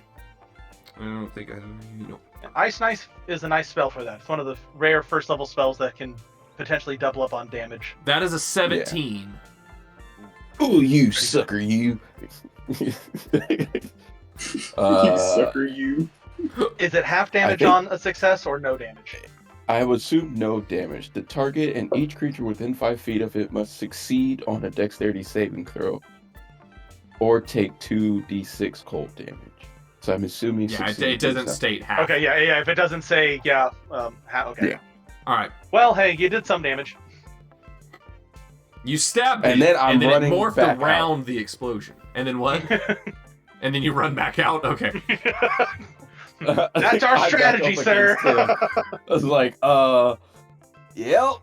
I don't think I have any. Nope. Ice Knife is a nice spell for that. It's one of the rare first level spells that can potentially double up on damage. That is a 17. Ooh, you sucker, you. You sucker, you. Is it half damage think- on a success or no damage? I would assume no damage. The target and each creature within 5 feet of it must succeed on a dexterity saving throw or take 2d6 cold damage. So I'm assuming Yeah, succeed it doesn't does state half. Okay, yeah. If it doesn't say, okay. Yeah. All right. Well, hey, you did some damage. You stabbed And it, then I'm and then it running morphed back around the explosion. And then what? And then you run back out? Okay. That's our I back strategy, up sir. against him. I was like, yep,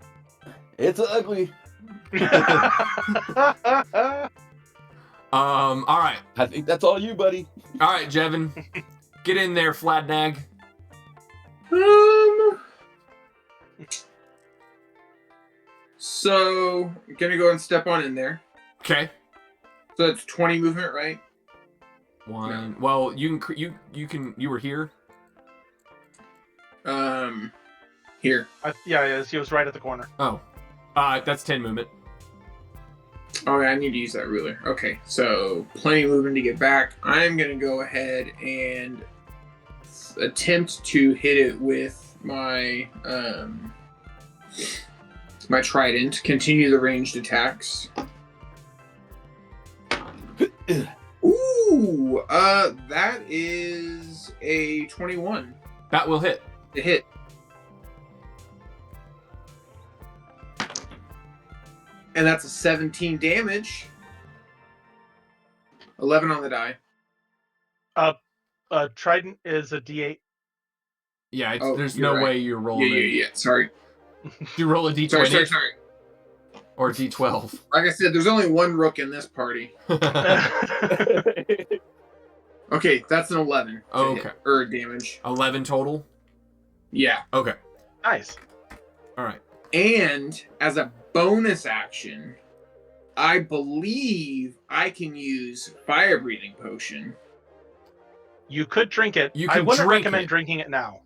it's ugly. All right. I think that's all you, buddy. All right, Jevin. Get in there, Fladnag. So gonna go and step on in there. Okay. So that's 20 movement, right? One. Well, you can. You were here. Here. Yeah, he was right at the corner. Oh. That's 10 movement. Oh, yeah, I need to use that ruler. Okay, so plenty of movement to get back. I'm gonna go ahead and attempt to hit it with my my trident. Continue the ranged attacks. Ooh, that is a 21. That will hit. To hit. And that's a 17 damage. 11 on the die. Trident is a D8. Yeah, Oh, there's you're no right. way you're rolling. Yeah. Sorry. You roll a d20 Sorry. or a d12. Like I said, there's only one rook in this party. Okay, that's an 11. to Okay. hit, or damage. 11 total. Yeah. Okay. Nice. All right. And as a bonus action, I believe I can use fire breathing potion. You could drink it. You I could wouldn't drink recommend it. drinking it now.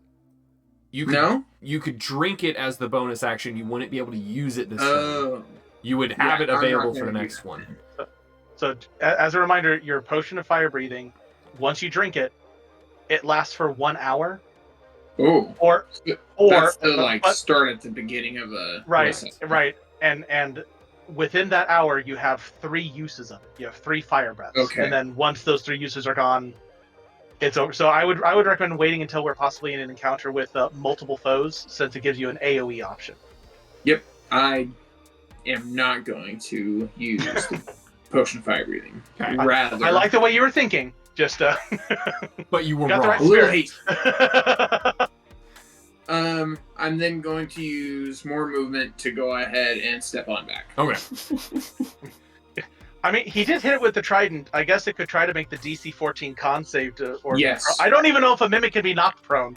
You could, No? You could drink it as the bonus action. You wouldn't be able to use it this time. Oh. You would have Yeah, it I'm not available for the gonna do next one. So, as a reminder, your potion of fire breathing, once you drink it, it lasts for 1 hour. Oh. Or That's the but- start at the beginning of a right, lesson. right, and within that hour, you have 3 uses of it. You have 3 fire breaths. Okay. And then once those 3 uses are gone, it's over. So I would recommend waiting until we're possibly in an encounter with multiple foes, since it gives you an AOE option. I am not going to use the potion of fire breathing. Okay. Rather, I like the way you were thinking. Just But you were got the wrong. right a little spirit. hasty. I'm then going to use more movement to go ahead and step on back. Okay. I mean, he did hit it with the trident. I guess it could try to make the DC 14 con save to, or Yes. I don't even know if a mimic can be knocked prone.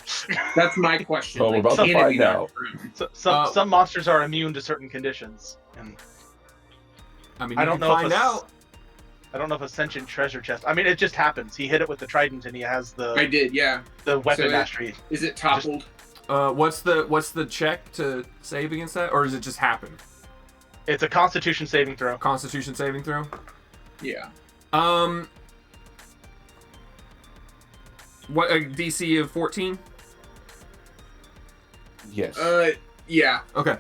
That's my question. Well, we're about to can it find be knocked out. prone? Some monsters are immune to certain conditions, and I mean, I you don't can know find if out. I don't know if a sentient treasure chest. I mean, it just happens. He hit it with the trident, and he has I did, yeah. the weapon So mastery. Is it toppled? What's the check to save against that, or does it just happen? It's a Constitution saving throw. Constitution saving throw. Yeah. What a DC of 14? Yes. Yeah. Okay.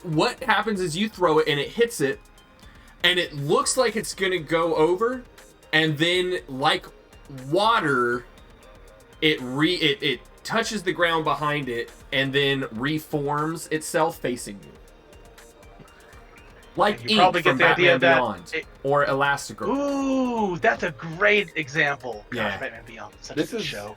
What happens is you throw it and it hits it, and it looks like it's gonna go over, and then like water, it touches the ground behind it and then reforms itself facing you. Like You ink probably from get the idea Batman that Beyond or Elastigirl. Ooh, that's a great example. Yeah. Gosh, Batman Beyond, such This a good is- show.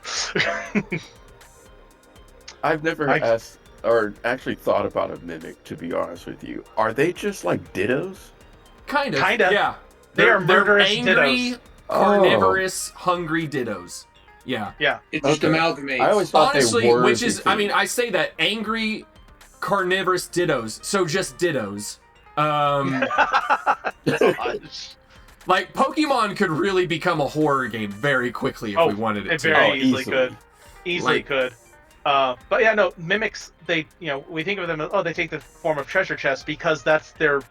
I've never I- asked or actually thought about a mimic, to be honest with you. Are they just like dittos? Kind of. Kinda. Yeah. They are murderous angry, dittos. carnivorous, hungry dittos. Yeah. It just Okay. amalgamates. I always thought Honestly, they were. which is, I mean, I say that angry, carnivorous dittos. So just dittos. Gosh. Like Pokemon could really become a horror game very quickly if Oh, we wanted it It to. very Oh, easily easily. could. Easily Like- could. But yeah, no, mimics, they, we think of them as, they take the form of treasure chests because that's their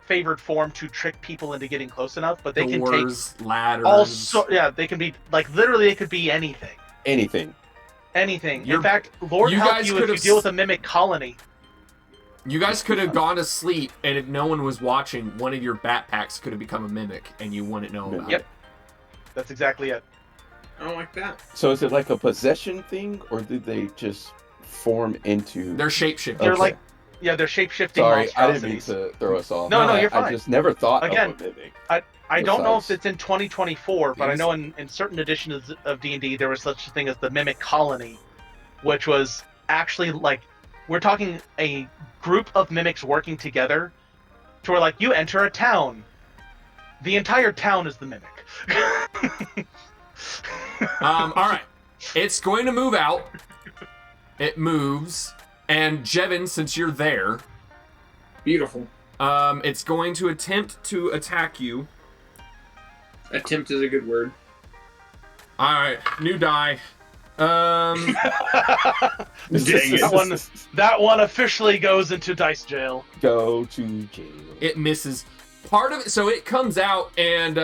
favored form to trick people into getting close enough, but they can take Doors, ladders. they can be, like, literally, it could be anything. Anything. Anything. You're- In fact, Lord you help guys you if could you have deal with a mimic colony. You guys could have gone to sleep, and if no one was watching, one of your backpacks could have become a mimic, and you wouldn't know about Yep. it. That's exactly it. I don't like that. So is it like a possession thing, or did they just form into? They're shapeshifting. They're Okay. like, yeah, they're shape-shifting Sorry, I didn't mean monstrosities. to throw us off. No, no, you're I fine. just never thought Again, of a mimic. I don't know if Besides- it's in 2024, but I Yes. know in certain editions of D&D there was such a thing as the Mimic Colony, which was actually like, we're talking a group of mimics working together to where, like, you enter a town. The entire town is the mimic. All right. It's going to move out. It moves. And Jevin, since you're there, Beautiful. it's going to attempt to attack you. Attempt is a good word. All right, new die. Dang it. That one officially goes into dice jail. Go to jail. It misses. Part of it, so it comes out and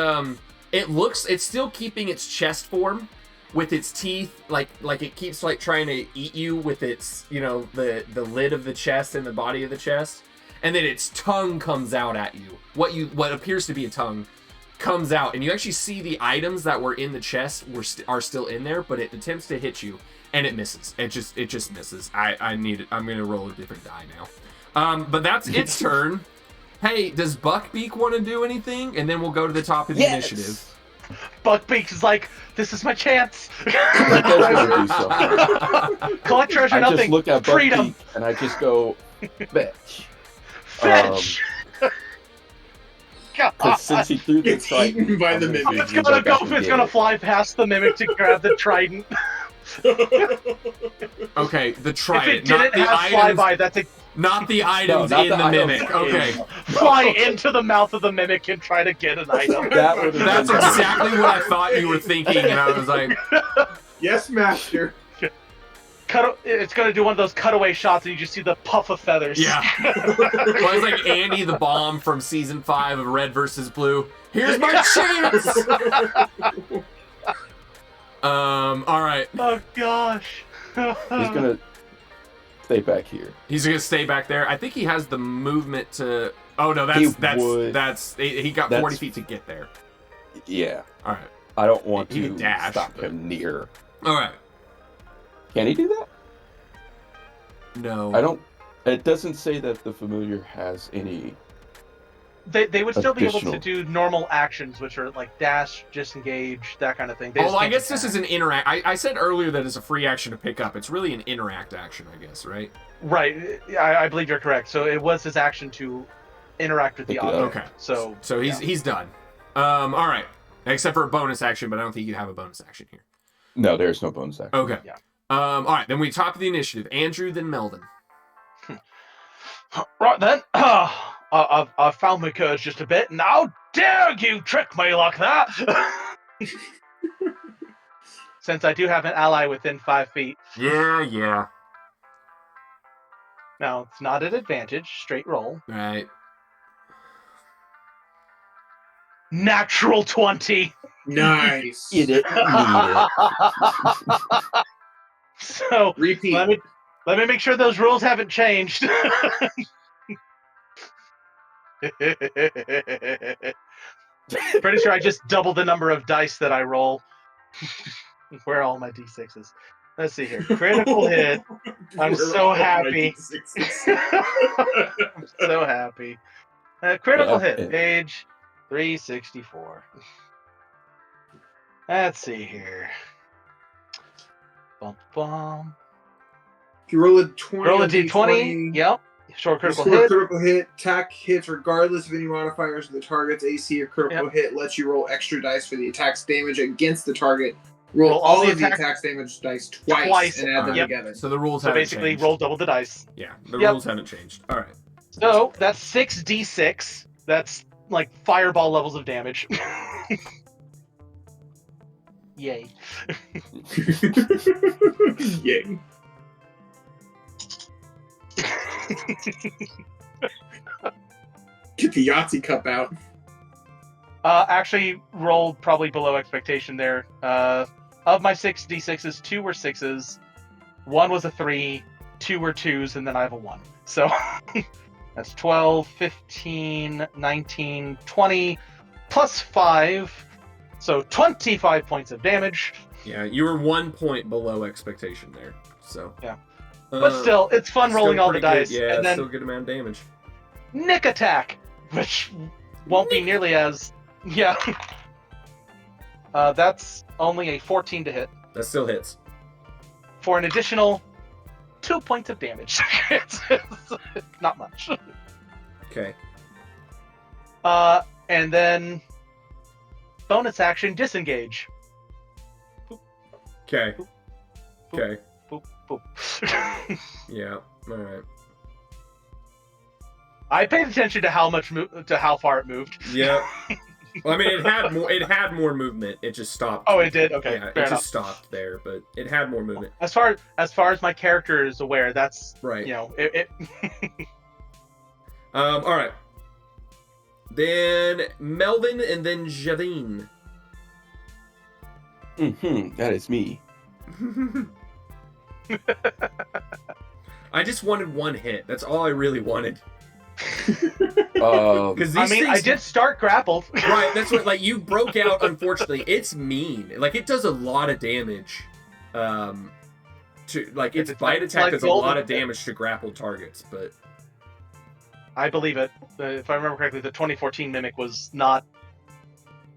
it's still keeping its chest form with its teeth, like it keeps like trying to eat you with its, the lid of the chest and the body of the chest, and then its tongue comes out at you. What appears to be a tongue comes out, and you actually see the items that were in the chest are still in there, but it attempts to hit you and it misses. It just misses. I'm gonna roll a different die now. But that's its turn. Hey, does Buckbeak want to do anything? And then we'll go to the top of the initiative. Buckbeak is like, this is my chance. That does really do something. Collect treasure, I just nothing. look at Freedom. Buckbeak and I just go, bitch. Fetch. Because since he threw the Gets trident, eaten by I'm the gonna mimic. use It's you gonna back go. and It's get gonna it. fly past the mimic to grab the trident. Okay, the If trident, it not didn't the have items, flyby, that's a not the items not in the the items mimic. in- Okay, fly into the mouth of the mimic and try to get an item. That would have that's been exactly what I thought you were thinking, and I was like, Yes, master. It's gonna do one of those cutaway shots, and you just see the puff of feathers. yeah. Well, it's like Andy the Bomb from season 5 of Red vs. Blue. Here's my chance. All right. Oh gosh. He's gonna stay back here. He's gonna stay back there. I think he has the movement to. Oh no, He that's would. he got 40 That's- feet to get there. Yeah. All right. I don't want He to can dash, stop but- him near. All right. Can he do that? No. I don't. It doesn't say that the familiar has any They would still be able to Additional. do normal actions, which are like dash, disengage, that kind of thing. They Oh, just I can't guess this attack. is an interact. I said earlier that it's a free action to pick up. It's really an interact action, I guess, right? Right. I believe you're correct. So it was his action to interact with the Pick it up. object. Okay. So he's done. All right. Except for a bonus action, but I don't think you have a bonus action here. No, there's no bonus action. Okay. Yeah. All right. Then we top of the initiative. Andrew, then Melvin. Right then. I've found my courage just a bit. And how dare you trick me like that? Since I do have an ally within 5 feet. Yeah. Now, it's not an advantage. Straight roll. Right. Natural 20. Nice. You didn't need it. So Repeat. let me make sure those rules haven't changed. Pretty sure I just doubled the number of dice that I roll. Where are all my d6s? Let's see here. Critical hit. I'm so happy. I'm so happy. Critical hit. Page 364. Let's see here. Bum, bum. If you roll a 20, Roll a on d20. Yep. Short You critical score a hit. critical hit. Attack hits regardless of any modifiers of the target's AC or critical hit. Lets you roll extra dice for the attack's damage against the target. Roll all of the attack's damage dice twice and add them together. So the rules So haven't basically, changed. roll double the dice. Yeah, the rules haven't changed. All right. So that's 6d6. That's like fireball levels of damage. Yay. Yay. Get the Yahtzee cup out. Actually, rolled probably below expectation there. Of my 6d6s, 2 were 6s, 1 was a 3, 2 were 2s, and then I have a 1. So that's 12, 15, 19, 20, plus 5. So 25 points of damage. Yeah, you were 1 point below expectation there. So Yeah. But still, it's fun rolling all the dice. Yeah, and then still good amount of damage. Nick attack, which won't be nearly as... Yeah. That's only a 14 to hit. That still hits. For an additional 2 points of damage. it's not much. Okay. And then bonus action, disengage. Okay. Boop. Okay. Boop, boop. Yeah. All right. I paid attention to how far it moved. Yeah. Well, I mean, it had more movement. It just stopped. Oh, it did. Okay, Yeah, fair it enough. just stopped there, but it had more movement. As far as my character is aware, that's Right. You know, it All right. Then Melvin and then Javine. That is me. I just wanted one hit. That's all I really wanted. Because I mean, I did start grappled. Right, that's what, like, you broke out, unfortunately. It's mean. Like, it does a lot of damage. Its bite attack does a lot of damage to grappled targets, but... I believe it. If I remember correctly, the 2014 Mimic was not...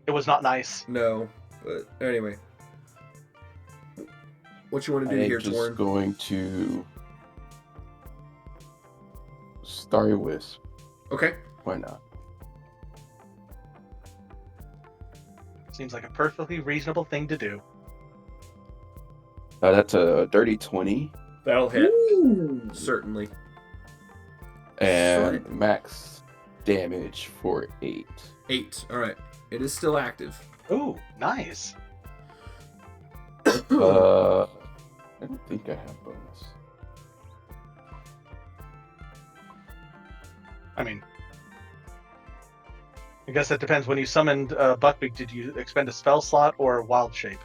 It was not nice. No, but anyway. What you want to do I'm here, just Torn? going to... Starry Wisp. Okay. Why not? Seems like a perfectly reasonable thing to do. That's a dirty 20. That'll hit. Ooh. Certainly. And max damage for 8. 8. All right. It is still active. Ooh, nice. I don't think I have bonus. I mean, I guess that depends. When you summoned Buckbeak, did you expend a spell slot or a wild shape?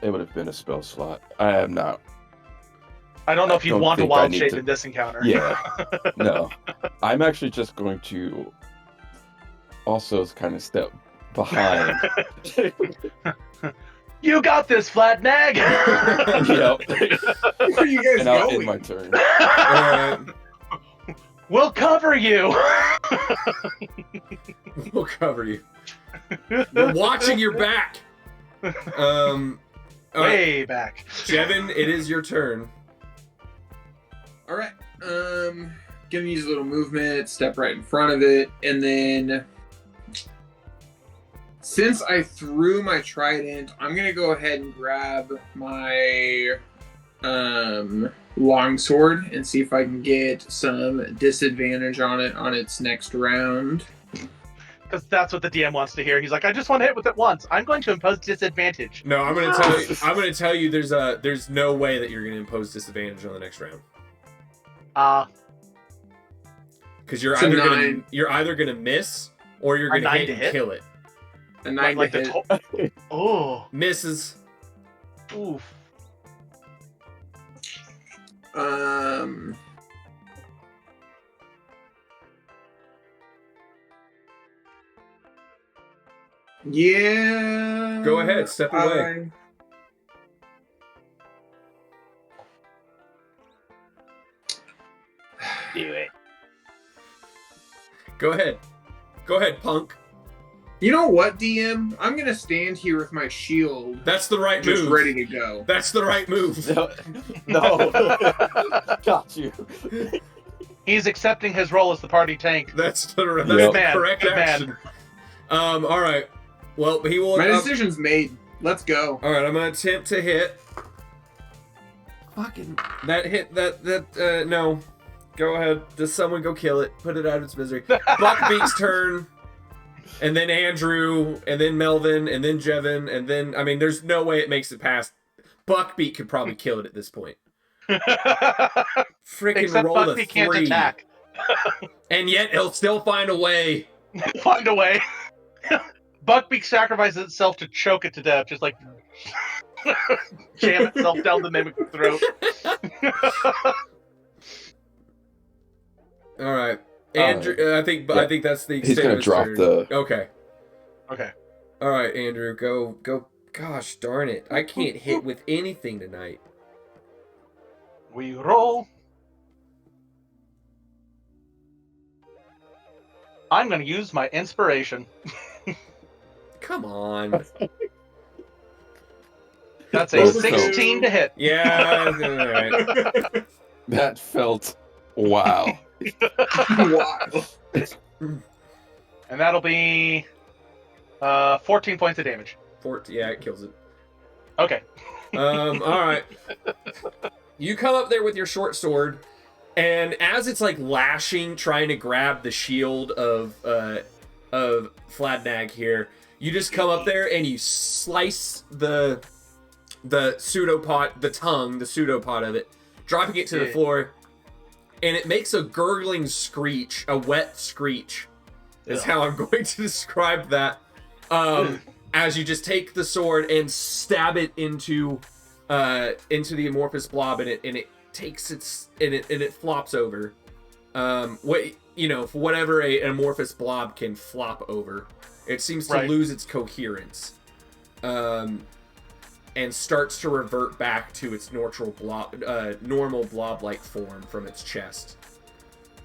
It would have been a spell slot. I am not. I don't know if you'd don't want a think I wild need shape to- in this encounter. Yeah. No. I'm actually just going to also kind of step behind. You got this, Flat Nag! Yep. Where are you guys And I'll end going? my turn. All right. We'll cover you. We'll cover you. We're watching your back. All right. Way back. Jevin, it is your turn. All right. Gonna use a little movement, step right in front of it, and then since I threw my trident, I'm gonna go ahead and grab my longsword and see if I can get some disadvantage on it on its next round. Because that's what the DM wants to hear. He's like, I just want to hit with it once. I'm going to impose disadvantage. No, I'm gonna tell you. I'm gonna tell you. There's no way that you're gonna impose disadvantage on the next round. Because you're either gonna miss or you're gonna hit and kill it. A 9 like to the hit. Oh. Misses. Oof. Yeah. Go ahead, step away. Do it. Go ahead. Go ahead, punk. You know what, DM? I'm gonna stand here with my shield. That's the right just move. ready to go. That's the right move. No. Got you. He's accepting his role as the party tank. That's the Yep. correct Good man. action. All right. Well, he will. My decision's made. Let's go. All right, I'm gonna attempt to hit. Fucking that hit. No. Go ahead. Just someone go kill it. Put it out of its misery. Buckbeak's turn. And then Andrew, and then Melvin, and then Jevin, and then, I mean, there's no way it makes it past. Buckbeak could probably kill it at this point. Freaking Except roll a Buckbeak can't 3. attack. And yet, he'll still find a way. Find a way. Buckbeak sacrifices itself to choke it to death, just like jam itself down the mimic's throat. All right. Andrew, I think that's the extent He's gonna of his drop turn. the. Okay. All right, Andrew, go. Gosh darn it! I can't hit with anything tonight. We roll. I'm going to use my inspiration. Come on. That's a Those 16 to hit. Yeah. All right. That felt. Wow. Wow. And that'll be 14 points of damage. 14. Yeah, it kills it. Okay. All right. You come up there with your short sword, and as it's like lashing, trying to grab the shield of Fladnag here, you just come up there and you slice the pseudopod, the pseudopod of it, dropping it to the floor, and it makes a gurgling screech, a wet screech, is how I'm going to describe that. As you just take the sword and stab it into the amorphous blob, and it takes its and it flops over. For whatever an amorphous blob can flop over, it seems to lose its coherence, and starts to revert back to its normal blob-like form from its chest.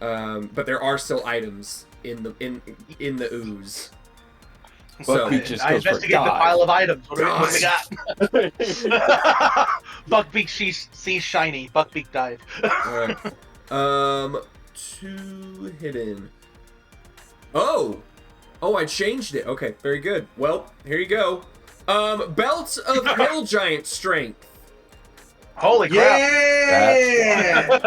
But there are still items in the ooze. So, I investigate the pile of items. What do we got? Buckbeak sees shiny. Buckbeak died. Alright. 2 hidden. Oh, I changed it. Okay, very good. Well, here you go. Belts of Hill Giant Strength. Holy crap! Yeah!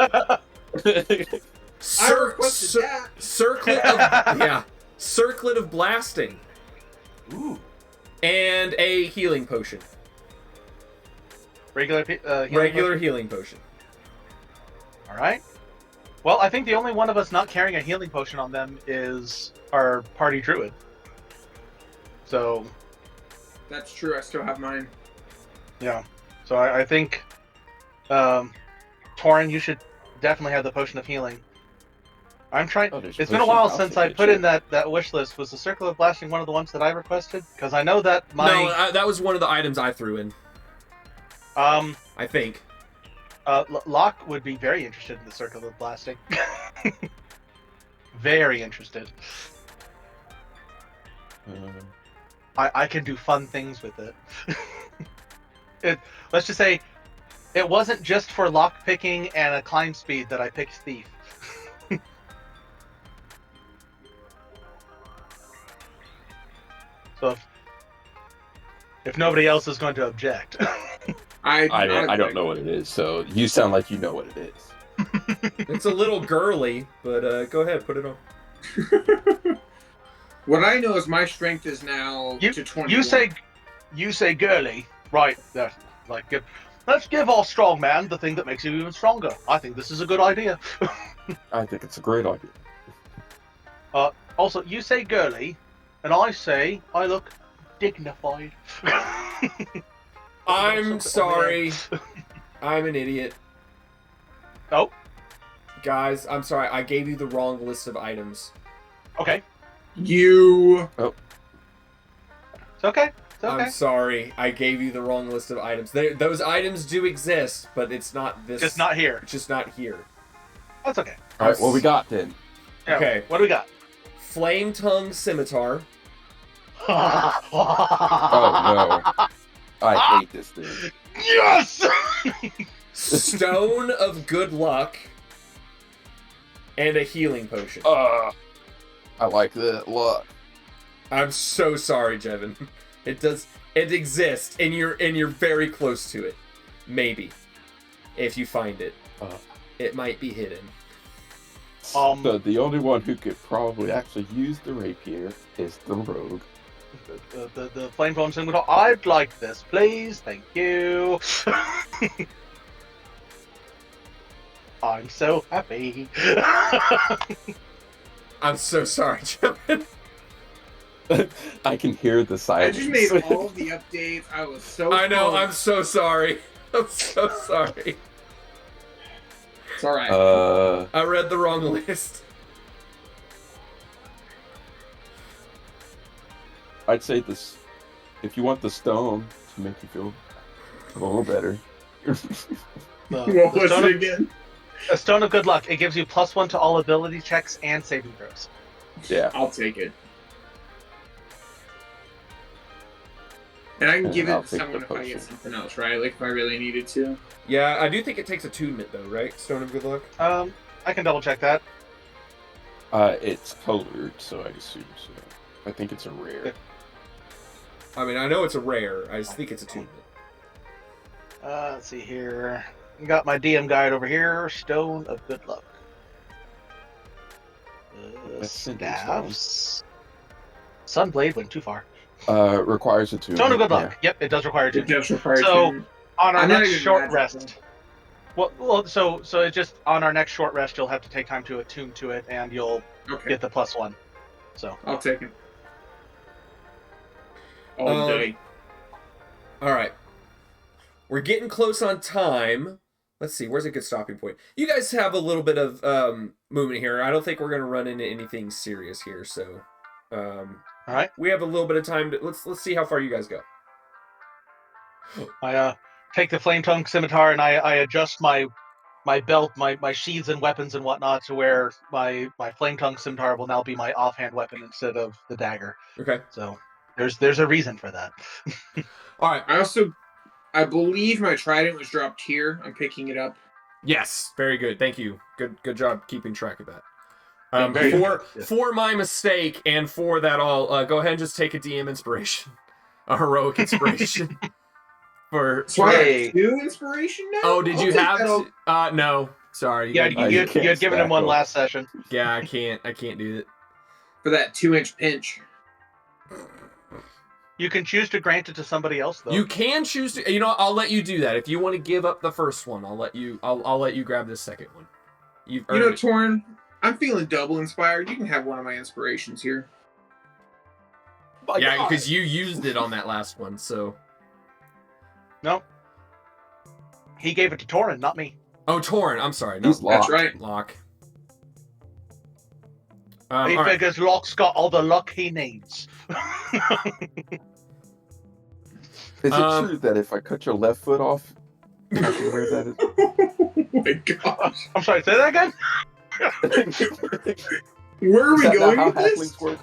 I requested that. Circlet of Blasting. Ooh. And a healing potion. Regular healing potion. All right. Well, I think the only one of us not carrying a healing potion on them is our party druid. So. That's true. I still have mine. Yeah. So I think, Torin, you should definitely have the potion of healing. I'm trying. It's been a while since I put in that wish list. Was the Circle of Blasting one of the ones that I requested? Because I know that that was one of the items I threw in. I think. Locke would be very interested in the Circle of Blasting. very interested. I can do fun things with it. Let's just say, it wasn't just for lock picking and a climb speed that I picked thief. So if nobody else is going to object. I don't know what it is, so you sound like you know what it is. It's a little girly, but go ahead, put it on. What I know is my strength is now to 20. You say girly, right? Let's give our strong man the thing that makes you even stronger. I think this is a good idea. I think it's a great idea. Also, you say girly, and I say I look dignified. I'm sorry. I'm an idiot. Oh. Guys, I'm sorry. I gave you the wrong list of items. Okay. You. Oh. It's okay. It's okay. I'm sorry. I gave you the wrong list of items. Those items do exist, but it's not this. Just not here. It's just not here. That's okay. All right, what we got then? Yeah, Okay. What do we got? Flame Tongue Scimitar. Oh no. I hate this thing. Yes! Stone of Good Luck. And a healing potion. I like that. Look. I'm so sorry, Jevin. It exists, and you're very close to it. Maybe. If you find it. It might be hidden. So the only one who could probably actually use the rapier is the rogue. The flame phone scimitar. I'd like this, please. Thank you. I'm so happy. I'm so sorry, Jevin. I can hear the I silence. just made all of the updates. I was so. I know. close. I'm so sorry. I'm so sorry. It's all right. I read the wrong list. I'd say this. If you want the stone to make you feel a little better. What was it again? A stone of good luck. It gives you +1 to all ability checks and saving throws. Yeah. I'll take it. And I can give I'll it to take someone the if I potion. get something else, right? Like if I really needed to. Yeah, I do think it takes attunement, though, right? Stone of Good Luck? I can double check that. It's colored, so I assume so. I think it's a rare. I mean, I know it's a rare. I just think it's attunement. Let's see here. Got my DM guide over here. Stone of good luck. Staffs. Sunblade went too far. Requires a two. Stone of good luck. Yep, it does require It 2. does require So, two. on our I'm not next even short magical. rest. Well, so it's just on our next short rest, you'll have to take time to attune to it, and you'll Okay, get the +1. So. I'll take it. All day. All right. We're getting close on time. Let's see. Where's a good stopping point? You guys have a little bit of movement here. I don't think we're going to run into anything serious here. So, All right. we have a little bit of time. Let's see how far you guys go. I take the flame tongue scimitar and I adjust my belt, my sheaths and weapons and whatnot to where my flame tongue scimitar will now be my offhand weapon instead of the dagger. Okay. So there's a reason for that. All right. I believe my trident was dropped here. I'm picking it up. Yes. Very good. Thank you. Good job keeping track of that. very good. For my mistake and for that all, go ahead and just take a DM inspiration, a heroic inspiration. So I Hey. have 2 inspiration now? Oh, did I'll you take have that to? No, sorry. Yeah, gotta you give- had given him one last session. Yeah, I can't do it. for that 2-inch pinch. You can choose to grant it to somebody else, though. You can choose to. You know, I'll let you do that. If you want to give up the first one, I'll let you grab the second one. You've You know, earned it. Torn, I'm feeling double inspired. You can have one of my inspirations here. Yeah, because you used it on that last one. So. No. He gave it to Torin, not me. Oh, Torn. I'm sorry. No, He's locked. That's right. Lock. He all right. figures Locke's got all the luck he needs. Is it true that if I cut your left foot off, I can wear that? Oh my gosh. I'm sorry, say that again? Where are Is we that going not how with this? halflings work?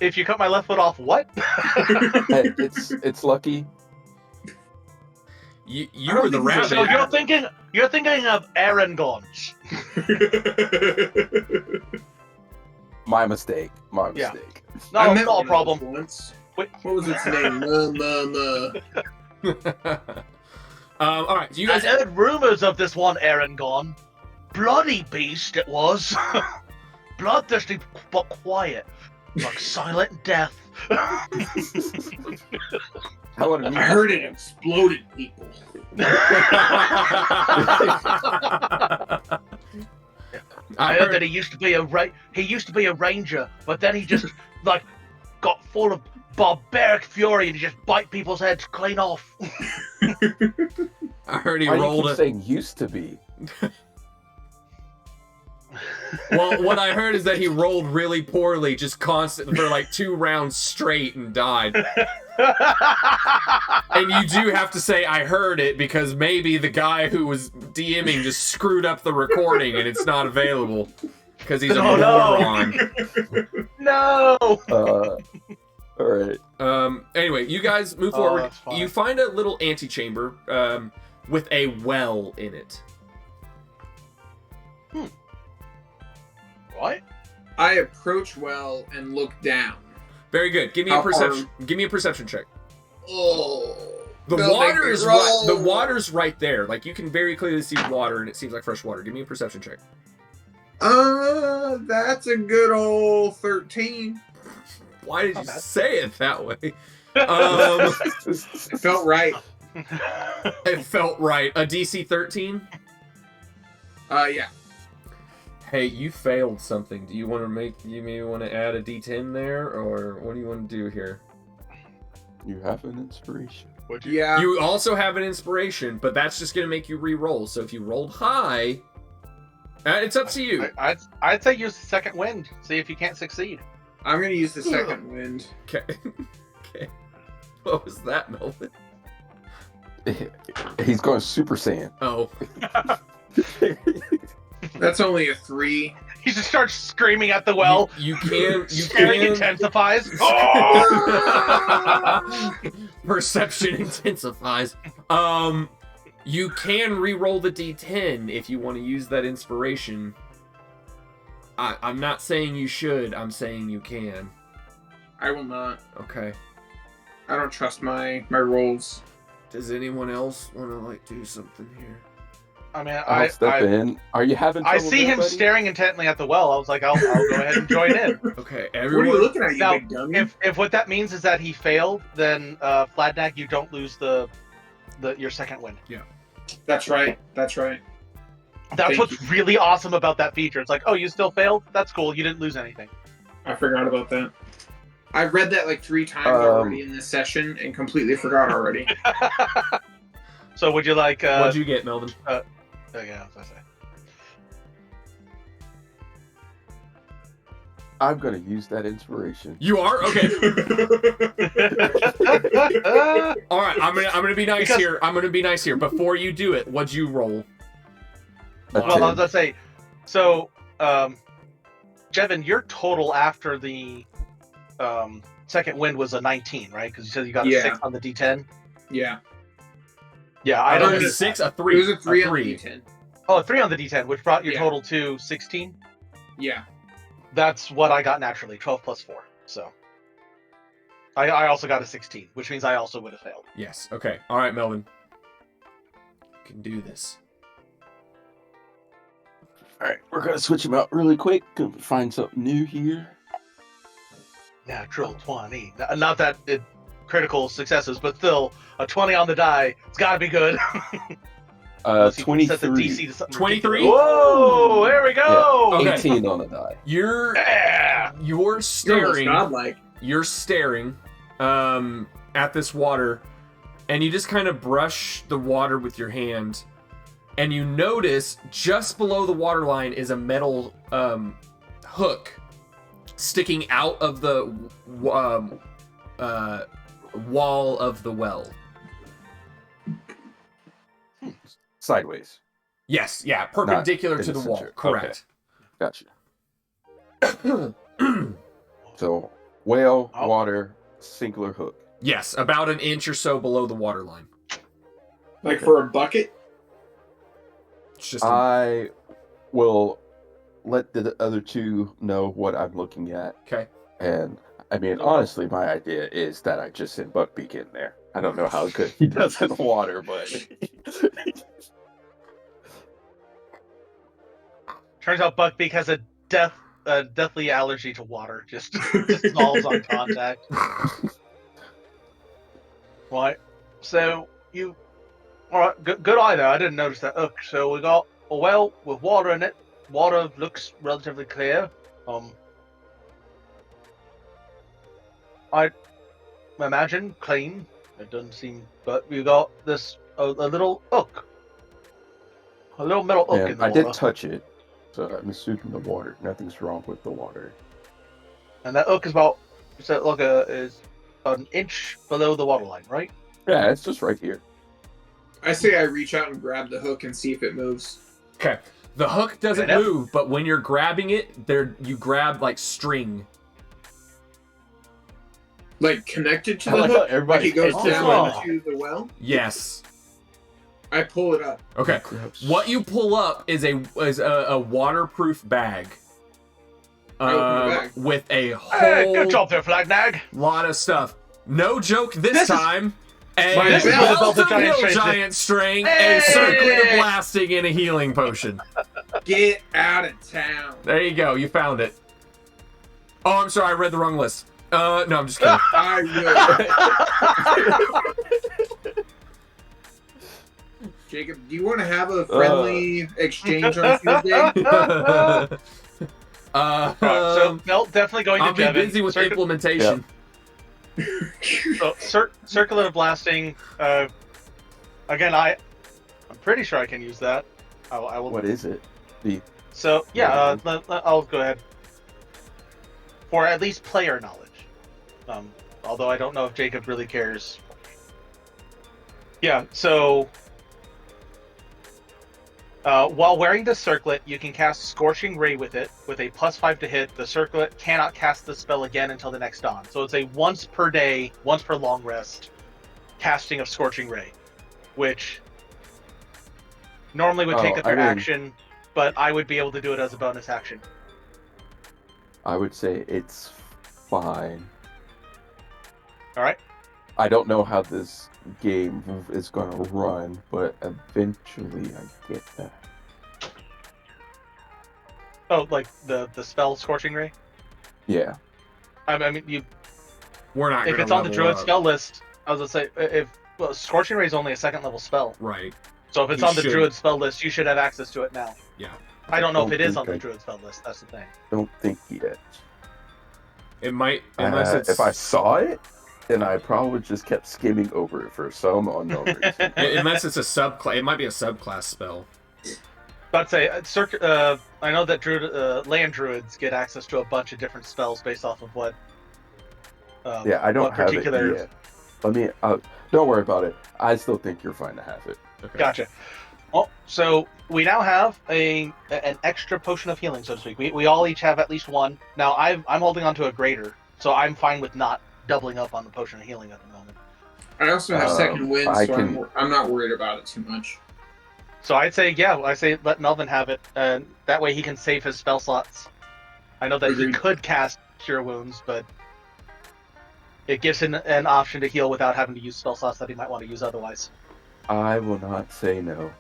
If you cut my left foot off, what? Hey, it's lucky. You I don't were the think he's a So rabbit. you're thinking of Aragorns. My mistake. My Yeah. mistake. No, I met no one of problem. those once. Wait. What was its name? All right, so you I guys. heard rumors of this one Aragorn. Bloody beast it was. Bloodthirsty but quiet. Like silent death. I want to I meet heard it exploded people. I heard that he used to be a ranger, but then he just like got full of barbaric fury and he just bite people's heads clean off. I heard he Why do you rolled keep it. saying used to be? Well, what I heard is that he rolled really poorly, just constant for like 2 rounds straight and died. And you do have to say I heard it because maybe the guy who was DMing just screwed up the recording and it's not available because he's a moron. No. All right. Anyway, you guys move Oh, forward. that's fine. You find a little antechamber with a well in it. What? I approach well and look down. Very good. Give me How a perception. Give me a perception check. Oh. The Don't make water me is right. The roll. water's right there. Like you can very clearly see water, and it seems like fresh water. Give me a perception check. That's a good old 13. Why did you say it that way? It felt right. It felt right. A DC 13. Yeah. Hey, you failed something. Do you want to you maybe want to add a D10 there, or what do you want to do here? You have an inspiration. Yeah. You also have an inspiration, but that's just going to make you re-roll. So if you rolled high, it's up to you. I'd say use the second wind. See if you can't succeed. I'm going to use the second wind. Okay. Okay. What was that, Melvin? He's going Super Saiyan. Oh. That's only a 3. He just starts screaming at the well. You can. Scary intensifies. Perception intensifies. You can re-roll the D10 if you want to use that inspiration. I'm not saying you should. I'm saying you can. I will not. Okay. I don't trust my rolls. Does anyone else want to do something here? I mean, I'll step in. Are you having I trouble see there, him buddy? staring intently at the well. I was like, I'll go ahead and join in. Okay, What are everyone. you looking at, you Now, big dummy? If what that means is that he failed, then Fladnak, you don't lose your second wind. That's right. That's right. That's Thank what's really awesome about that feature. It's like, oh, you still failed? That's cool. You didn't lose anything. I forgot about that. I read that like 3 times already in this session and completely forgot already. So would you like? What'd you get, Melvin? Yeah, that's what I say. I'm gonna use that inspiration. You are? Okay. All right. I'm gonna be nice here. I'm gonna be nice here. Before you do it, what'd you roll? Well, as I say, so Jevin, your total after the second wind was a 19, right? Because you said you got a 6 on the D10. Yeah. Yeah, I I don't don't. know. 6, a 3. It was a 3 on three. the D10. Oh, a 3 on the D10, which brought your Yeah. total to 16. Yeah. That's what I got naturally, 12 plus 4. So I also got a 16, which means I also would have failed. Yes. Okay. All right, Melvin. You can do this. All right, we're gonna switch him out really quick. Gonna find something new here. Natural 20. Not that it critical successes, but still a 20 on the die. It's got to be good. Unless you set the 23. DC to something 23? ridiculous. Whoa! There we go. Okay. 18 on the die. You're Yeah. you're You're almost staring. godlike. You're staring at this water, and you just kind of brush the water with your hand, and you notice just below the water line is a metal hook sticking out of the wall of the well. Sideways. Yes, yeah, perpendicular in to the the wall. center. Correct. Gotcha. So, whale, Oh. water, singular hook. Yes, about an inch or so below the water line. Like for a bucket? It's just I will let the other two know what I'm looking at. okay. And, I mean, honestly, my idea is that I just send Buckbeak in there. I don't know how good he does in water, but... Turns out Buckbeak has a deathly allergy to water. Just dissolves on contact. Right. So you, all right? Good eye there. I didn't notice that hook. So we got a well with water in it. Water looks relatively clear. I imagine clean. It doesn't seem, but we got this a little hook, a little metal hook in And the I water. did touch it, so I'm assuming the water. Nothing's wrong with the water. And that hook is about is an inch below the waterline, right? Yeah, it's just right here. I say I reach out and grab the hook and see if it moves. Okay. The hook doesn't Yep. move, but when you're grabbing it, you grab like string. Like connected to I the like how hook? Like everybody it goes Oh. down into the well? Yes. I pull it up. Okay. What you pull up is a waterproof bag. I open the bag. With a Hey, whole good job there, Flagnag. lot of stuff. No joke this This is- time. My A belt. belt of Giant hill strength. giant string, Hey! a circular blasting, and a healing potion. Get out of town. There you go. You found it. Oh, I'm sorry. I read the wrong list. No, I'm just kidding. I will. Jacob, do you want to have a friendly exchange on Tuesday? So Mel definitely going to I'll be Jevin. busy with implementation. So, circular blasting. Again, I'm pretty sure I can use that. I will. What is it? So yeah, I'll go ahead. For at least player knowledge. Although I don't know if Jacob really cares. Yeah. So. While wearing the circlet, you can cast Scorching Ray with it. With a +5 to hit, the circlet cannot cast the spell again until the next dawn. So it's a once per day, once per long rest, casting of Scorching Ray, which normally would take up your action, but I would be able to do it as a bonus action. I would say it's fine. All right. I don't know how this game is going to run, but eventually I get that. Oh, like the spell Scorching Ray? Yeah. I mean, We're not. if gonna it's on the level Druid up. spell list, I was gonna say Scorching Ray is only a 2nd level spell. Right. So if it's You on the should. Druid spell list, you should have access to it now. Yeah. I don't know if it is think on the I- Druid spell list. That's the thing. Don't think yet. It might, unless it's. If I saw it, then I probably just kept skimming over it for some unknown reason. Unless it's a subclass. It might be a subclass spell. But say, I know that land druids get access to a bunch of different spells based off of what. Yeah, I don't what have particular... it yet. Let me. Don't worry about it. I still think you're fine to have it. Okay. Gotcha. Well, so we now have an extra potion of healing, so to speak. We all each have at least one. Now I'm holding on to a greater, so I'm fine with not doubling up on the potion of healing at the moment. I also have second wind, I so can- I'm not worried about it too much. So I say let Melvin have it, and that way he can save his spell slots. I know that he Agreed. could cast Cure Wounds, but it gives him an option to heal without having to use spell slots that he might want to use otherwise. I will not say no.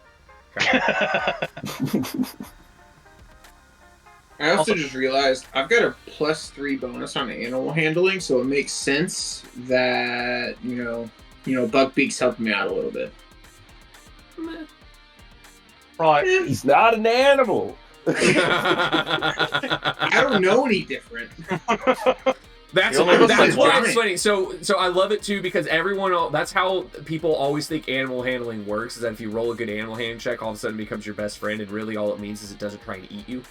I also just realized I've got a +3 bonus on animal handling, so it makes sense that Buckbeak's helping me out a little bit. Right. He's not an animal. I don't know any different. That's You only look that's like why giant. it's funny. So I love it too because that's how people always think animal handling works. Is that if you roll a good animal handling check, all of a sudden it becomes your best friend, and really all it means is it doesn't try and eat you.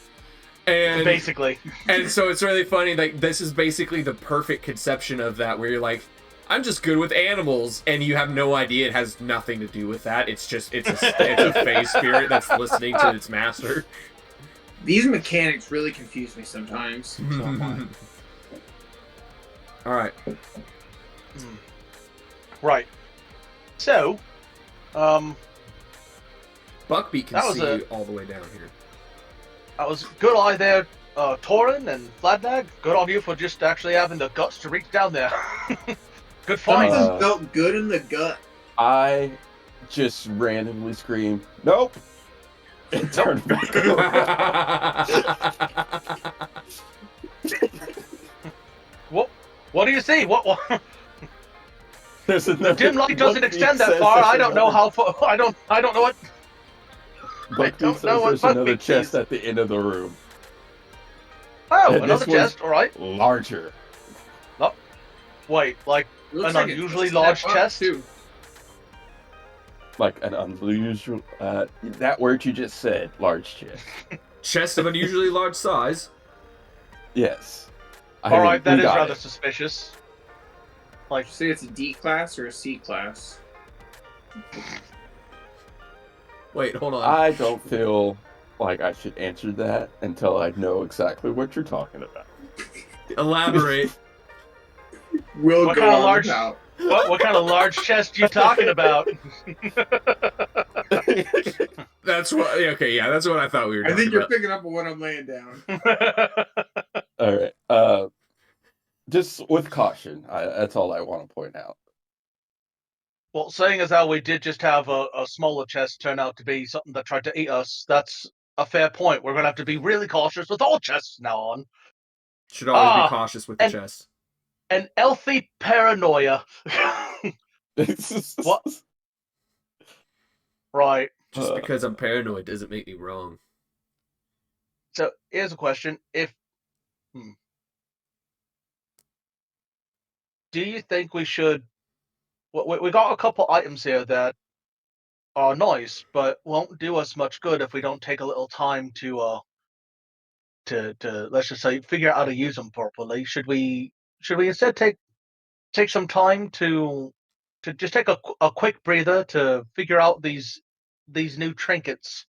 And Basically. and so it's really funny. Like this is basically the perfect conception of that, where you're like, I'm just good with animals, and you have no idea it has nothing to do with that. It's a phase spirit that's listening to its master. These mechanics really confuse me sometimes. All right. Right. So, Buckbeak can That was see a- you all the way down here. that was good eye there, Torin and Fladnag. Good on you for just actually having the guts to reach down there. Good find. Something felt good in the gut. I just randomly screamed, "Nope!" and turned back around. What do you see? What? There's The another, dim light doesn't Buckbeak extend that says far. there's I don't know another- how far. I don't know what. Buckbeak don't says know what there's another Buckbeak chest sees. at the end of the room. Oh, And another this one's chest. All right. larger. Wait, like It looks an like unusually it's a large step up, chest? too. Like an unusual, that word you just said, large chest. Chest of unusually large size. Yes. All right, that we is got rather it. suspicious. Like, say it's a D class or a C class. Wait, hold on. I don't feel like I should answer that until I know exactly what you're talking about. Elaborate. We'll What go kind of on large- without. What kind of large chest you talking about? That's what. Okay, yeah, that's what I thought we were I talking think you're about. picking up on what I'm laying down. All right. Just with caution. That's all I want to point out. Well, saying as how we did just have a smaller chest turn out to be something that tried to eat us, that's a fair point. We're going to have to be really cautious with all chests now on. Should always Ah, be cautious with the and- chest. An healthy paranoia. What? Right. Just because I'm paranoid doesn't make me wrong. So here's a question: do you think we should? We got a couple items here that are nice, but won't do us much good if we don't take a little time to let's just say figure out how to use them properly. Should we instead take some time to just take a quick breather to figure out these new trinkets,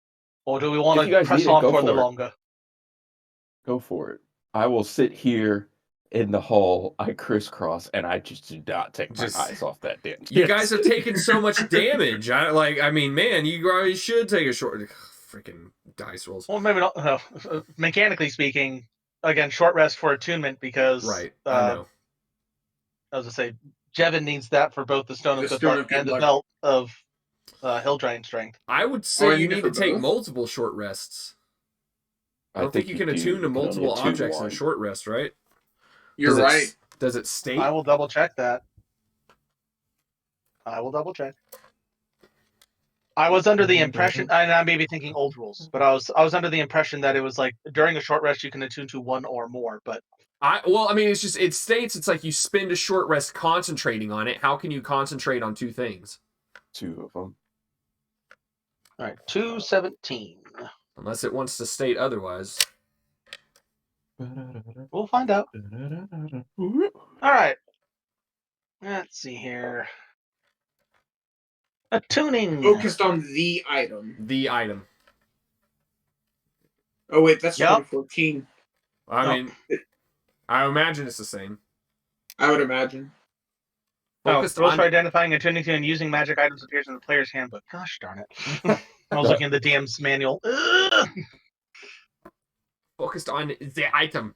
or do we want If you to guys press need it, on go for the for it. longer? Go for it. I will sit here in the hall. I crisscross, and I just do not take my Just- eyes off that damn. You guys have taken so much damage. I mean, man, you guys should take a short. Freaking dice rolls. Well, maybe not. Mechanically speaking, again, short rest for attunement because Right, I know. As I say, Jevin needs that for both the Stone of The Good Stone Luck of Good and the Luck. Belt of Hill Drain Strength. I would Or say you you need need for to take both? multiple short rests. I don't think you can do. attune to You can only multiple attune objects in one. a short rest, right? You're Does it- right. Does it state? I will double check that. I will double check. I was under the impression, and I may be thinking old rules, but I was under the impression that it was like during a short rest you can attune to one or more. But Well, I mean, it's just, it states it's like you spend a short rest concentrating on it. How can you concentrate on two things? Two of them. all right, 217. Unless it wants to state otherwise. We'll find out. All right. Let's see here. Attuning. Focused on the item. The item. Oh, wait, that's Yep. 2014. I No. mean, I imagine it's the same. I would imagine. Focused rules on for identifying, attuning to, and using magic items appears in the player's handbook. Gosh darn it. I was looking at the DM's manual. Ugh. focused on the item.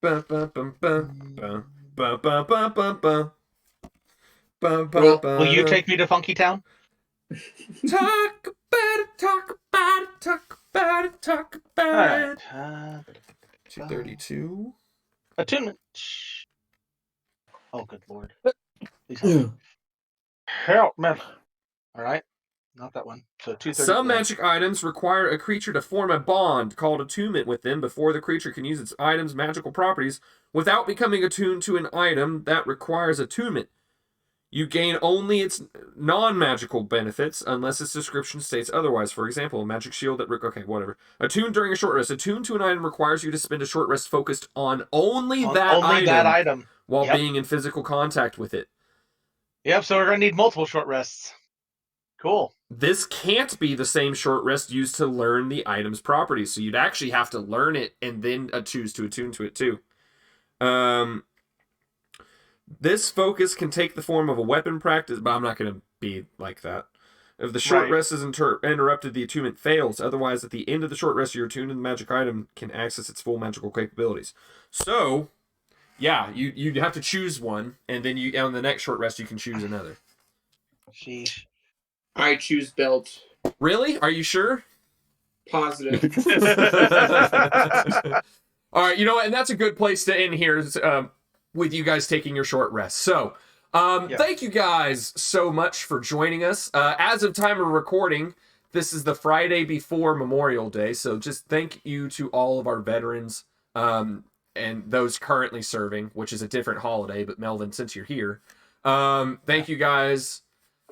Bum, bum, bum, bum, bum, bum, bum, bum, bum, bum. Bum, bum, Well, bum. Will you take me to Funky Town? Talk about it, talk about it, talk about it, talk All about right. it. 232. Attunement. Oh, good lord. Please help me. Help me. All right. Not that one. So 234. Some magic items require a creature to form a bond called attunement with them before the creature can use its item's magical properties without becoming attuned to an item that requires attunement. You gain only its non-magical benefits unless its description states otherwise. For example, a magic shield that... Okay, whatever. Attuned during a short rest. Attuned to an item requires you to spend a short rest focused on only that item while Yep. being in physical contact with it. Yep, so we're going to need multiple short rests. Cool. This can't be the same short rest used to learn the item's properties, so you'd actually have to learn it and then choose to attune to it too. This focus can take the form of a weapon practice, but I'm not going to be like that. If the short rest is interrupted, the attunement fails. Otherwise, at the end of the short rest, your attuned to the magic item can access its full magical capabilities. So, yeah, you have to choose one, and then on the next short rest, you can choose another. Sheesh. I choose belt. Really? Are you sure? Positive. All right, you know what? And that's a good place to end here with you guys taking your short rest. So, thank you guys so much for joining us. As of time of recording, this is the Friday before Memorial Day. So just thank you to all of our veterans and those currently serving, which is a different holiday. But Melvin, since you're here, thank you guys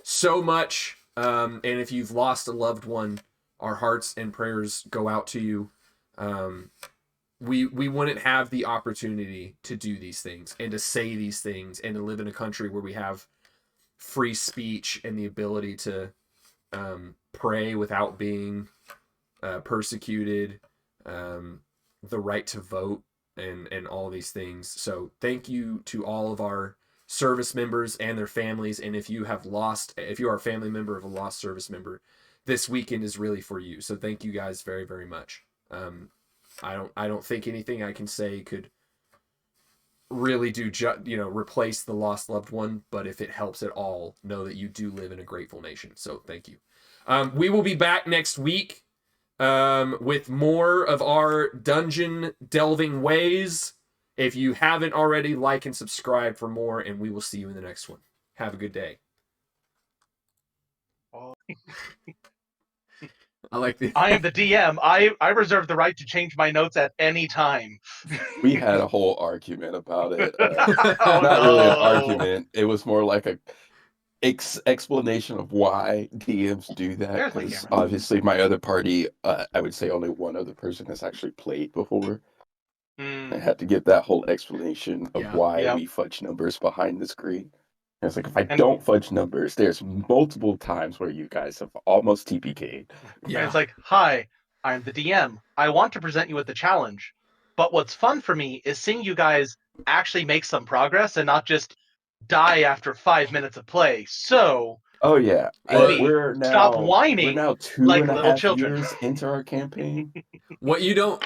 so much. And if you've lost a loved one, our hearts and prayers go out to you. We wouldn't have the opportunity to do these things and to say these things and to live in a country where we have free speech and the ability to pray without being persecuted, the right to vote, and all these things. So thank you to all of our service members and their families. And if you are a family member of a lost service member, this weekend is really for you. So thank you guys very, very much. I don't think anything I can say could really do replace the lost loved one, but if it helps at all, know that you do live in a grateful nation. So thank you. We will be back next week with more of our dungeon delving ways. If you haven't already, like and subscribe for more, and we will see you in the next one. Have a good day. I like the. I am the DM. I reserve the right to change my notes at any time. We had a whole argument about it. Oh, Not really an no. argument. It was more like a explanation of why DMs do that. There's the Because camera. obviously, my other party, I would say only one other person has actually played before. I had to give that whole explanation of why we fudge numbers behind the screen. I was like, if I don't fudge numbers, there's multiple times where you guys have almost TPK'd. Yeah. And it's like, hi, I'm the DM. I want to present you with the challenge. But what's fun for me is seeing you guys actually make some progress and not just die after 5 minutes of play. So, oh yeah, we're now stop whining. We're now two like and a little half children. years into our campaign. What you don't,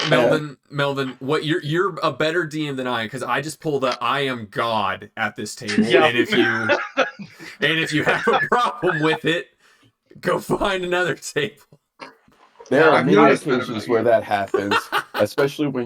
Melvin, what you're a better DM than I, because I just pull the I am God at this table. Yep. And if you have a problem with it, go find another table. There are I've many noticed that occasions about where you. that happens, especially when